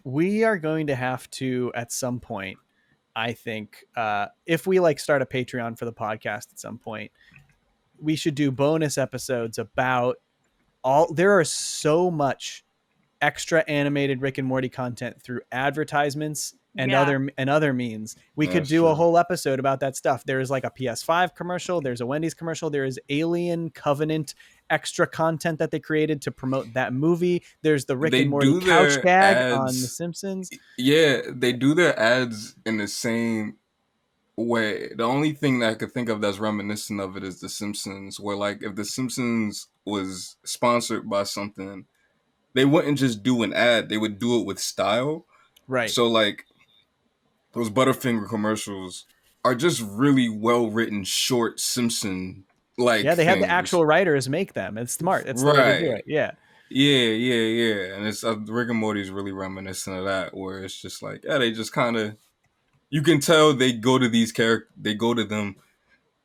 We are going to have to, at some point, I think, if we like start a Patreon for the podcast at some point, we should do bonus episodes about there are so much extra animated Rick and Morty content through advertisements and other means. We could do a whole episode about that stuff. There is like a PS5 commercial, there's a Wendy's commercial, there is Alien Covenant extra content that they created to promote that movie. There's the Rick and Morty couch gag on The Simpsons. Yeah, they do their ads in the same way. The only thing that I could think of that's reminiscent of it is The Simpsons, where like if The Simpsons was sponsored by something, they wouldn't just do an ad, they would do it with style. Right. So like those Butterfinger commercials are just really well written, short Simpson like. Yeah, they have the actual writers make them. It's smart. It's right. The way to do it. Yeah. Yeah. And it's Rick and Morty is really reminiscent of that, where it's just like, yeah, they just kind of, you can tell they go to these they go to them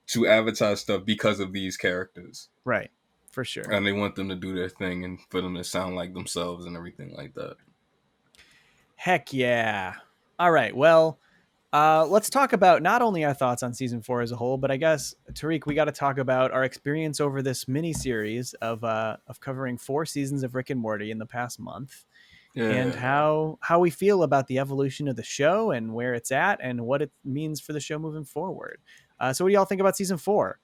to advertise stuff because of these characters. Right. For sure. And they want them to do their thing and for them to sound like themselves and everything like that. Heck yeah. All right. Well, let's talk about not only our thoughts on season 4 as a whole, but I guess, Tariq, we got to talk about our experience over this mini series of covering 4 seasons of Rick and Morty in the past month. Yeah. And how we feel about the evolution of the show and where it's at and what it means for the show moving forward. So what do y'all think about season 4?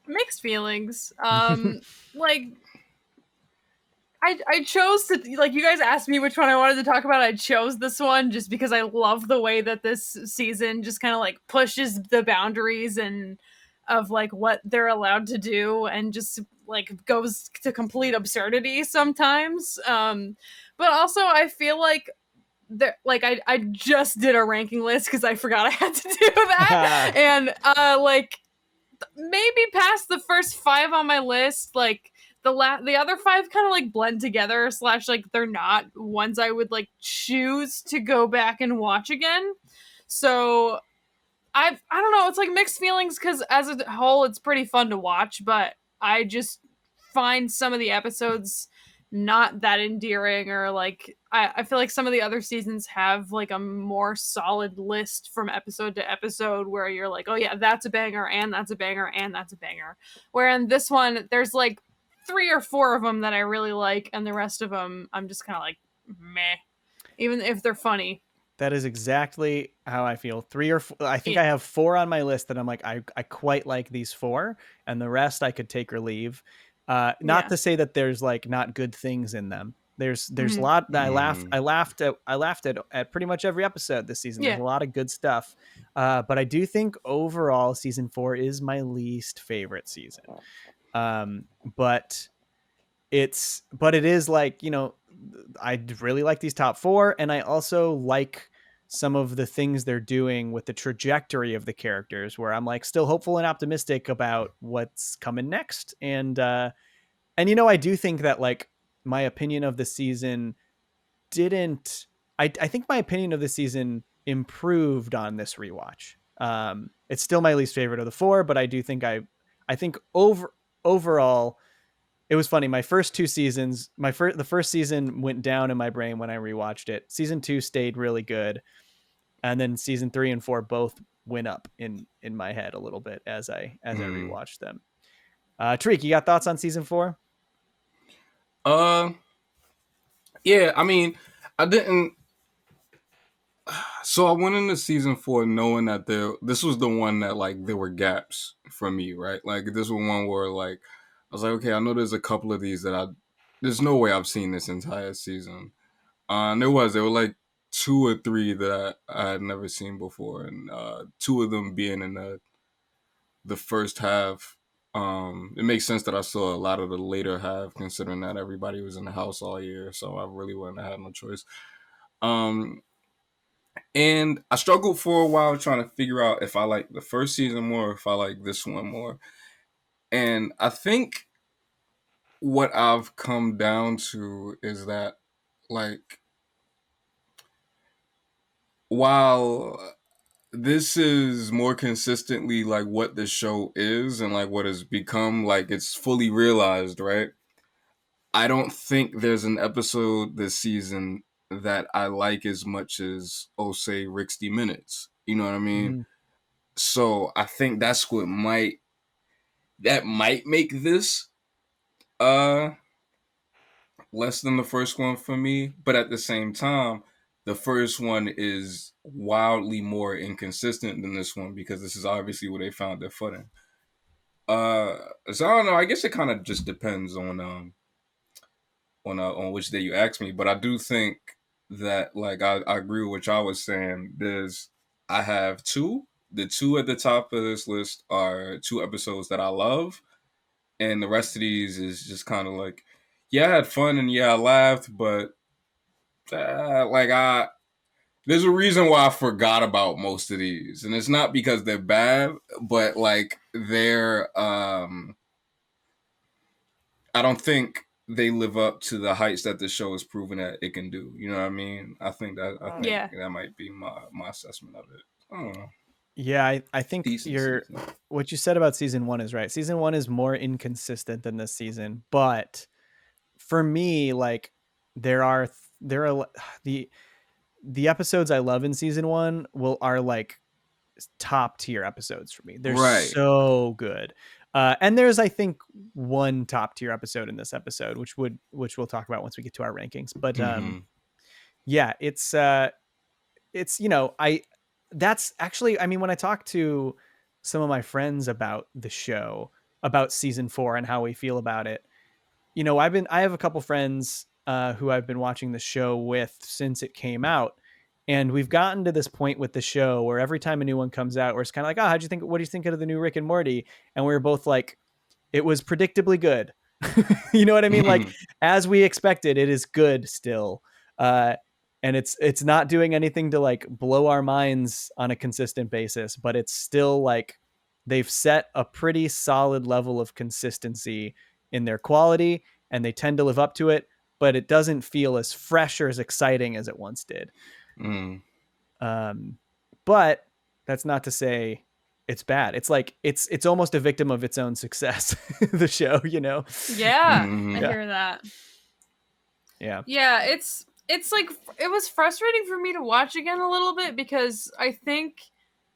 Mixed feelings. Like, I chose to, like, you guys asked me which one I wanted to talk about. I chose this one just because I love the way that this season just kind of like pushes the boundaries and of like what they're allowed to do and just like goes to complete absurdity sometimes. But also I feel like I just did a ranking list because I forgot I had to do that. And like maybe past the first 5 on my list, like the other 5 kind of like blend together / like they're not ones I would like choose to go back and watch again. So I don't know, it's like mixed feelings because as a whole it's pretty fun to watch, but I just find some of the episodes not that endearing, or like I feel like some of the other seasons have like a more solid list from episode to episode where you're like, oh yeah, that's a banger and that's a banger and that's a banger. Where in this one there's like 3 or 4 of them that I really like, and the rest of them I'm just kind of like meh, even if they're funny. That is exactly how I feel. 3 or 4, I think I have 4 on my list that I'm like, I quite like these 4, and the rest I could take or leave. Not to say that there's like not good things in them. There's a lot that I laughed at pretty much every episode this season. There's a lot of good stuff. But I do think overall season 4 is my least favorite season. But it is like, you know, I really like these top 4, and I also like some of the things they're doing with the trajectory of the characters, where I'm like still hopeful and optimistic about what's coming next. And you know, I do think that like my opinion of the season I think my opinion of the season improved on this rewatch. It's still my least favorite of the 4, but I do think I think overall it was funny. My first 2 seasons, the first season went down in my brain when I rewatched it. Season 2 stayed really good. And then season 3 and 4 both went up in my head a little bit as I rewatched them. Tariq, you got thoughts on season 4? Yeah, I mean, I didn't. So I went into season 4 knowing that this was the one that like there were gaps for me, right? Like this was one where like I was like, okay, I know there's a couple of these that there's no way I've seen this entire season. And there were like 2 or 3 that I had never seen before, and 2 of them being in the first half. It makes sense that I saw a lot of the later half, considering that everybody was in the house all year, so I really wouldn't have had no choice. And I struggled for a while trying to figure out if I like the first season more or if I like this one more. And I think what I've come down to is that, like, while this is more consistently like what the show is and like what it's become, like it's fully realized, right? I don't think there's an episode this season that I like as much as, oh, say, 60 Minutes. You know what I mean? Mhm. So I think that's what might make this less than the first one for me. But at the same time, the first one is wildly more inconsistent than this one because this is obviously where they found their footing. So I don't know. I guess it kind of just depends on which day you ask me. But I do think that like I agree with what y'all was saying. I have two. The two at the top of this list are two episodes that I love, and the rest of these is just kind of like, yeah, I had fun and yeah, I laughed, but there's a reason why I forgot about most of these, and it's not because they're bad, but like I don't think they live up to the heights that the show has proven that it can do. You know what I mean? I think that might be my assessment of it. I don't know. Yeah, I think what you said about season 1 is right. Season 1 is more inconsistent than this season, but for me, like there are the episodes I love in season 1 are like top tier episodes for me. They're so good. And there's, I think, one top tier episode in this episode, which we'll talk about once we get to our rankings. But yeah, it's that's actually, I mean, when I talk to some of my friends about the show, about season 4 and how we feel about it, I have a couple friends who I've been watching the show with since it came out. And we've gotten to this point with the show where every time a new one comes out, where it's kind of like, oh, what do you think of the new Rick and Morty? And we were both like, it was predictably good. You know what I mean? Like, as we expected, it is good still. And it's not doing anything to like blow our minds on a consistent basis, but it's still like they've set a pretty solid level of consistency in their quality, and they tend to live up to it, but it doesn't feel as fresh or as exciting as it once did. But that's not to say it's bad. It's like it's almost a victim of its own success. The show, Yeah, I hear that. Yeah, it's like it was frustrating for me to watch again a little bit because I think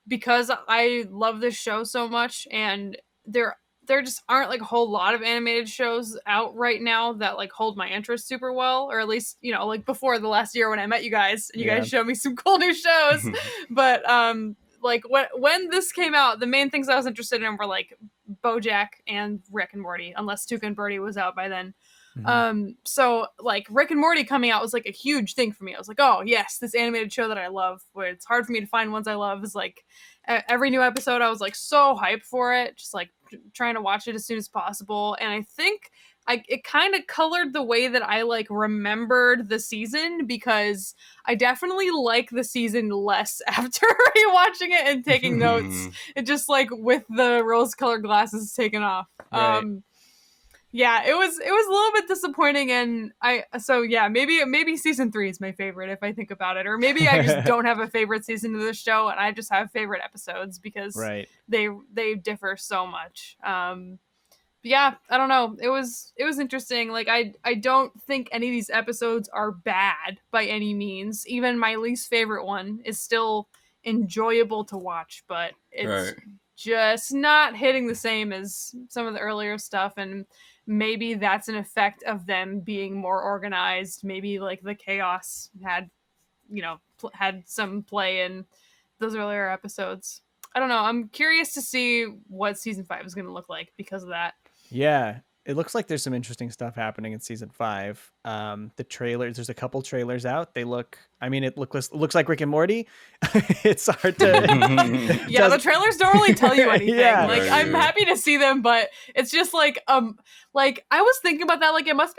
because I love this show so much, and there just aren't like a whole lot of animated shows out right now that like hold my interest super well, or at least, like before the last year when I met you guys and you guys showed me some cool new shows. But like when this came out, the main things I was interested in were like BoJack and Rick and Morty, unless Tuca and Birdie was out by then. So like Rick and Morty coming out was like a huge thing for me. I was like, oh yes, this animated show that I love, where it's hard for me to find ones I love, is like every new episode I was like so hyped for it, just like trying to watch it as soon as possible. And I think it kind of colored the way that I like remembered the season, because I definitely like the season less after rewatching it and taking notes. It just like with the rose-colored glasses taken off. Right. Yeah, it was a little bit disappointing, and maybe season 3 is my favorite if I think about it, or maybe I just don't have a favorite season of the show and I just have favorite episodes because they differ so much. Yeah, I don't know. It was interesting. Like I don't think any of these episodes are bad by any means. Even my least favorite one is still enjoyable to watch, but it's just not hitting the same as some of the earlier stuff, and maybe that's an effect of them being more organized. Maybe like the chaos had some play in those earlier episodes. I don't know. I'm curious to see what season 5 is going to look like because of that. Yeah, it looks like there's some interesting stuff happening in season 5. The trailers, there's a couple trailers out. It looks like Rick and Morty. It's hard to the trailers don't really tell you anything. I'm happy to see them, but it's just like I was thinking about that, like it must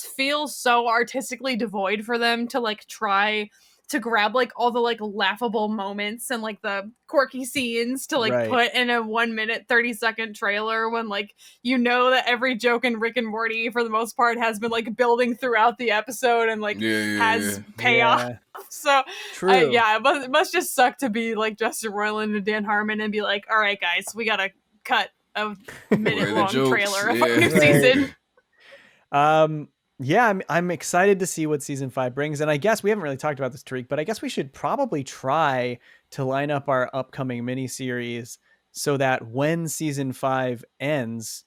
feel so artistically devoid for them to like try to grab like all the like laughable moments and like the quirky scenes to like put in a 1 minute 30-second trailer, when like that every joke in Rick and Morty for the most part has been like building throughout the episode and like has payoff. So True. it must just suck to be like Justin Roiland and Dan Harmon and be like, all right, guys, we gotta cut a minute-long trailer of a new season. Yeah, I'm excited to see what season 5 brings, and I guess we haven't really talked about this, Tariq, but I guess we should probably try to line up our upcoming miniseries so that when season 5 ends,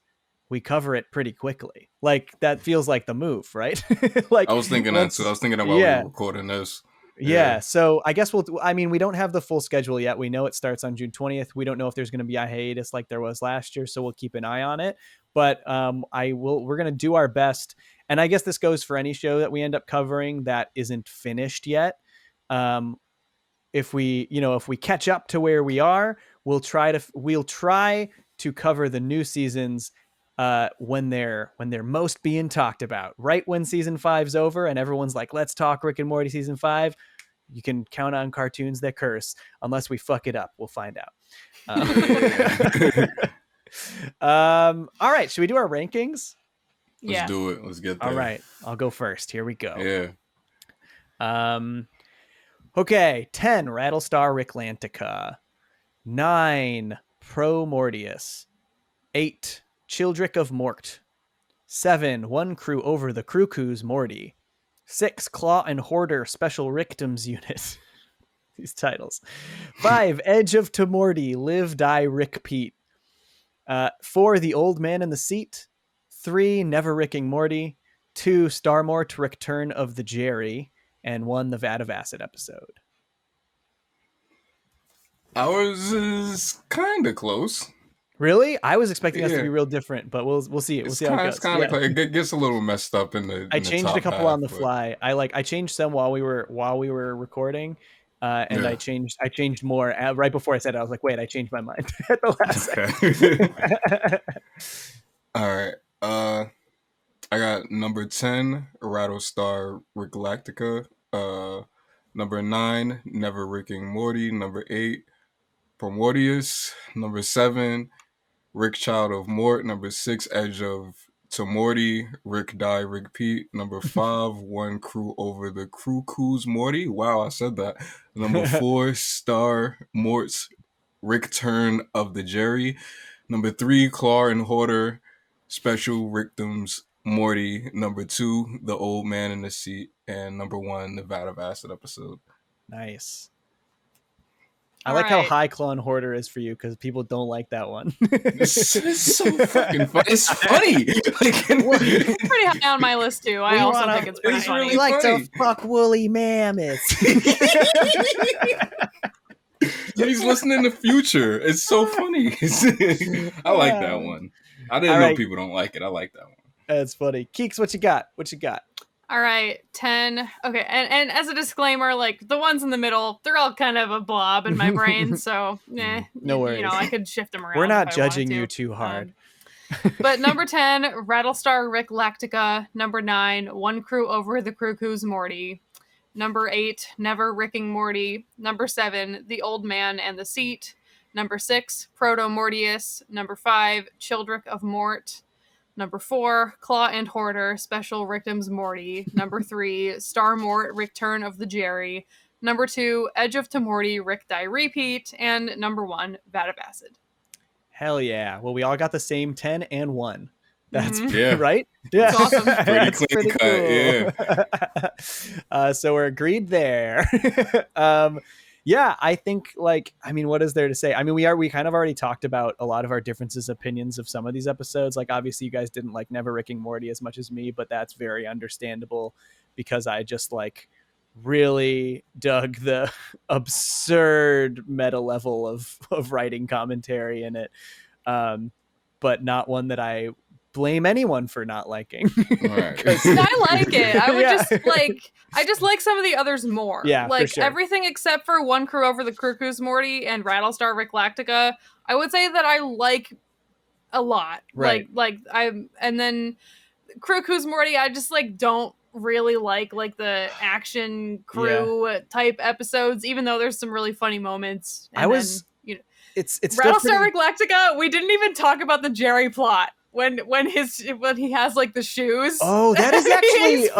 we cover it pretty quickly. Like that feels like the move, right? Like I was thinking that too. I was thinking about we were recording this. Yeah, so I guess we don't have the full schedule yet. We know it starts on June 20th. We don't know if there's going to be a hiatus like there was last year, so we'll keep an eye on it. But we're going to do our best. And I guess this goes for any show that we end up covering that isn't finished yet. If we catch up to where we are, we'll try to cover the new seasons when they're most being talked about, right when season 5's over and everyone's like, let's talk Rick and Morty season 5. You can count on cartoons that curse unless we fuck it up. We'll find out. All right, should we do our rankings? Let's do it. Let's get there. All right, I'll go first. Here we go. Yeah. Okay, 10 Rattlestar Ricklantica, 9 Pro Mortius, 8 Childrick of Mort, 7 One Crew Over the Cuckoo's Morty, 6 Claw and Hoarder Special Rickdoms Unit. These titles. 5 Edge of Tomorty Live Die Rick Pete, 4 The Old Man in the Seat, 3 Never Ricking Morty, 2 Starmort Return of the Jerry, and 1 The Vat of Acid episode. Ours is kind of close. Really? I was expecting us to be real different, but we'll see it. We'll see how it goes. It's kind of it gets a little messed up in the. I changed a couple on the fly. I changed some while we were recording, and I changed more right before I said it. I was like, wait, I changed my mind at the last second. All right. I got number 10, Rattlestar Rickgalactica. Number 9, Never Ricking Morty. Number 8, Primordius. Number 7, Rick Child of Mort. Number 6, Edge of Tomorty. Rick Die Rick Pete. Number 5, One Crew Over the Cuckoo's Morty. Wow, I said that. Number 4, Star Mort's Rick Turn of the Jerry. Number 3, Claw and Hoarder Special Rickdoms Morty. Number 2, The Old Man in the Seat. And number 1, The Vat of Acid episode. Nice. I like how high Claw and Hoarder is for you because people don't like that one. It's so fucking funny. It's funny. It's pretty high on my list too. I also think it's pretty funny. Really like to fuck woolly mammoths. He's listening to Future. It's so funny. I like that one. I didn't know people don't like it. I like that one. That's funny. Keeks, what you got? All right, 10. Okay, and as a disclaimer, like the ones in the middle, they're all kind of a blob in my brain, so no worries. I could shift them around. We're not judging you too hard. But number 10, Rattlestar Rickgalactica. Number 9, One Crew Over the Cuckoo's Morty. Number 8, Never Ricking Morty. Number 7, The Old Man and the Seat. Number 6, Proto Mortius. Number 5, Childrick of Mort. Number 4, Claw and Hoarder Special Rickdoms Morty. Number 3, Star Mort Return of the Jerry. Number 2, Edge of Tomorty Rick Die Repeat. And number 1, Vat of Acid. Hell yeah. Well, we all got the same 10 and 1. That's right? Yeah. It's awesome. Pretty clean cut, yeah. So we're agreed there. Yeah, I think what is there to say? I mean, we kind of already talked about a lot of our differences, opinions of some of these episodes. Like, obviously you guys didn't like Never Ricking Morty as much as me, but that's very understandable because I just really dug the absurd meta level of writing commentary in it. But not one that I blame anyone for not liking. Right. I like it. I would I just like some of the others more. Yeah, like for sure. Everything except for One Crew Over the Cuckoo's Morty and Rattlestar Rickgalactica, I would say that I like a lot. Right. And then Cuckoo's Morty, I just don't really like the action crew type episodes, even though there's some really funny moments. It's Rattlestar Rickgalactica, we didn't even talk about the Jerry plot. when he has like the shoes. Oh, that is actually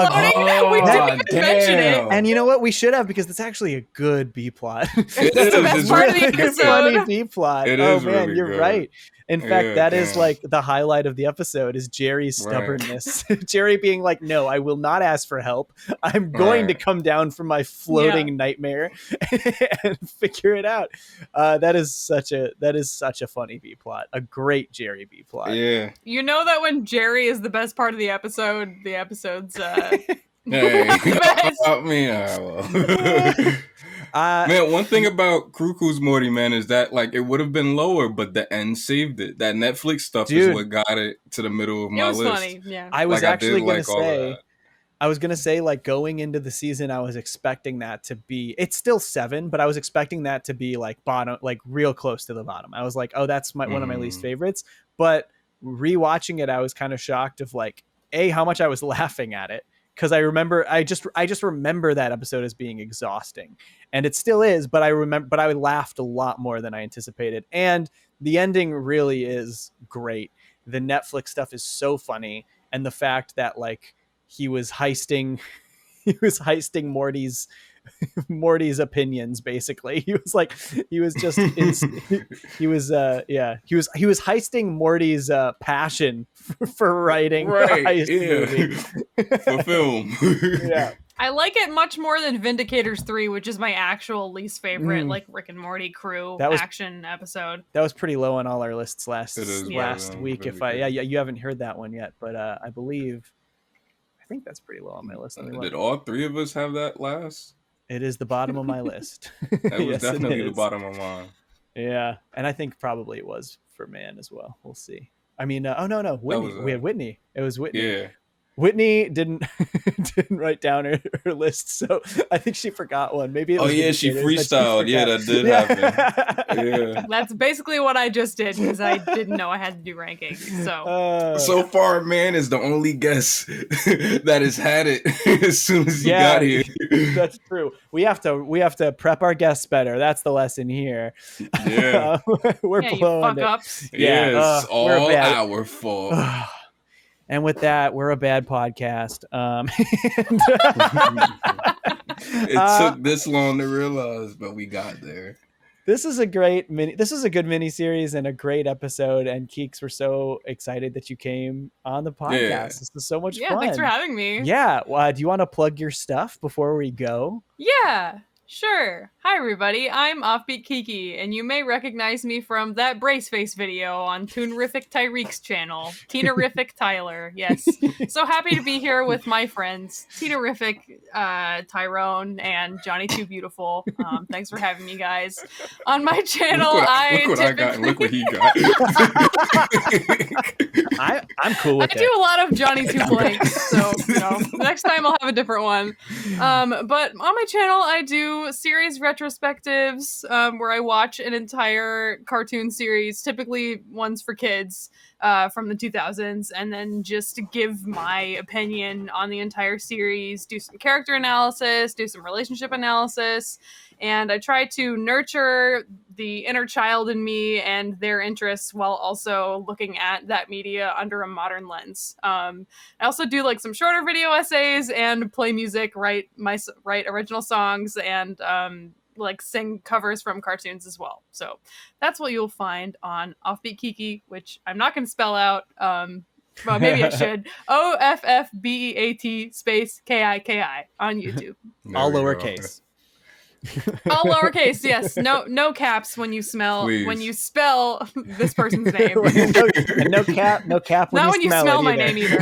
we didn't even mention it. And you know what? We should have, because it's actually a good B plot. It's the best part of the episode. Funny B plot. Oh man, really you're good. right. In fact, that is like the highlight of the episode is Jerry's stubbornness. Jerry being like, no, I will not ask for help. I'm going to come down from my floating nightmare and figure it out. That is such a funny B plot. A great Jerry B plot. Yeah. You know that when Jerry is the best part of the episode's man, one thing about Cuckoo's Morty, man, is that like it would have been lower, but the end saved it. That Netflix stuff is what got it to the middle of my list. Funny, yeah. I was actually going to say, like, going into the season, I was expecting that to be, it's still 7, but I was expecting that to be like bottom, like real close to the bottom. I was like, oh, that's one of my least favorites. But rewatching it, I was kind of shocked of like, how much I was laughing at it. Because I just remember that episode as being exhausting, and it still is. But I laughed a lot more than I anticipated, and the ending really is great. The Netflix stuff is so funny, and the fact that like he was heisting Morty's opinions, basically. He was heisting Morty's passion for writing a heist movie for film. Yeah. I like it much more than Vindicators 3, which is my actual least favorite, like Rick and Morty crew action episode. That was pretty low on all our lists last week. You haven't heard that one yet, but I think that's pretty low on my list. Did all 3 of us have that last? It is the bottom of my list. That was definitely the bottom of mine. Yeah, and I think probably it was for Man as well. We'll see. I mean, Whitney. We had Whitney. It was Whitney. Yeah. Whitney didn't write down her list, so I think she forgot one. Maybe it was she freestyled. Yeah, that did happen. Yeah, that's basically what I just did because I didn't know I had to do rankings. So far, Man is the only guest that has had it as soon as he got here. That's true. We have to prep our guests better. That's the lesson here. Yeah, we're blowing you fuck ups. Yeah, it's all our fault. And with that, we're a bad podcast. It took this long to realize, but we got there. This is a good mini series and a great episode. And Keeks, we're so excited that you came on the podcast. Yeah. This is so much fun. Yeah, thanks for having me. Yeah. Do you want to plug your stuff before we go? Yeah. Sure. Hi, everybody. I'm Offbeat Kiki, and you may recognize me from that Brace Face video on Toonerific Tyreek's channel. Tina-rific Tyler. Yes. So happy to be here with my friends, Tina-rific Tyrone and Johnny Too Beautiful. Thanks for having me, guys. On my channel, look what I got and look what he got. I'm cool with it. I do a lot of Johnny Too Blanks, so next time I'll have a different one. But on my channel, I do series retrospectives where I watch an entire cartoon series, typically ones for kids from the 2000s, and then just give my opinion on the entire series, do some character analysis, do some relationship analysis, and I try to nurture the inner child in me and their interests while also looking at that media under a modern lens. I also do like some shorter video essays and play music, write original songs, and like sing covers from cartoons as well. So that's what you'll find on Offbeat Kiki, which I'm not going to spell out. Well, maybe I should. OFFBEAT space KIKI on YouTube. All lowercase. All lowercase, yes. No caps when you spell this person's name. no cap when not when you smell my name either.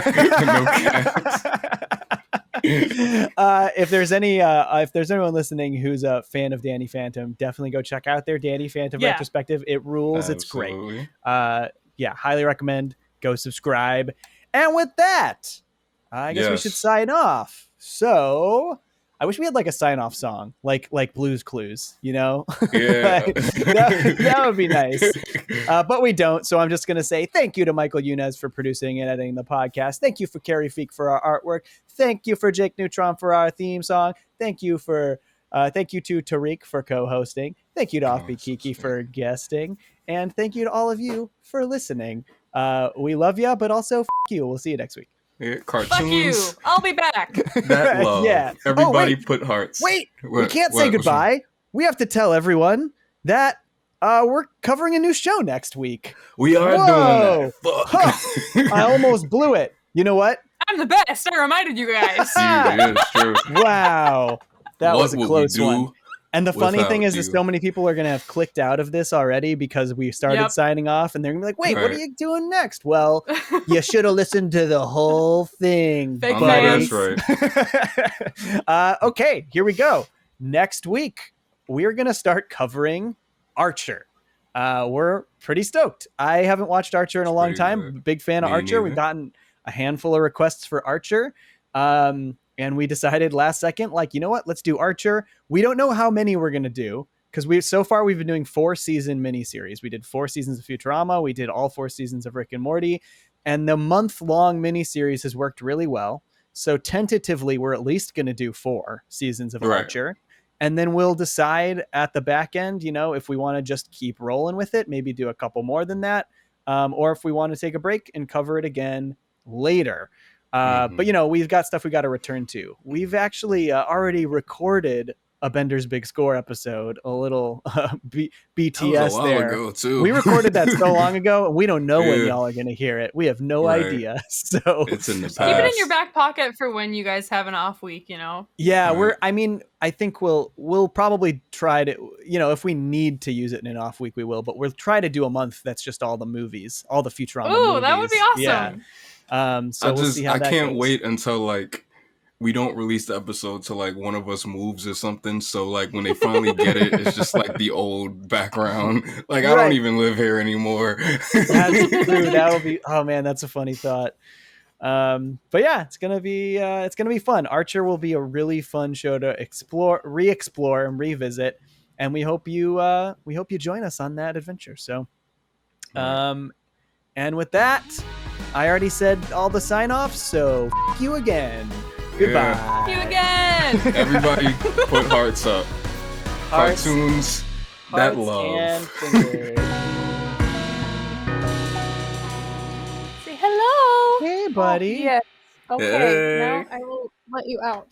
If there's anyone listening who's a fan of Danny Phantom, definitely go check out their Danny Phantom retrospective. It rules. Absolutely. It's great. Highly recommend. Go subscribe. And with that, I guess we should sign off. So I wish we had like a sign-off song, like Blue's Clues, Yeah. that would be nice. But we don't. So I'm just going to say thank you to Michael Yunez for producing and editing the podcast. Thank you for Carrie Feek for our artwork. Thank you for Jake Neutron for our theme song. Thank you to Tariq for co-hosting. Thank you to Offbeat Kiki for guesting. And thank you to all of you for listening. We love you, but also you. We'll see you next week. Yeah, cartoons. Fuck you. I'll be back. That love. Yeah. Everybody put hearts. Wait, we can't say goodbye. We have to tell everyone that we're covering a new show next week. We are doing that. Fuck. Huh. I almost blew it. You know what? I'm the best. I reminded you guys. Yeah, it's true. Wow. That was a close one. And the funny thing is you? so many people are going to have clicked out of this already because we started signing off, and they're going to be like, wait, what are you doing next? Well, you should have listened to the whole thing. Fake fans. That's right. Okay, here we go. Next week, we're going to start covering Archer. We're pretty stoked. I haven't watched Archer in a long time. Good. Big fan of Archer. We've gotten a handful of requests for Archer. And we decided last second, like, you know what? Let's do Archer. We don't know how many we're going to do because we've been doing 4-season miniseries. We did 4 seasons of Futurama. We did all 4 seasons of Rick and Morty. And the month-long miniseries has worked really well. So tentatively, we're at least going to do 4 seasons of Archer. And then we'll decide at the back end, you know, if we want to just keep rolling with it, maybe do a couple more than that. Or if we want to take a break and cover it again later. But, you know, we've got stuff we got to return to. We've actually already recorded a Bender's Big Score episode, a little BTS that was a while there. ago, too. We recorded that so long ago, and we don't know when y'all are going to hear it. We have no idea. So it's in the past. Keep it in your back pocket for when you guys have an off week, you know? Yeah, I think we'll probably try to, you know, if we need to use it in an off week, we will, but we'll try to do a month that's just all the movies, all the Futurama movies. Ooh, that would be awesome. Yeah. So we'll see how I that can't goes. wait until like we don't release the episode till like one of us moves or something. So like when they finally get it, it's just like the old background. Like I don't even live here anymore. That's true. That would be. Oh man, that's a funny thought. But yeah, it's gonna be fun. Archer will be a really fun show to re-explore, and revisit. And we hope you join us on that adventure. So, and with that, I already said all the sign-offs, so f*** you again. Goodbye. F*** you again. Everybody put hearts up. Hearts, cartoons, that hearts love. and fingers. Say hello. Hey, buddy. Yes. Okay, Hey. now I will let you out.